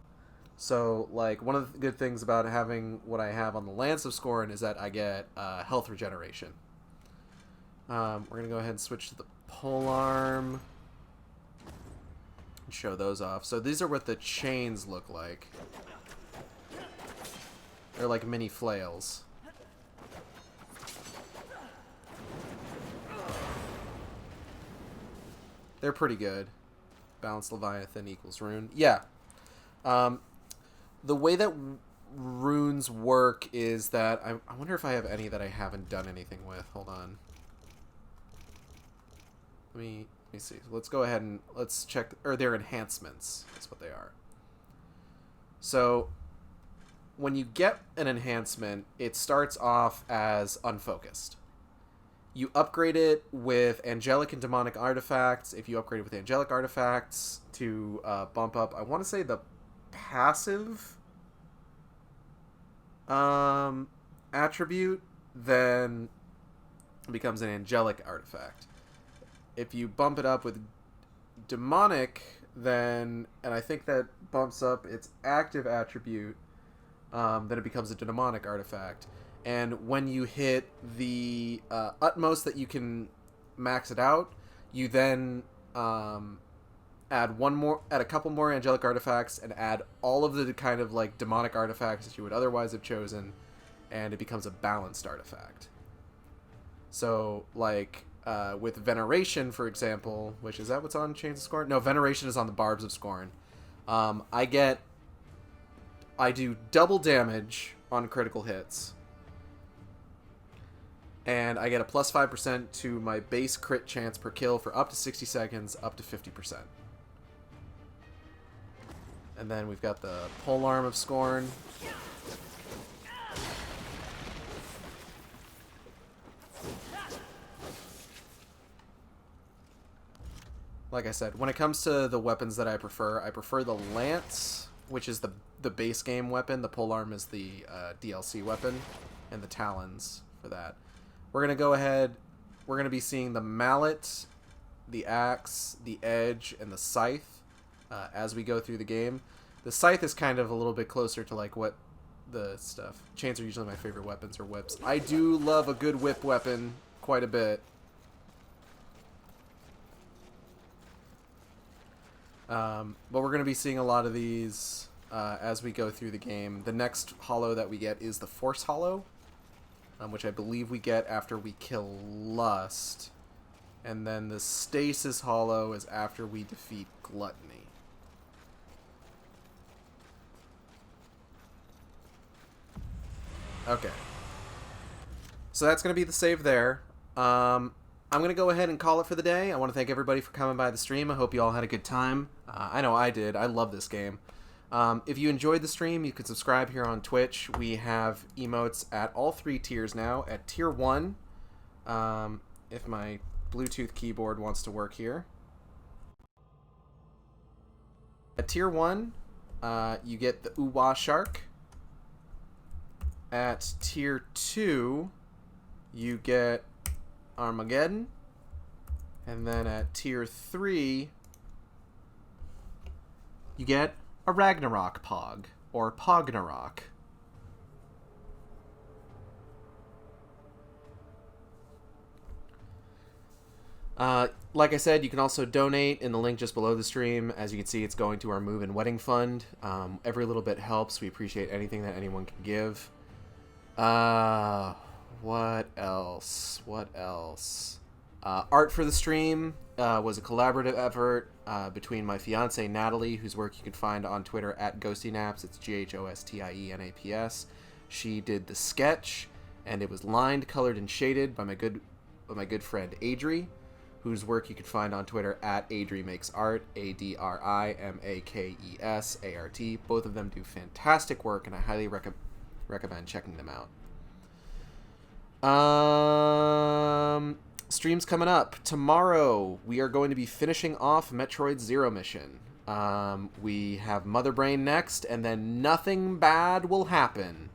So, like, one of the good things about having what I have on the Lance of Scorn is that I get health regeneration. We're going to go ahead and switch to the polearm and show those off. So these are what the chains look like. They're like mini flails. They're pretty good. Balanced Leviathan equals rune. Yeah. The way that runes work is that... I wonder if I have any that I haven't done anything with. Hold on. Let me see. Let's go ahead and let's check... Or they're enhancements. That's what they are. So, when you get an enhancement, it starts off as unfocused. You upgrade it with angelic and demonic artifacts. If you upgrade it with angelic artifacts to bump up, I want to say the passive attribute, then it becomes an angelic artifact. If you bump it up with demonic, then, and I think that bumps up its active attribute, then it becomes a demonic artifact. And when you hit the utmost that you can max it out, you then add a couple more angelic artifacts and add all of the kind of like demonic artifacts that you would otherwise have chosen, and it becomes a balanced artifact. So, like with Veneration, for example, which is that what's on Chains of Scorn? No, Veneration is on the Barbs of Scorn. I do double damage on critical hits. And I get a plus 5% to my base crit chance per kill for up to 60 seconds, up to 50%. And then we've got the Polearm of Scorn. Like I said, when it comes to the weapons that I prefer the Lance, which is the base game weapon. The Polearm is the DLC weapon, and the Talons for that. We're going to go ahead, we're going to be seeing the Mallet, the Axe, the Edge, and the Scythe as we go through the game. The Scythe is kind of a little bit closer to like what the stuff. Chains are usually my favorite weapons, or whips. I do love a good whip weapon quite a bit. But we're going to be seeing a lot of these as we go through the game. The next hollow that we get is the Force Hollow, which I believe we get after we kill Lust. And then the Stasis Hollow is after we defeat Gluttony. Okay. So that's going to be the save there. I'm going to go ahead and call it for the day. I want to thank everybody for coming by the stream. I hope you all had a good time. I know I did. I love this game. If you enjoyed the stream, you can subscribe here on Twitch. We have emotes at all 3 tiers now. At tier 1, if my Bluetooth keyboard wants to work here. At tier 1, you get the Uwa Shark. At tier 2, you get Armageddon. And then at tier 3, you get a Ragnarok Pog, or Pognarok. Like I said, you can also donate in the link just below the stream. As you can see, it's going to our Move and Wedding Fund. Every little bit helps. We appreciate anything that anyone can give. What else? Art for the stream was a collaborative effort between my fiance Natalie, whose work you can find on Twitter at GhostyNaps. It's GHOSTIENAPS. She did the sketch, and it was lined, colored, and shaded by my good friend Adri, whose work you can find on Twitter at AdriMakesArt, AdriMakesArt. Both of them do fantastic work, and I highly recommend checking them out. Streams coming up. Tomorrow, we are going to be finishing off Metroid Zero Mission. We have Mother Brain next, and then nothing bad will happen.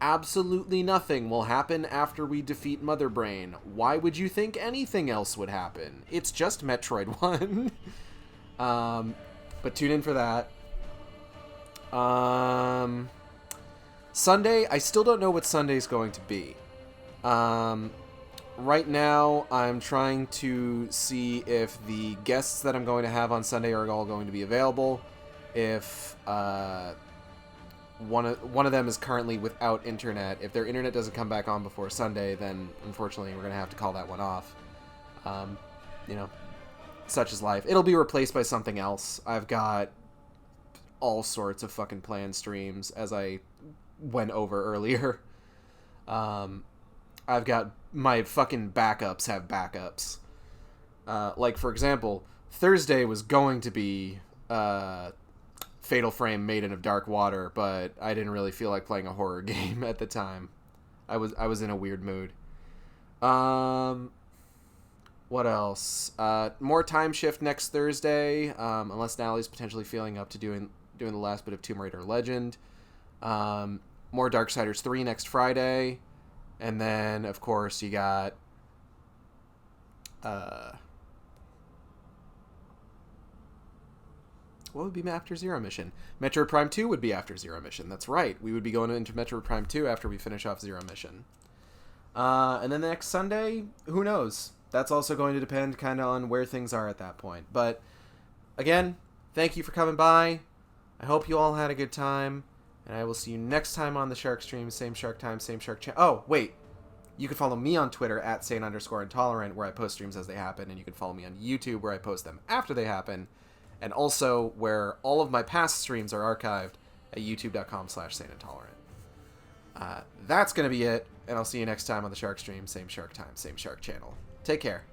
Absolutely nothing will happen after we defeat Mother Brain. Why would you think anything else would happen? It's just Metroid 1. But tune in for that. Sunday, I still don't know what Sunday's going to be. Right now, I'm trying to see if the guests that I'm going to have on Sunday are all going to be available. If one of them is currently without internet. If their internet doesn't come back on before Sunday, then unfortunately we're going to have to call that one off. You know, such is life. It'll be replaced by something else. I've got all sorts of fucking planned streams, as I went over earlier. I've got my fucking backups have backups. Like, for example, Thursday was going to be Fatal Frame Maiden of Dark Water, but I didn't really feel like playing a horror game at the time. I was in a weird mood. What else? More Time Shift next Thursday, unless Natalie's potentially feeling up to doing the last bit of Tomb Raider Legend. More Darksiders 3 next Friday. And then, of course, you got... what would be after Zero Mission? Metroid Prime 2 would be after Zero Mission. That's right. We would be going into Metroid Prime 2 after we finish off Zero Mission. And then the next Sunday, who knows? That's also going to depend kind of on where things are at that point. But, again, thank you for coming by. I hope you all had a good time. And I will see you next time on the Shark Stream. Same Shark time, same Shark channel. Oh, wait. You can follow me on Twitter at @sane_intolerant, where I post streams as they happen. And you can follow me on YouTube, where I post them after they happen. And also where all of my past streams are archived at youtube.com/saneintolerant. That's going to be it. And I'll see you next time on the Shark Stream. Same Shark time, same Shark channel. Take care.